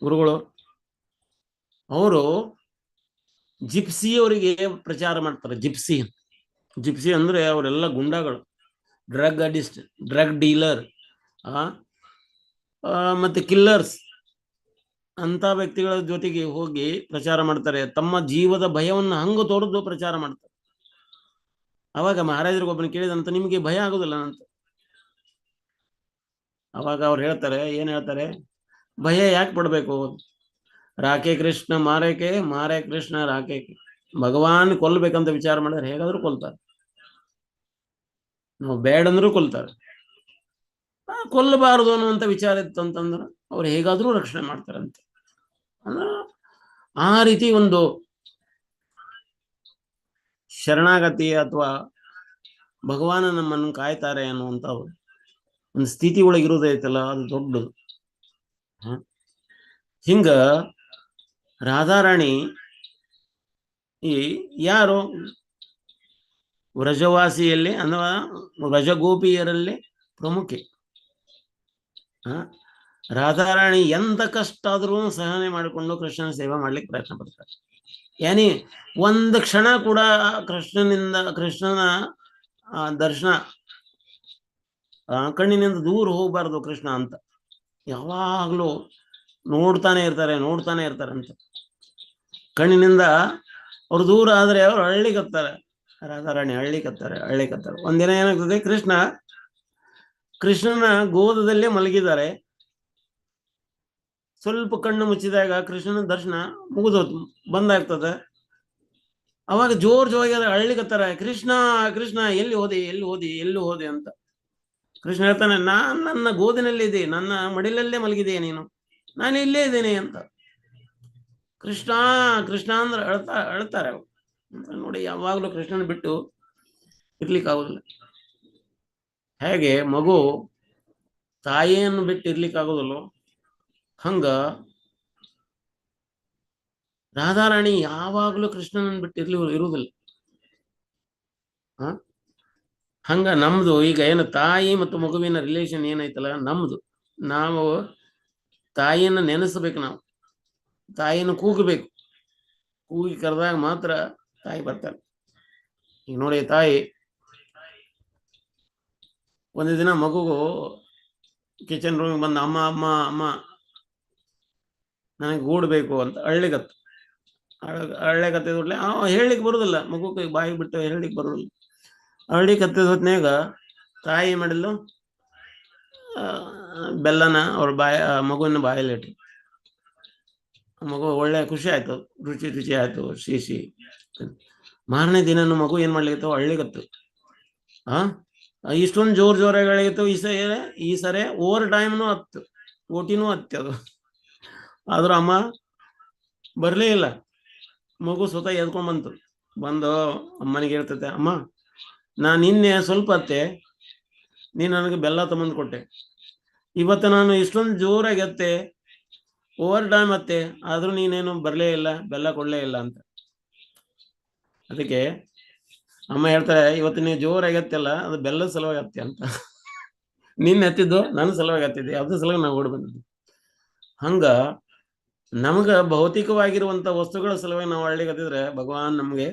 ಗುರುಗಳು, ಅವರು ಜಿಪ್ಸಿ ಅವರಿಗೆ ಪ್ರಚಾರ ಮಾಡ್ತಾರೆ. ಜಿಪ್ಸಿ ಅಂದ್ರೆ ಅವರೆಲ್ಲ ಗುಂಡಾಗಳು, ಡ್ರಗ್ ಅಡಿಸ್ಟ್, ಡ್ರಗ್ ಡೀಲರ್, ಮತ್ತೆ ಕಿಲ್ಲರ್ಸ್ ಅಂತ ವ್ಯಕ್ತಿಗಳ ಜೊತೆಗೆ ಹೋಗಿ ಪ್ರಚಾರ ಮಾಡ್ತಾರೆ. ತಮ್ಮ ಜೀವದ ಭಯವನ್ನು ಹಂಗ ತೋರಿದು ಪ್ರಚಾರ ಮಾಡ್ತಾರೆ. ಅವಾಗ ಮಹಾರಾಜರಿಗೊಬ್ಬನ ಕೇಳಿದಂತ, ನಿಮಗೆ ಭಯ ಆಗುದಿಲ್ಲ ಅಂತ. ಅವಾಗ ಅವ್ರು ಹೇಳ್ತಾರೆ, ಏನ್ ಹೇಳ್ತಾರೆ? ಭಯ ಯಾಕೆ ಪಡ್ಬೇಕು? ರಾಕೆ ಕೃಷ್ಣ ಮಾರೇಕೆ, ಮಾರೇ ಕೃಷ್ಣ ರಾಕೆಗೆ. ಭಗವಾನ್ ಕೊಲ್ಬೇಕಂತ ವಿಚಾರ ಮಾಡಿದ್ರೆ ಹೇಗಾದ್ರೂ ಕೊಲ್ತಾರೆ, ನಾವು ಬೇಡಂದ್ರೂ ಕೊಲ್ತಾರೆ. ಕೊಲ್ಲಬಾರದು ಅನ್ನುವಂತ ವಿಚಾರ ಇತ್ತು ಅಂತಂದ್ರೆ ಅವ್ರು ಹೇಗಾದ್ರೂ ರಕ್ಷಣೆ ಮಾಡ್ತಾರಂತೆ. ಅಂದ್ರ ಆ ರೀತಿ ಒಂದು ಶರಣಾಗತಿ ಅಥವಾ ಭಗವಾನ ನಮ್ಮನ್ನು ಕಾಯ್ತಾರೆ ಅನ್ನುವಂತ ಒಂದು ಸ್ಥಿತಿ ಒಳಗೆ ಇರೋದೈತಲ್ಲ, ಅದು ದೊಡ್ಡದು. ಹಿಂಗ ರಾಧಾರಾಣಿ ಈ ಯಾರು ವ್ರಜವಾಸಿಯಲ್ಲಿ ಅಥವಾ ವ್ರಜಗೋಪಿಯರಲ್ಲಿ ಪ್ರಮುಖೆ. ರಾಧಾರಾಣಿ ಎಂತ ಕಷ್ಟ ಆದ್ರೂ ಸಹನೆ ಮಾಡಿಕೊಂಡು ಕೃಷ್ಣನ ಸೇವೆ ಮಾಡ್ಲಿಕ್ಕೆ ಪ್ರಯತ್ನ ಪಡ್ತಾರೆ. ಏನಿ ಒಂದು ಕ್ಷಣ ಕೂಡ ಕೃಷ್ಣನ ದರ್ಶನ ಕಣ್ಣಿನಿಂದ ದೂರ ಹೋಗ್ಬಾರ್ದು ಕೃಷ್ಣ ಅಂತ ಯಾವಾಗ್ಲೂ ನೋಡ್ತಾನೆ ಇರ್ತಾರೆ ಅಂತ. ಕಣ್ಣಿನಿಂದ ಅವ್ರು ದೂರ ಆದ್ರೆ ಅವ್ರು ಹಳ್ಳಿಕತ್ತಾರೆ, ರಾಧಾರಾಣಿ ಹಳ್ಳಿಕತ್ತಾರೆ. ಒಂದಿನ ಏನಾಗ್ತದೆ, ಕೃಷ್ಣನ ಗೋದದಲ್ಲೇ ಮಲಗಿದ್ದಾರೆ. ಸ್ವಲ್ಪ ಕಣ್ಣು ಮುಚ್ಚಿದಾಗ ಕೃಷ್ಣನ ದರ್ಶನ ಮುಗಿದೋತು, ಬಂದಾಗ್ತದೆ. ಅವಾಗ ಜೋರಾಗಿ ಹಳ್ಳಿಕತ್ತಾರೆ, ಕೃಷ್ಣ ಎಲ್ಲಿ ಹೋದಿ ಅಂತ. ಕೃಷ್ಣ ಹೇಳ್ತಾನೆ, ನನ್ನ ಗೋದಿನಲ್ಲಿ ಇದೆ, ನನ್ನ ಮಡಿಲಲ್ಲೇ ಮಲಗಿದೆಯಾ ನೀನು, ನಾನು ಇಲ್ಲೇ ಇದ್ದೇನೆ ಅಂತ. ಕೃಷ್ಣ ಅಂದ್ರೆ ಅಳ್ತಾರೆ ನೋಡಿ. ಯಾವಾಗ್ಲೂ ಕೃಷ್ಣನ ಬಿಟ್ಟು ಇರ್ಲಿಕ್ಕೆ ಆಗುದಿಲ್ಲ. ಹೇಗೆ ಮಗು ತಾಯಿಯನ್ನು ಬಿಟ್ಟು ಇರ್ಲಿಕ್ಕೆ ಆಗೋದಿಲ್ಲ, ಹಂಗ ರಾಧಾರಾಣಿ ಯಾವಾಗ್ಲೂ ಕೃಷ್ಣನನ್ನು ಬಿಟ್ಟು ಇರುವುದಿಲ್ಲ. ಹಂಗ ನಮ್ದು ಈಗ ಏನು ತಾಯಿ ಮತ್ತು ಮಗುವಿನ ರಿಲೇಷನ್ ಏನೈತಲ್ಲ ನಮ್ದು, ನಾವು ತಾಯಿಯನ್ನ ನೆನೆಸ್ಬೇಕು, ನಾವು ತಾಯಿಯನ್ನು ಕೂಗಬೇಕು. ಕೂಗಿ ಕರೆದಾಗ ಮಾತ್ರ ತಾಯಿ ಬರ್ತಾಳೆ. ಈಗ ನೋಡಿ, ತಾಯಿ ಒಂದು ದಿನ ಮಗುಗೂ ಕಿಚನ್ ರೂಮಿಗೆ ಬಂದ, ಅಮ್ಮ ನನಗೆ ಗೂಡ್ಬೇಕು ಅಂತ ಹಳ್ಳಿಗತ್ತಿದ್ಲೆ ಹೇಳಲಿಕ್ಕೆ ಬರುದಿಲ್ಲ, ಮಗುಗೆ ಬಾಯಿ ಬಿಟ್ಟು ಹೇಳಲಿಕ್ಕೆ ಬರುದಿಲ್ಲ. ಹಳ್ಳಿಕತ್ತಿದ ಹೊತ್ನ್ಯಾಗ ತಾಯಿ ಮಾಡಿದ್ಲು, ಬೆಲ್ಲನ ಅವ್ರ ಮಗುವಿನ ಬಾಯಲ್ಲಿ ಇಟ್ರು. ಮಗು ಒಳ್ಳೆ ಖುಷಿ ಆಯ್ತು, ರುಚಿ ಆಯ್ತು, ಸಿಹಿ. ಮಾರನೇ ದಿನ ಮಗು ಏನ್ ಮಾಡ್ಲಿಕ್ಕೆ ಹಳ್ಳಿಗತ್ತು, ಇಷ್ಟೊಂದು ಜೋರಾಗಿ ಹೇಳಿತ್ತು. ಈ ಸರಿ ಓವರ್ ಟೈಮ್ನು ಹತ್ತು, ಓಟಿನೂ ಹತ್ತದು. ಆದ್ರೂ ಅಮ್ಮ ಬರ್ಲೇ ಇಲ್ಲ. ಮಗು ಸ್ವತಃ ಎದ್ಕೊಂಡ್ ಬಂದು ಅಮ್ಮನಿಗೆ ಹೇಳ್ತೈತೆ, ಅಮ್ಮ ನಾನು ನಿನ್ನೆ ಸ್ವಲ್ಪ ಹೊತ್ತೆ ನೀನು ನನಗೆ ಬೆಲ್ಲ ತಗೊಂಡು ಕೊಟ್ಟೆ, ಇವತ್ತು ನಾನು ಇಷ್ಟೊಂದು ಜೋರಾಗಿ ಎತ್ತೆ, ಓವರ್ ಟೈಮ್ ಹತ್ತೆ, ಆದ್ರೂ ನೀನೇನು ಬರ್ಲೇ ಇಲ್ಲ, ಬೆಲ್ಲ ಕೊಡ್ಲೇ ಇಲ್ಲ ಅಂತ. ಅದಕ್ಕೆ ಅಮ್ಮ ಹೇಳ್ತಾರೆ, ಇವತ್ತು ನೀವು ಜೋರಾಗಿ ಎತ್ತಲ್ಲ, ಅದು ಬೆಲ್ಲದ ಸಲುವಾಗಿ ಹತ್ತೆ ಅಂತ. ನಿನ್ನ ಎತ್ತಿದ್ದು ನನ್ನ ಸಲುವಾಗಿ ಹತ್ತಿದ್ದೆ, ಅದ್ರ ಸಲುವಾಗಿ ನಾವು ಓಡಿ ಬಂದಿದ್ದೆ. ಹಂಗ ನಮಗ ಭೌತಿಕವಾಗಿರುವಂತ ವಸ್ತುಗಳ ಸಲುವಾಗಿ ನಾವು ಹಳ್ಳಿಗೆ ಹತ್ತಿದ್ರೆ ಭಗವಾನ್ ನಮ್ಗೆ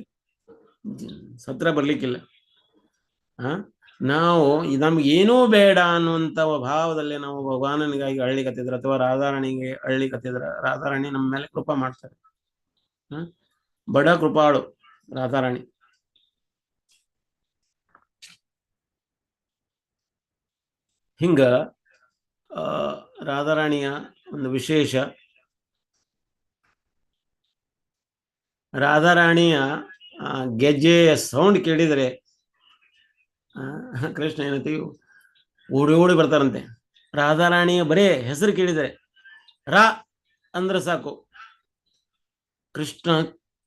ಸತ್ರ ಬರ್ಲಿಕ್ಕಿಲ್ಲ. ನಾವು ನಮ್ಗೆ ಏನೂ ಬೇಡ ಅನ್ನುವಂತ ಭಾವದಲ್ಲಿ ನಾವು ಭಗವಾನನಿಗಾಗಿ ಅಳ್ಳಿಕತ್ತಿದ್ರೆ ಅಥವಾ ರಾಧಾರಾಣಿಗೆ ಅಳ್ಳಿಕತ್ತಿದ್ರೆ ರಾಧಾರಾಣಿ ನಮ್ಮ ಮೇಲೆ ಕೃಪಾ ಮಾಡ್ತಾರೆ. ಬಡ ಕೃಪಾಳು ರಾಧಾರಾಣಿ. ಹಿಂಗ ರಾಧಾರಾಣಿಯ ಒಂದು ವಿಶೇಷ, ರಾಧಾರಾಣಿಯ ಗೆಜ್ಜೆಯ ಸೌಂಡ್ ಕೇಳಿದರೆ ಕೃಷ್ಣ ಏನಂತ ಓಡಿ ಓಡಿ ಬರ್ತಾರಂತೆ. ರಾಧಾರಾಣಿಯ ಬರೇ ಹೆಸರು ಕೇಳಿದರೆ ರಾ ಅಂದ್ರೆ ಸಾಕು,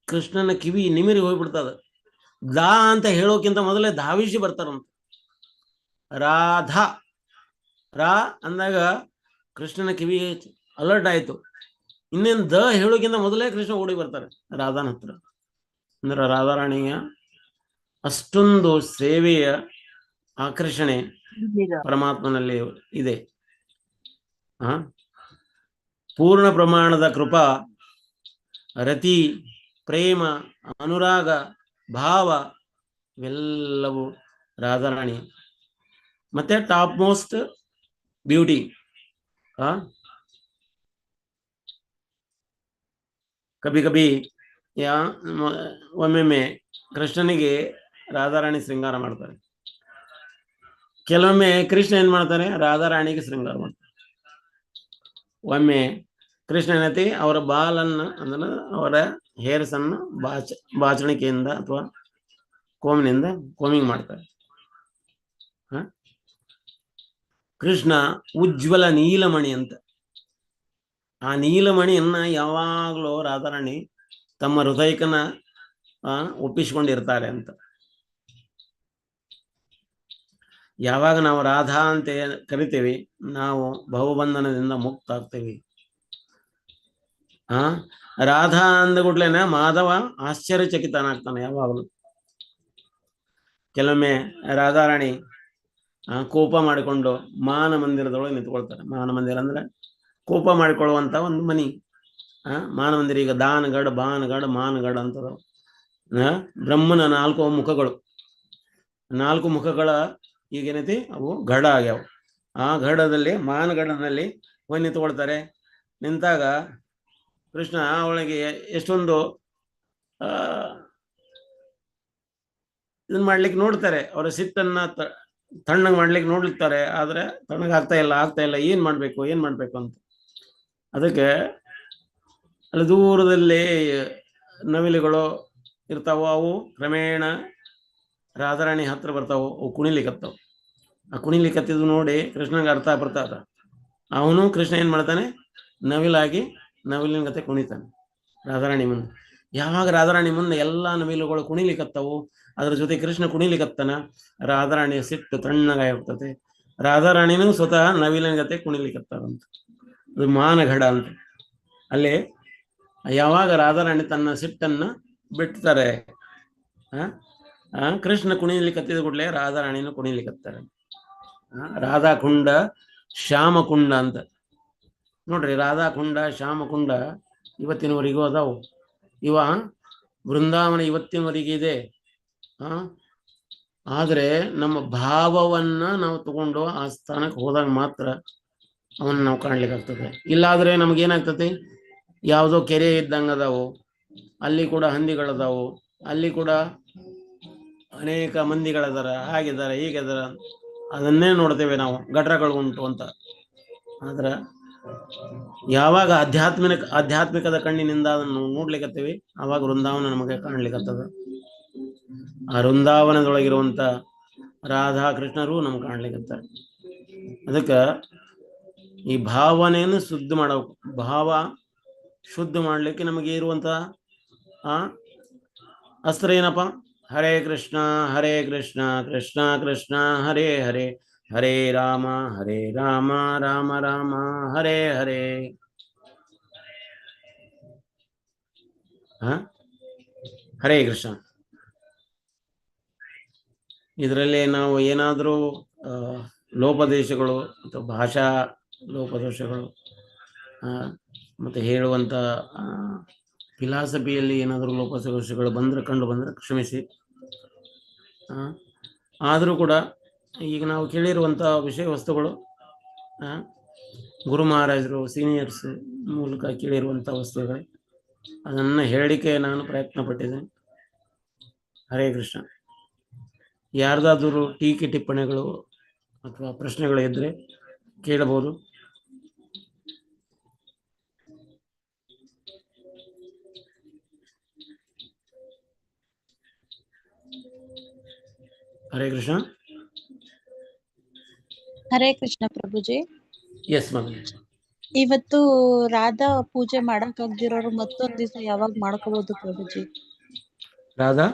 ಕೃಷ್ಣನ ಕಿವಿ ನಿಮಿರಿ ಹೋಗ್ಬಿಡ್ತದ. ದಾ ಅಂತ ಹೇಳೋಕ್ಕಿಂತ ಮೊದಲೇ ಧಾವಿಸಿ ಬರ್ತಾರಂತ. ರಾಧಾ ರಾ ಅಂದಾಗ ಕೃಷ್ಣನ ಕಿವಿ ಅಲರ್ಟ್ ಆಯ್ತು. ಇನ್ನೇನು ದ ಹೇಳೋಕ್ಕಿಂತ ಮೊದಲೇ ಕೃಷ್ಣ ಓಡಿ ಬರ್ತಾರೆ ರಾಧಾನ ಹತ್ರ. ಅಂದ್ರೆ ರಾಧಾರಾಣಿಯ ಅಷ್ಟೊಂದು ಸೇವೆಯ ಆಕರ್ಷಣೆ ಪರಮಾತ್ಮನಲ್ಲಿ ಇದೆ. ಪೂರ್ಣ ಪ್ರಮಾಣದ ಕೃಪಾ, ರತಿ, ಪ್ರೇಮ, ಅನುರಾಗ, ಭಾವ ಇವೆಲ್ಲವೂ ರಾಧಾರಾಣಿ. ಮತ್ತೆ ಟಾಪ್ ಮೋಸ್ಟ್ ಬ್ಯೂಟಿ. ಕಬಿ ಒಮ್ಮೊಮ್ಮೆ ಕೃಷ್ಣನಿಗೆ ರಾಧಾರಾಣಿ ಶೃಂಗಾರ ಮಾಡ್ತಾರೆ, ಕೆಲವೊಮ್ಮೆ ಕೃಷ್ಣ ಏನ್ ಮಾಡ್ತಾರೆ ರಾಧಾರಾಣಿಗೆ ಶೃಂಗಾರ ಮಾಡ್ತಾರೆ. ಒಮ್ಮೆ ಕೃಷ್ಣ ಏನೈತಿ ಅವರ ಬಾಲನ್ನ ಅಂದ್ರೆ ಅವರ ಹೇರ್ಸ್ ಅನ್ನು ಬಾಚಣಿಕೆಯಿಂದ ಅಥವಾ ಕೋಮಿನಿಂದ ಕೋಮಿಂಗ್ ಮಾಡ್ತಾರೆ. ಕೃಷ್ಣ ಉಜ್ವಲ ನೀಲಮಣಿ ಅಂತ, ಆ ನೀಲಮಣಿಯನ್ನ ಯಾವಾಗ್ಲೂ ರಾಧಾರಾಣಿ ತಮ್ಮ ಹೃದಯಕನ ಒಪ್ಪಿಸಿಕೊಂಡಿರ್ತಾರೆ ಅಂತ. ಯಾವಾಗ ನಾವು ರಾಧಾ ಅಂತ ಕರಿತೇವೆ ನಾವು ಬಹುಬಂಧನದಿಂದ ಮುಕ್ತ ಆಗ್ತೇವೆ. ರಾಧಾ ಅಂದ ಕೂಡ್ಲೇನೆ ಮಾಧವ ಆಶ್ಚರ್ಯಚಕಿತನಾಗ್ತಾನೆ ಯಾವಾಗಲೂ. ಕೆಲವೊಮ್ಮೆ ರಾಧಾರಾಣಿ ಕೋಪ ಮಾಡಿಕೊಂಡು ಮಾನ ಮಂದಿರದೊಳಗೆ ನಿಂತ್ಕೊಳ್ತಾರೆ. ಮಾನ ಮಂದಿರ ಅಂದ್ರೆ ಕೋಪ ಮಾಡಿಕೊಳ್ಳುವಂತ ಒಂದು ಮನಿ. ಮಾನ ಮಂದಿರ ಈಗ ದಾನಗಢ, ಬಾನಗಢ, ಮಾನಗಢ ಅಂತದ. ಬ್ರಹ್ಮನ 4 ಮುಖಗಳು, 4 ಮುಖಗಳ ಈಗೇನೈತಿ ಅವು ಗಢ ಆಗ್ಯಾವ. ಆ ಗಢದಲ್ಲಿ ಮಾನಗಢನಲ್ಲಿ ಹೋಗಿ ನಿಂತ್ಕೊಳ್ತಾರೆ. ನಿಂತಾಗ ಕೃಷ್ಣ ಅವಳಿಗೆ ಎಷ್ಟೊಂದು ಇದನ್ನ ಮಾಡ್ಲಿಕ್ಕೆ ನೋಡ್ತಾರೆ. ಅವರ ಸಿಟ್ಟನ್ನ ತಣ್ಣಗೆ ಮಾಡ್ಲಿಕ್ಕೆ ನೋಡ್ಲಿಕ್ತಾರೆ. ಆದ್ರೆ ತಣ್ಣಗೆ ಆಗ್ತಾ ಇಲ್ಲ, ಏನ್ ಮಾಡ್ಬೇಕು ಅಂತ. ಅದಕ್ಕೆ ಅಲ್ಲಿ ದೂರದಲ್ಲಿ ನವಿಲುಗಳು ಇರ್ತಾವ. ಅವು ಕ್ರಮೇಣ ರಾಧಾರಾಣಿ ಹತ್ರ ಬರ್ತಾವು. ಅವು ಕುಣಿಲಿಕತ್ತಾವ. ಆ ಕುಣಿಲಿಕತ್ತಿದ್ದು ನೋಡಿ ಕೃಷ್ಣಗೆ ಅರ್ಥ ಬರ್ತದ. ಅವನು ಕೃಷ್ಣ ಏನ್ ಮಾಡ್ತಾನೆ, ನವಿಲಾಗಿ ನವಿಲಿನ ಗತೆ ಕುಣಿತಾನೆ ರಾಧಾರಾಣಿ ಮುಂದೆ. ಯಾವಾಗ ರಾಧಾರಾಣಿ ಮುಂದೆ ಎಲ್ಲಾ ನವಿಲುಗಳು ಕುಣಿಲಿಕತ್ತವು, ಅದ್ರ ಜೊತೆ ಕೃಷ್ಣ ಕುಣಿಲಿಕತ್ತನ, ರಾಧಾರಾಣಿಯ ಸಿಟ್ಟು ತಣ್ಣಗಾಯ ಹೋಗ್ತದೆ. ರಾಧಾರಾಣಿನೂ ಸ್ವತಃ ನವಿಲಿನ ಗತೆ ಕುಣಿಲಿಕತ್ತಾರಂತ. ಅದು ಮಾನಗಢ ಅಂತ. ಅಲ್ಲಿ ಯಾವಾಗ ರಾಧಾರಾಣಿ ತನ್ನ ಸಿಟ್ಟನ್ನ ಬಿಡ್ತಾರೆ, ಕೃಷ್ಣ ಕುಣಿಲಿಕತ್ತಿದ ಕೂಡಲೇ ರಾಧಾರಾಣಿನೂ ಕುಣಿಲಿಕತ್ತಾರೆ. ರಾಧಾಕುಂಡ ಶ್ಯಾಮಕುಂಡ ಅಂತ ನೋಡ್ರಿ. ರಾಧಾಕುಂಡ ಶ್ಯಾಮಕುಂಡ ಇವತ್ತಿನವರೆಗೂ ಅದಾವು. ಇವ ಬೃಂದಾವನ ಇವತ್ತಿನವರೆಗೆ ಇದೆ. ಆದ್ರೆ ನಮ್ಮ ಭಾವವನ್ನ ನಾವು ತಗೊಂಡು ಆ ಸ್ಥಾನಕ್ಕೆ ಹೋದಾಗ ಮಾತ್ರ ಅವನ್ನ ನಾವು ಕಾಣ್ಲಿಕ್ಕೆ ಆಗ್ತದೆ. ಇಲ್ಲಾದ್ರೆ ನಮ್ಗೇನಾಗ್ತದೆ, ಯಾವುದೋ ಕೆರೆ ಇದ್ದಂಗ ಅದಾವು, ಅಲ್ಲಿ ಕೂಡ ಹಂದಿಗಳದಾವು, ಅಲ್ಲಿ ಕೂಡ ಅನೇಕ ಮಂದಿಗಳದಾರ, ಹಾಗಿದಾರ ಹೀಗಿದಾರ, ಅದನ್ನೇ ನೋಡ್ತೇವೆ ನಾವು, ಗಟ್ರಗಳು ಉಂಟು ಅಂತ. ಆದ್ರ ಯಾವಾಗ ಆಧ್ಯಾತ್ಮಿಕದ ಕಣ್ಣಿನಿಂದ ಅದನ್ನು ನೋಡ್ಲಿಕ್ಕತ್ತೀವಿ ಆವಾಗ ವೃಂದಾವನ ನಮಗೆ ಕಾಣ್ಲಿಕ್ಕತ್ತದ. ಆ ವೃಂದಾವನದೊಳಗಿರುವಂತ ರಾಧಾ ಕೃಷ್ಣರು ನಮ್ಗೆ ಕಾಣ್ಲಿಕ್ಕತ್ತಾರೆ. ಅದಕ್ಕ ಈ ಭಾವನೆಯನ್ನು ಶುದ್ಧ ಮಾಡಬೇಕು. ಭಾವ ಶುದ್ಧ ಮಾಡ್ಲಿಕ್ಕೆ ನಮಗೆ ಇರುವಂತ ಅಸ್ತ್ರ ಏನಪ್ಪ? ಹರೇ ಕೃಷ್ಣ ಕೃಷ್ಣ ಕೃಷ್ಣ ಹರೇ ಹರೇ, ಹರೇ ರಾಮ ರಾಮ ರಾಮ ಹರೇ ಹರೇ. ಹರೇ ಕೃಷ್ಣ. ಇದರಲ್ಲಿ ನಾವು ಏನಾದರೂ ಲೋಪದೇಶಗಳು ಅಥವಾ ಭಾಷಾ ಲೋಪದೋಷಗಳು ಮತ್ತೆ ಹೇಳುವಂತ ಫಿಲಾಸಫಿಯಲ್ಲಿ ಏನಾದರೂ ಲೋಪದೋಷಗಳು ಕಂಡು ಬಂದ್ರೆ ಕ್ಷಮಿಸಿ. ಆದರೂ ಕೂಡ ಈಗ ನಾವು ಕೇಳಿರುವಂಥ ವಿಷಯ ವಸ್ತುಗಳು ಗುರು ಮಹಾರಾಜರು ಸೀನಿಯರ್ಸ್ ಮೂಲಕ ಕೇಳಿರುವಂಥ ವಸ್ತುಗಳೇ, ಅದನ್ನು ಹೇಳಲಿಕ್ಕೆ ನಾನು ಪ್ರಯತ್ನ ಪಟ್ಟಿದ್ದೇನೆ. ಹರೇ ಕೃಷ್ಣ. ಯಾರ್ದಾದರೂ ಟೀಕೆ ಟಿಪ್ಪಣಿಗಳು ಅಥವಾ ಪ್ರಶ್ನೆಗಳು ಇದ್ದರೆ ಕೇಳಬಹುದು. ಹರೇ ಕೃಷ್ಣ. ಹರೇ ಕೃಷ್ಣ ಪ್ರಭುಜಿ. ಎಸ್ ಮಗನೇ. ಇವತ್ತು ರಾಧಾ ಪೂಜೆ ಮಾಡಕ್ ಆಗದಿರೋರು ಮತ್ತೊಂದ್ ದಿವಸ ಯಾವಾಗ ಮಾಡ್ಕೋಬಹುದು ಪ್ರಭುಜಿ? ರಾಧಾ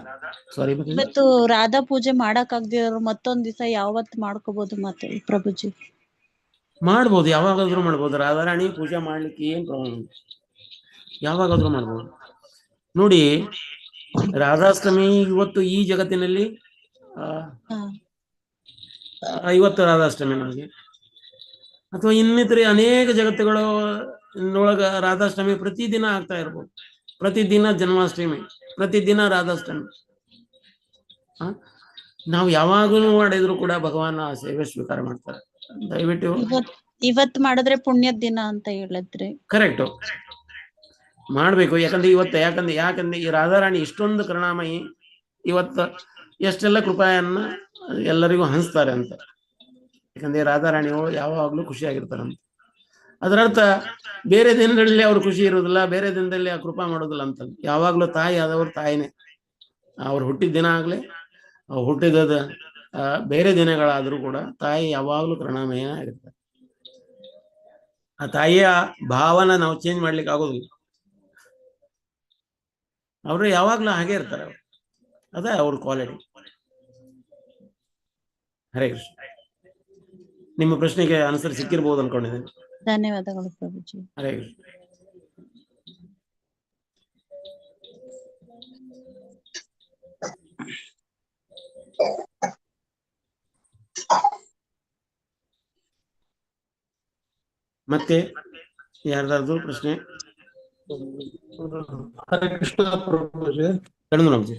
ಸಾರಿ ಇವತ್ತು ರಾಧಾ ಪೂಜೆ ಮಾಡಕ್ ಆಗದಿರೋರು ಮತ್ತೊಂದ್ ದಿವಸ ಯಾವತ್ ಮಾಡ್ಕೋಬಹುದು ಮತ್ತೆ ಪ್ರಭುಜಿ? ಮಾಡ್ಬೋದು, ಯಾವಾಗಾದ್ರೂ ಮಾಡ್ಬೋದು. ರಾಧಾರಾಣಿ ಪೂಜೆ ಮಾಡ್ಲಿಕ್ಕೆ ಏನ್ ಪ್ರಾಬ್ಲಮ್, ಯಾವಾಗಾದ್ರೂ ಮಾಡ್ಬೋದು. ನೋಡಿ, ರಾಧಾಷ್ಟಮಿ ಇವತ್ತು ಈ ಜಗತ್ತಿನಲ್ಲಿ ಇವತ್ತು ರಾಧಾಷ್ಟಮಿ ನಮಗೆ, ಅಥವಾ ಇನ್ನಿತರೆ ಅನೇಕ ಜಗತ್ತುಗಳ ಒಳಗ ರಾಧಾಷ್ಟಮಿ ಪ್ರತಿದಿನ ಆಗ್ತಾ ಇರ್ಬೋದು. ಪ್ರತಿದಿನ ಜನ್ಮಾಷ್ಟಮಿ, ಪ್ರತಿದಿನ ರಾಧಾಷ್ಟಮಿ. ನಾವು ಯಾವಾಗಲೂ ಮಾಡಿದ್ರು ಕೂಡ ಭಗವಾನ ಸೇವೆ ಸ್ವೀಕಾರ ಮಾಡ್ತಾರೆ. ದಯವಿಟ್ಟು ಇವತ್ ಮಾಡಿದ್ರೆ ಪುಣ್ಯದ ದಿನ ಅಂತ ಹೇಳಿದ್ರೆ ಕರೆಕ್ಟು ಮಾಡ್ಬೇಕು. ಯಾಕಂದ್ರೆ ಈ ರಾಧಾರಾಣಿ ಇಷ್ಟೊಂದು ಕರುಣಾಮಯಿ, ಇವತ್ತು ಎಷ್ಟೆಲ್ಲ ಕೃಪಾಯನ್ನ ಎಲ್ಲರಿಗೂ ಹಂಚ್ತಾರೆ ಅಂತ. ಯಾಕಂದ್ರೆ ರಾಧಾರಾಣಿಗಳು ಯಾವಾಗ್ಲೂ ಖುಷಿಯಾಗಿರ್ತಾರಂತ. ಅದರರ್ಥ ಬೇರೆ ದಿನಗಳಲ್ಲಿ ಅವ್ರು ಖುಷಿ ಇರೋದಿಲ್ಲ, ಬೇರೆ ದಿನದಲ್ಲಿ ಆ ಕೃಪಾ ಮಾಡೋದಿಲ್ಲ ಅಂತ. ಯಾವಾಗ್ಲೂ ತಾಯಿ ಆದವ್ರು ತಾಯಿನೇ. ಅವ್ರು ಹುಟ್ಟಿದ ದಿನ ಆಗ್ಲಿ, ಹುಟ್ಟಿದ ಬೇರೆ ದಿನಗಳಾದ್ರೂ ಕೂಡ ತಾಯಿ ಯಾವಾಗ್ಲೂ ಕರುಣಾಮಯ ಆಗಿರ್ತಾರೆ. ಆ ತಾಯಿಯ ಭಾವನ ನಾವು ಚೇಂಜ್ ಮಾಡ್ಲಿಕ್ಕೆ ಆಗೋದಿಲ್ಲ. ಅವರು ಯಾವಾಗ್ಲೂ ಹಾಗೆ ಇರ್ತಾರೆ. ಅದೇ ಅವ್ರ ಕ್ವಾಲಿಟಿ. ಹರೇ ಕೃಷ್ಣ. ನಿಮ್ಮ ಪ್ರಶ್ನೆಗೆ ಆನ್ಸರ್ ಸಿಕ್ಕಿರ್ಬೋದು ಅನ್ಕೊಂಡಿದ್ದೇನೆ. ಧನ್ಯವಾದಗಳು ಪ್ರಭುಜಿ. ಹರೇ ಕೃಷ್ಣ. ಮತ್ತೆ ಯಾರ್ದಾದ್ರು ಪ್ರಶ್ನೆ? ಹರೇ ಕೃಷ್ಣ ಪ್ರಭುಜಿ. ಕಣ್ಣು ನಮ್ಜಿ.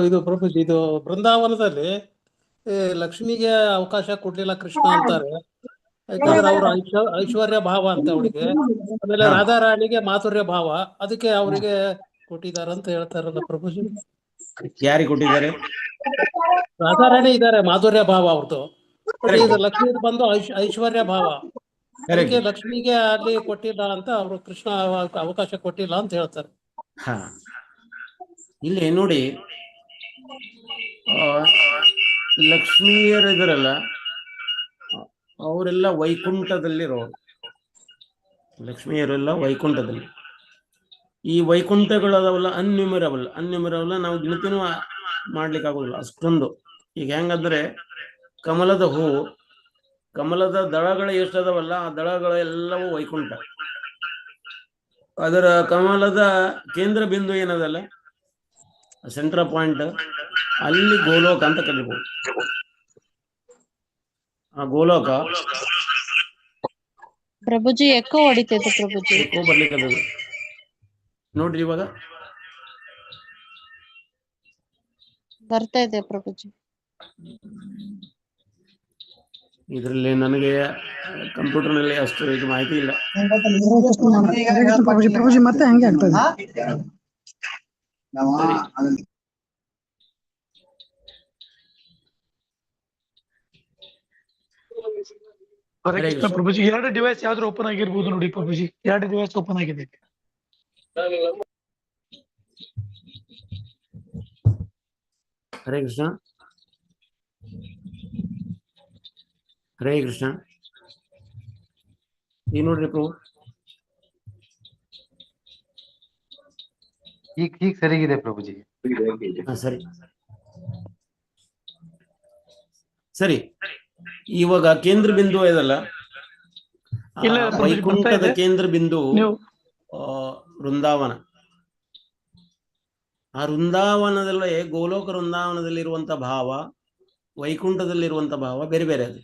ಇದು ಪ್ರಭುಜಿ, ಇದು ಬೃಂದಾವನದಲ್ಲಿ ಲಕ್ಷ್ಮಿಗೆ ಅವಕಾಶ ಕೊಡ್ಲಿಲ್ಲ ಕೃಷ್ಣ ಅಂತಾರೆ. ಯಾಕಂದ್ರೆ ಅವ್ರ ಐಶ್ವರ್ಯ ಭಾವ ಅಂತ ಅವಳಿಗೆ, ಆಮೇಲೆ ರಾಧಾರಾಣಿಗೆ ಮಾಧುರ್ಯ ಭಾವ, ಅದಕ್ಕೆ ಅವರಿಗೆ ಕೊಟ್ಟಿದ್ದಾರೆ ಅಂತ ಹೇಳ್ತಾರಲ್ಲ ಪ್ರಭುಜಿ. ಯಾರಿಗೆ ಕೊಟ್ಟಿದ್ದಾರೆ? ರಾಧಾರಾಣಿ ಇದ್ದಾರೆ, ಮಾಧುರ್ಯ ಭಾವ ಅವ್ರದ್ದು. ಇದು ಲಕ್ಷ್ಮಿ ಬಂದು ಐಶ್ವರ್ಯ ಭಾವ, ಅದಕ್ಕೆ ಲಕ್ಷ್ಮಿಗೆ ಅಲ್ಲಿ ಕೊಟ್ಟಿಲ್ಲ ಅಂತ ಅವರು ಕೃಷ್ಣ ಅವಕಾಶ ಕೊಟ್ಟಿಲ್ಲ ಅಂತ ಹೇಳ್ತಾರೆ. ಹಾ, ಇಲ್ಲಿ ನೋಡಿ, ಲಕ್ಷ್ಮೀಯರಿದರಲ್ಲ ಅವರೆಲ್ಲ ವೈಕುಂಠದಲ್ಲಿರೋರು. ಲಕ್ಷ್ಮೀಯರೆಲ್ಲ ವೈಕುಂಠದಲ್ಲಿ. ಈ ವೈಕುಂಠಗಳದವಲ್ಲ ಅನ್ಯೂಮರಬಲ್ ನಾವು ಗಿಣತಿನೂ ಮಾಡ್ಲಿಕ್ಕೆ ಆಗೋದಿಲ್ಲ ಅಷ್ಟೊಂದು. ಈಗ ಹೆಂಗಂದ್ರೆ ಕಮಲದ ಹೂವು, ಕಮಲದ ದಳಗಳು ಎಷ್ಟದವಲ್ಲ, ಆ ದಳಗಳೆಲ್ಲವೂ ವೈಕುಂಠ. ಅದರ ಕಮಲದ ಕೇಂದ್ರ ಬಿಂದು ಏನದಲ್ಲ, ಸೆಂಟ್ರ್ ಪಾಯಿಂಟ್, ಅಲ್ಲಿ ಗೋಲೋಕ ಅಂತ ಕರಿಬಹುದು. ಆ ಗೋಲೋಕ ಪ್ರಭುಜಿ ಎಕ್ಕೋ ಹೊಡಿತೈತೆ ಪ್ರಭುಜಿ. ಎಕ್ಕೋ ಬರ್ಲಿಕ್ಕೆ ನೋಡ್ರಿ, ಇವಾಗ ಬರ್ತಾ ಇದೆ ಪ್ರಭುಜಿ. ಇದರಲ್ಲಿ ನನಗೆ ಕಂಪ್ಯೂಟರ್ನಲ್ಲಿ ಅಷ್ಟು ಇದು ಮಾಹಿತಿ ಇಲ್ಲ. ಪ್ರಭುಜಿ ಮತ್ತೆ ಹಂಗೆ ಆಗ್ತದೆ. ಹರೇ ಕೃಷ್ಣ ಪ್ರಭುಜಿ. 2 ಡಿವೈಸ್ ಯಾವ್ದು ಓಪನ್ ಆಗಿರ್ಬೋದು ನೋಡಿ ಪ್ರಭುಜಿ. 2 ಡಿವೈಸ್ ಓಪನ್ ಆಗಿದೆ. ಹರೇ ಕೃಷ್ಣ. ಹರೇ ಕೃಷ್ಣ. ಈಗ ನೋಡ್ರಿ ಪ್ರಭು, ಈಗ ಸರಿಗಿದೆ ಪ್ರಭುಜಿ. ಸರಿ ಸರಿ. ಇವಾಗ ಕೇಂದ್ರ ಬಿಂದು ಇದಲ್ಲ, ವೈಕುಂಠದ ಕೇಂದ್ರ ಬಿಂದು ವೃಂದಾವನ. ಆ ವೃಂದಾವನದಲ್ಲೇ ಗೋಲೋಕ ವೃಂದಾವನದಲ್ಲಿರುವಂತ ಭಾವ, ವೈಕುಂಠದಲ್ಲಿರುವಂತ ಭಾವ ಬೇರೆ ಬೇರೆ. ಅದು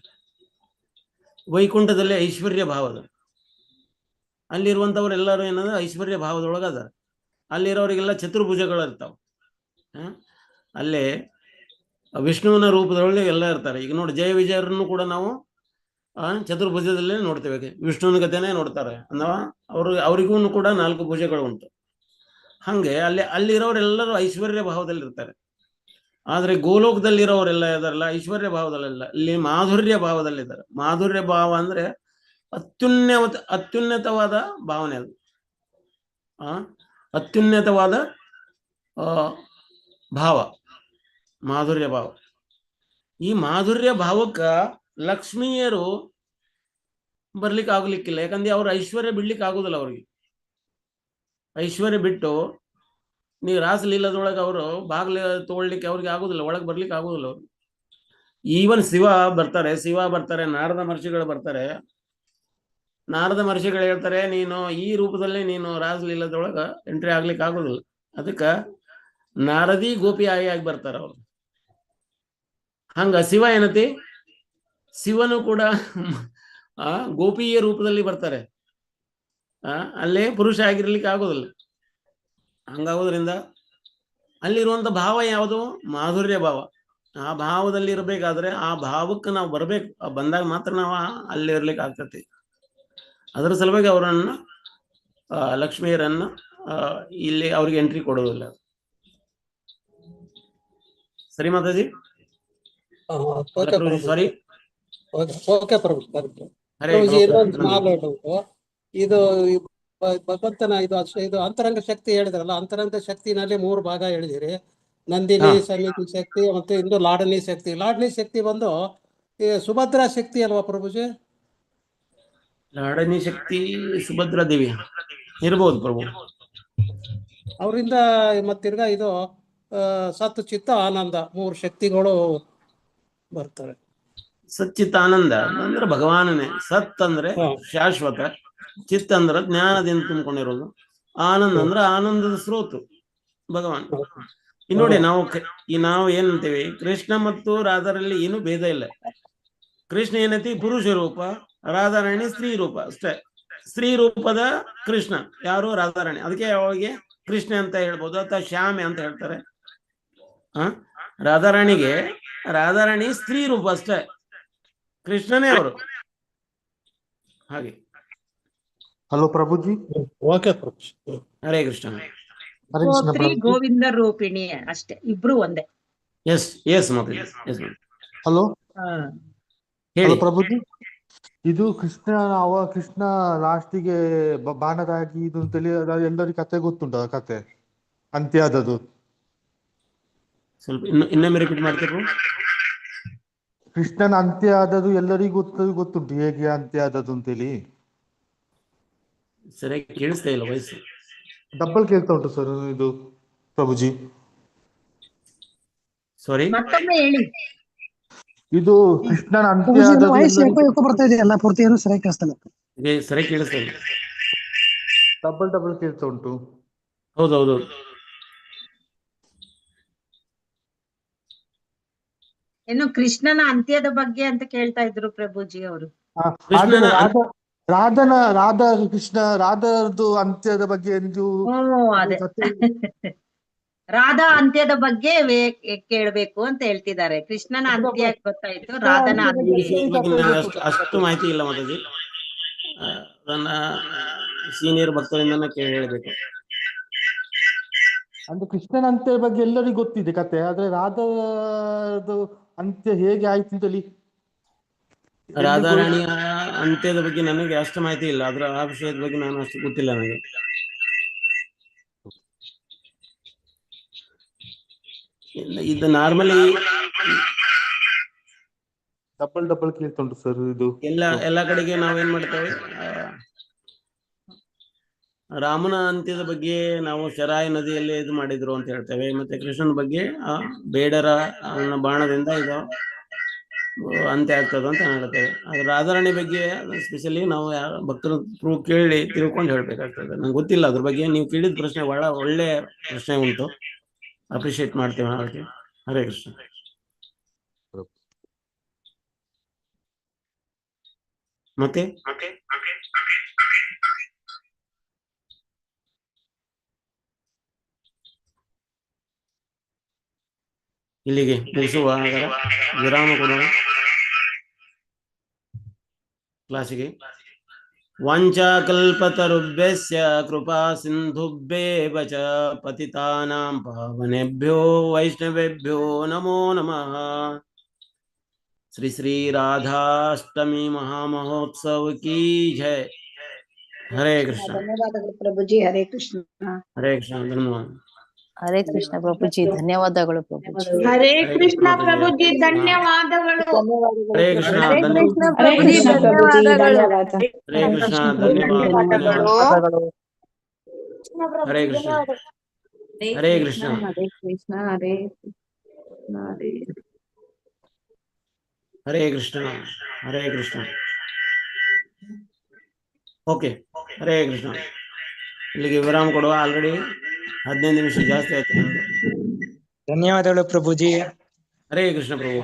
ವೈಕುಂಠದಲ್ಲಿ ಐಶ್ವರ್ಯ ಭಾವದ, ಅಲ್ಲಿರುವಂತವ್ರೆಲ್ಲರೂ ಏನದ ಐಶ್ವರ್ಯ ಭಾವದೊಳಗದ. ಅಲ್ಲಿರೋರಿಗೆಲ್ಲ ಚತುರ್ಭುಜಗಳು ಇರ್ತಾವ. ಅಲ್ಲೇ ವಿಷ್ಣುವಿನ ರೂಪದೊಳಗೆ ಎಲ್ಲ ಇರ್ತಾರೆ. ಈಗ ನೋಡಿ ಜಯ ವಿಜಯರನ್ನು ಕೂಡ ನಾವು ಚತುರ್ಭುಜದಲ್ಲೇ ನೋಡ್ತೇವೆ, ವಿಷ್ಣುವಿನ ಕಥೆನೇ ನೋಡ್ತಾರೆ ಅಥವಾ ಅವರಿಗೂ ಕೂಡ 4 ಭುಜಗಳು ಉಂಟು. ಹಂಗೆ ಅಲ್ಲಿರೋರೆಲ್ಲರೂ ಐಶ್ವರ್ಯ ಭಾವದಲ್ಲಿ ಇರ್ತಾರೆ. ಆದ್ರೆ ಗೋಲೋಕದಲ್ಲಿರೋರೆಲ್ಲ ಇದಾರಲ್ಲ ಐಶ್ವರ್ಯ ಭಾವದಲ್ಲೆಲ್ಲ, ಇಲ್ಲಿ ಮಾಧುರ್ಯ ಭಾವದಲ್ಲಿದ್ದಾರೆ. ಮಾಧುರ್ಯ ಭಾವ ಅಂದ್ರೆ ಅತ್ಯುನ್ನತವಾದ ಭಾವನೆ ಅದು. ಅತ್ಯುನ್ನತವಾದ ಭಾವ ಮಾಧುರ್ಯ ಭಾವ. ಈ ಮಾಧುರ್ಯ ಭಾವಕ್ಕ ಲಕ್ಷ್ಮೀಯರು ಬರ್ಲಿಕ್ಕೆ ಆಗ್ಲಿಕ್ಕಿಲ್ಲ, ಯಾಕಂದ್ರೆ ಅವ್ರ ಐಶ್ವರ್ಯ ಬಿಡ್ಲಿಕ್ಕೆ ಆಗುದಿಲ್ಲ. ಅವ್ರಿಗೆ ಐಶ್ವರ್ಯ ಬಿಟ್ಟು ನೀವು ರಾಸಲೀಲದೊಳಗೆ ಅವರು ಬಾಗ್ಲ ತಗೊಳ್ಲಿಕ್ಕೆ ಅವ್ರಿಗೆ ಆಗುದಿಲ್ಲ, ಒಳಗೆ ಬರ್ಲಿಕ್ಕೆ ಆಗುದಿಲ್ಲ ಅವ್ರಿಗೆ. ಈವನ್ ಶಿವ ಬರ್ತಾರೆ, ನಾರದ ಮಹರ್ಷಿಗಳು ಬರ್ತಾರೆ. ನಾರದ ಮಹರ್ಷಿಗಳು ಹೇಳ್ತಾರೆ, ನೀನು ಈ ರೂಪದಲ್ಲಿ ನೀನು ರಾಸಲೀಲದೊಳಗ ಎಂಟ್ರಿ ಆಗ್ಲಿಕ್ಕೆ ಆಗುದಿಲ್ಲ. ಅದಕ್ಕ ನಾರದಿ ಗೋಪಿ ಆಗಿ ಬರ್ತಾರ ಅವ್ರು. ಹಂಗ ಶಿವ ಏನತಿ, ಶಿವನು ಕೂಡ ಗೋಪಿಯ ರೂಪದಲ್ಲಿ ಬರ್ತಾರೆ. ಅಲ್ಲೇ ಪುರುಷ ಆಗಿರ್ಲಿಕ್ಕೆ ಆಗೋದಿಲ್ಲ. ಹಂಗಾಗೋದ್ರಿಂದ ಅಲ್ಲಿರುವಂತ ಭಾವ ಯಾವುದು? ಮಾಧುರ್ಯ ಭಾವ. ಆ ಭಾವದಲ್ಲಿ ಇರಬೇಕಾದ್ರೆ ಆ ಭಾವಕ್ಕೆ ನಾವು ಬರ್ಬೇಕು, ಬಂದಾಗ ಮಾತ್ರ ನಾವು ಅಲ್ಲಿ ಇರ್ಲಿಕ್ಕೆ ಆಗ್ತತಿ. ಅದರ ಸಲುವಾಗಿ ಅವರನ್ನ ಲಕ್ಷ್ಮಿಯರನ್ನ ಇಲ್ಲಿ ಅವ್ರಿಗೆ ಎಂಟ್ರಿ ಕೊಡೋದಿಲ್ಲ. ಸರಿ ಮಾತಾಜಿ, ಸಾರಿ. ಓಕೆ ಪ್ರಭು. ಇದು ಭಗವಂತನ ಇದು ಅಂತರಂಗ ಶಕ್ತಿ ಹೇಳಿದ್ರಲ್ಲ, ಅಂತರಂಗ ಶಕ್ತಿನಲ್ಲಿ 3 ಭಾಗ ಹೇಳಿದಿರಿ. ನಂದಿನಿ ಸಮಿತಿ ಶಕ್ತಿ ಮತ್ತೆ ಇಂದು ಲಾಡನಿ ಶಕ್ತಿ. ಲಾಡನಿ ಶಕ್ತಿ ಬಂದು ಸುಭದ್ರಾ ಶಕ್ತಿ ಅಲ್ವಾ ಪ್ರಭುಜಿ? ಲಾಡನಿ ಶಕ್ತಿ ಸುಭದ್ರಾ ದೇವಿ ಇರ್ಬೋದು ಪ್ರಭು. ಅವರಿಂದ ಮತ್ತಿರ್ಗ ಇದು ಸತ್ ಚಿತ್ತ ಆನಂದ 3 ಶಕ್ತಿಗಳು ಬರ್ತಾರೆ. ಸಚ್ಚಿತ್ ಆನಂದ ಅಂದ್ರೆ ಭಗವಾನನೇ. ಸತ್ ಅಂದ್ರೆ ಶಾಶ್ವತ, ಚಿತ್ತ ಅಂದ್ರೆ ಜ್ಞಾನದಿಂದ ತುಂಬಿಕೊಂಡಿರೋದು, ಆನಂದ ಅಂದ್ರೆ ಆನಂದದ ಸ್ರೋತು ಭಗವಾನ್. ನೋಡಿ ನಾವು ಏನಂತೇವೆ, ಕೃಷ್ಣ ಮತ್ತು ರಾಧಾರಲ್ಲಿ ಏನು ಭೇದ ಇಲ್ಲ. ಕೃಷ್ಣ ಏನೈತಿ ಪುರುಷ ರೂಪ, ರಾಧಾರಾಣಿ ಸ್ತ್ರೀ ರೂಪ ಅಷ್ಟೇ. ಸ್ತ್ರೀ ರೂಪದ ಕೃಷ್ಣ ಯಾರು? ರಾಧಾರಾಣಿ. ಅದಕ್ಕೆ ಅವಳಿಗೆ ಕೃಷ್ಣ ಅಂತ ಹೇಳ್ಬೋದು ಅಥವಾ ಶ್ಯಾಮೆ ಅಂತ ಹೇಳ್ತಾರೆ. ರಾಧಾರಾಣಿ ಸ್ತ್ರೀ ರೂಪ ಅಷ್ಟೇ, ಕೃಷ್ಣನೇ ಅವರು. ಹಾಗೆ. ಹಲೋ ಪ್ರಭುಜಿ. ಓಕೆ ಪ್ರಭು. ಹರೇ ಕೃಷ್ಣ. ಗೋವಿಂದ ರೂಪಿಣಿ ಅಷ್ಟೇ, ಇಬ್ರು ಒಂದೇ. ಎಸ್ ಮತ್ತೆ ಹಲೋ ಹೇಳಿ ಪ್ರಭುಜಿ. ಇದು ಕೃಷ್ಣ ಲಾಸ್ಟಿಗೆ ಬಾಣದಾಗಿ ಇದು ಅಂತೇಳಿ ಎಲ್ಲರಿಗೂ ಕತೆ ಗೊತ್ತುಂಟು. ಆ ಕತೆ ಅಂತ್ಯ ಆದದ್ದು ಸ್ವಲ್ಪ ಇನ್ನೊಮ್ಮೆ ರಿಪೀಟ್ ಮಾಡ್ತೀರಾ? ಕೃಷ್ಣನ ಅಂತ್ಯ ಆದದ್ದು ಎಲ್ಲರಿಗೂ ಗೊತ್ತುಂಟು, ಹೇಗೆ ಅಂತ್ಯ ಆದದ್ದು ಅಂತೇಳಿ. ಸರಿಯಾಗಿ ಕೇಳಿಸ್ತಾ ಇಲ್ಲ, ವಯಸ್ಸು ಡಬ್ಬಲ್ ಕೇಳ್ತಾ ಉಂಟು ಸರ್ ಇದು ಪ್ರಭುಜಿ. ಸಾರಿ, ಮತ್ತೊಮ್ಮೆ ಹೇಳಿ. ಇದು ಕೃಷ್ಣನ ಅಂತ್ಯ ಆದದ್ದು ಬರ್ತಾ ಇದೆಯಲ್ಲ, ಪೂರ್ತಿ ಏನು ಸರಿಯಾಗಿ ಕೇಳಿಸ್ತಲ್ಲ. ಸರಿಯಾಗಿ ಕೇಳಿಸ್ತಾ ಇಲ್ಲ, ಡಬಲ್ ಕೇಳ್ತಾ ಉಂಟು. ಹೌದೌದು. ಏನು ಕೃಷ್ಣನ ಅಂತ್ಯದ ಬಗ್ಗೆ ಅಂತ ಕೇಳ್ತಾ ಇದ್ರು ಪ್ರಭುಜಿ ಅವರು. ರಾಧಾರದ್ದು ಅಂತ್ಯದ ಬಗ್ಗೆ ಎಂದು ಅದೇ ರಾಧಾ ಅಂತ್ಯದ ಬಗ್ಗೆ ಕೇಳ್ಬೇಕು ಅಂತ ಹೇಳ್ತಿದ್ದಾರೆ. ಕೃಷ್ಣನ ಅಂತ್ಯ ಗೊತ್ತಾಯ್ತು, ರಾಧನ ಅಷ್ಟು ಮಾಹಿತಿ ಇಲ್ಲ ಮಾತಾಜಿ. ಅದನ್ನ ಸೀನಿಯರ್ ಭಕ್ತರಿಂದ ಕೇಳಿ ಹೇಳ್ಬೇಕು. ಅಂದ್ರೆ ಕೃಷ್ಣನ ಅಂತ್ಯದ ಬಗ್ಗೆ ಎಲ್ಲರಿಗೂ ಗೊತ್ತಿದೆ ಕತೆ, ಆದ್ರೆ ರಾಧಾದು ಅಂತ್ಯ ಹೇಗೆ ಆಯ್ತು ಅಂತೇಳಿ ರಾಧಾರಾಣಿಯ ಅಂತ್ಯದ ಬಗ್ಗೆ ನನಗೆ ಅಷ್ಟು ಮಾಹಿತಿ ಇಲ್ಲ. ಅದ್ರ ಆ ವಿಷಯದ ಬಗ್ಗೆ ನಾನು ಅಷ್ಟು ಗೊತ್ತಿಲ್ಲ ನನಗೆ. ಇದು ನಾರ್ಮಲಿ ಡಬಲ್ ಕೇಳ್ತುಂಟು ಸರ್. ಇದು ಎಲ್ಲ ಕಡೆಗೆ ನಾವೇನ್ ಮಾಡ್ತೇವೆ, ರಾಮನ ಅಂತ್ಯದ ಬಗ್ಗೆ ನಾವು ಶರಾಯಿ ನದಿಯಲ್ಲಿ ಇದು ಮಾಡಿದ್ರು ಅಂತ ಹೇಳ್ತೇವೆ. ಮತ್ತೆ ಕೃಷ್ಣನ ಬಗ್ಗೆ ಬೇಡರ ಬಾಣದಿಂದ ಇದು ಅಂತ್ಯ ಆಗ್ತದ ಅಂತ ಹೇಳ್ತೇವೆ. ಆದ್ರೆ ರಾಧಾರಾಣಿ ಬಗ್ಗೆ ಸ್ಪೆಷಲಿ ನಾವು ಭಕ್ತರ ಕೇಳಿ ತಿಳ್ಕೊಂಡು ಹೇಳ್ಬೇಕಾಗ್ತದೆ. ನಂಗೆ ಗೊತ್ತಿಲ್ಲ ಅದ್ರ ಬಗ್ಗೆ. ನೀವು ಕೇಳಿದ ಪ್ರಶ್ನೆ ಒಳ್ಳೆ ಪ್ರಶ್ನೆ ಉಂಟು, ಅಪ್ರಿಶಿಯೇಟ್ ಮಾಡ್ತೇವೆ ಹಾಗೆ. ಹರೇ ಕೃಷ್ಣ. ಮತ್ತೆ ಇಲ್ಲಿಗೆ ಮುಗಿಸುವ ಹಾಗಾದ್ರೆ ವಿರಾಮ ಕೊಡೋಣ ಕ್ಲಾಸಿಗೆ. ವಾಂಚಾಕಲ್ಪತರುಭ್ಯಸ್ಯ ಕೃಪಾ ಸಿಂಧುಭ್ಯೇವ ಚ ಪತಿತಾನಾಂ ಪಾವನೇಭ್ಯೋ ವೈಷ್ಣವೇಭ್ಯೋ ನಮೋ ನಮಃ. ಶ್ರೀ ಶ್ರೀ ರಾಧಾಷ್ಟಮಿ ಮಹಾಮಹೋತ್ಸವ ಕೀ ಜಯ. ಹರೇ ಕೃಷ್ಣ. ಧನ್ಯವಾದಗಳು ಪ್ರಭುಜಿ. ಹರೇ ಕೃಷ್ಣ. ಹರೇ ಕೃಷ್ಣ. ಧನ್ಯವಾದ. ಹರೇ ಕೃಷ್ಣ ಪ್ರಭುಜಿ, ಧನ್ಯವಾದಗಳು ಪ್ರಭುಜಿ. ಹರೇ ಕೃಷ್ಣ ಪ್ರಭುಜಿ, ಧನ್ಯವಾದಗಳು. ಹರೇ ಕೃಷ್ಣ. ಹರೇ ಕೃಷ್ಣ ಹರೇ ಪ್ರಭುಜಿ, ಕೃಷ್ಣ ಪ್ರಭುಜಿ, ಧನ್ಯವಾದಗಳು. ಧನ್ಯವಾದ. ಹರೇ ಕೃಷ್ಣ. ಧನ್ಯವಾದ. ಹರೇ ಕೃಷ್ಣ. ಹರೇ ಕೃಷ್ಣ. ಹರೇ ಕೃಷ್ಣ. ಹರೇ ಹರೇ ಕೃಷ್ಣ. ಹರೇ ಕೃಷ್ಣ. ಓಕೆ, ಹರೇ ಕೃಷ್ಣ. ಇಲ್ಲಿಗೆ ವಿರಾಮ ಕೊಡುವ. ಆಲ್ರೆಡಿ 15 ನಿಮಿಷ ಜಾಸ್ತಿ ಆಯ್ತು ನಮ್ದು. ಧನ್ಯವಾದಗಳು ಪ್ರಭುಜಿ. ಹರೇ ಕೃಷ್ಣ ಪ್ರಭು.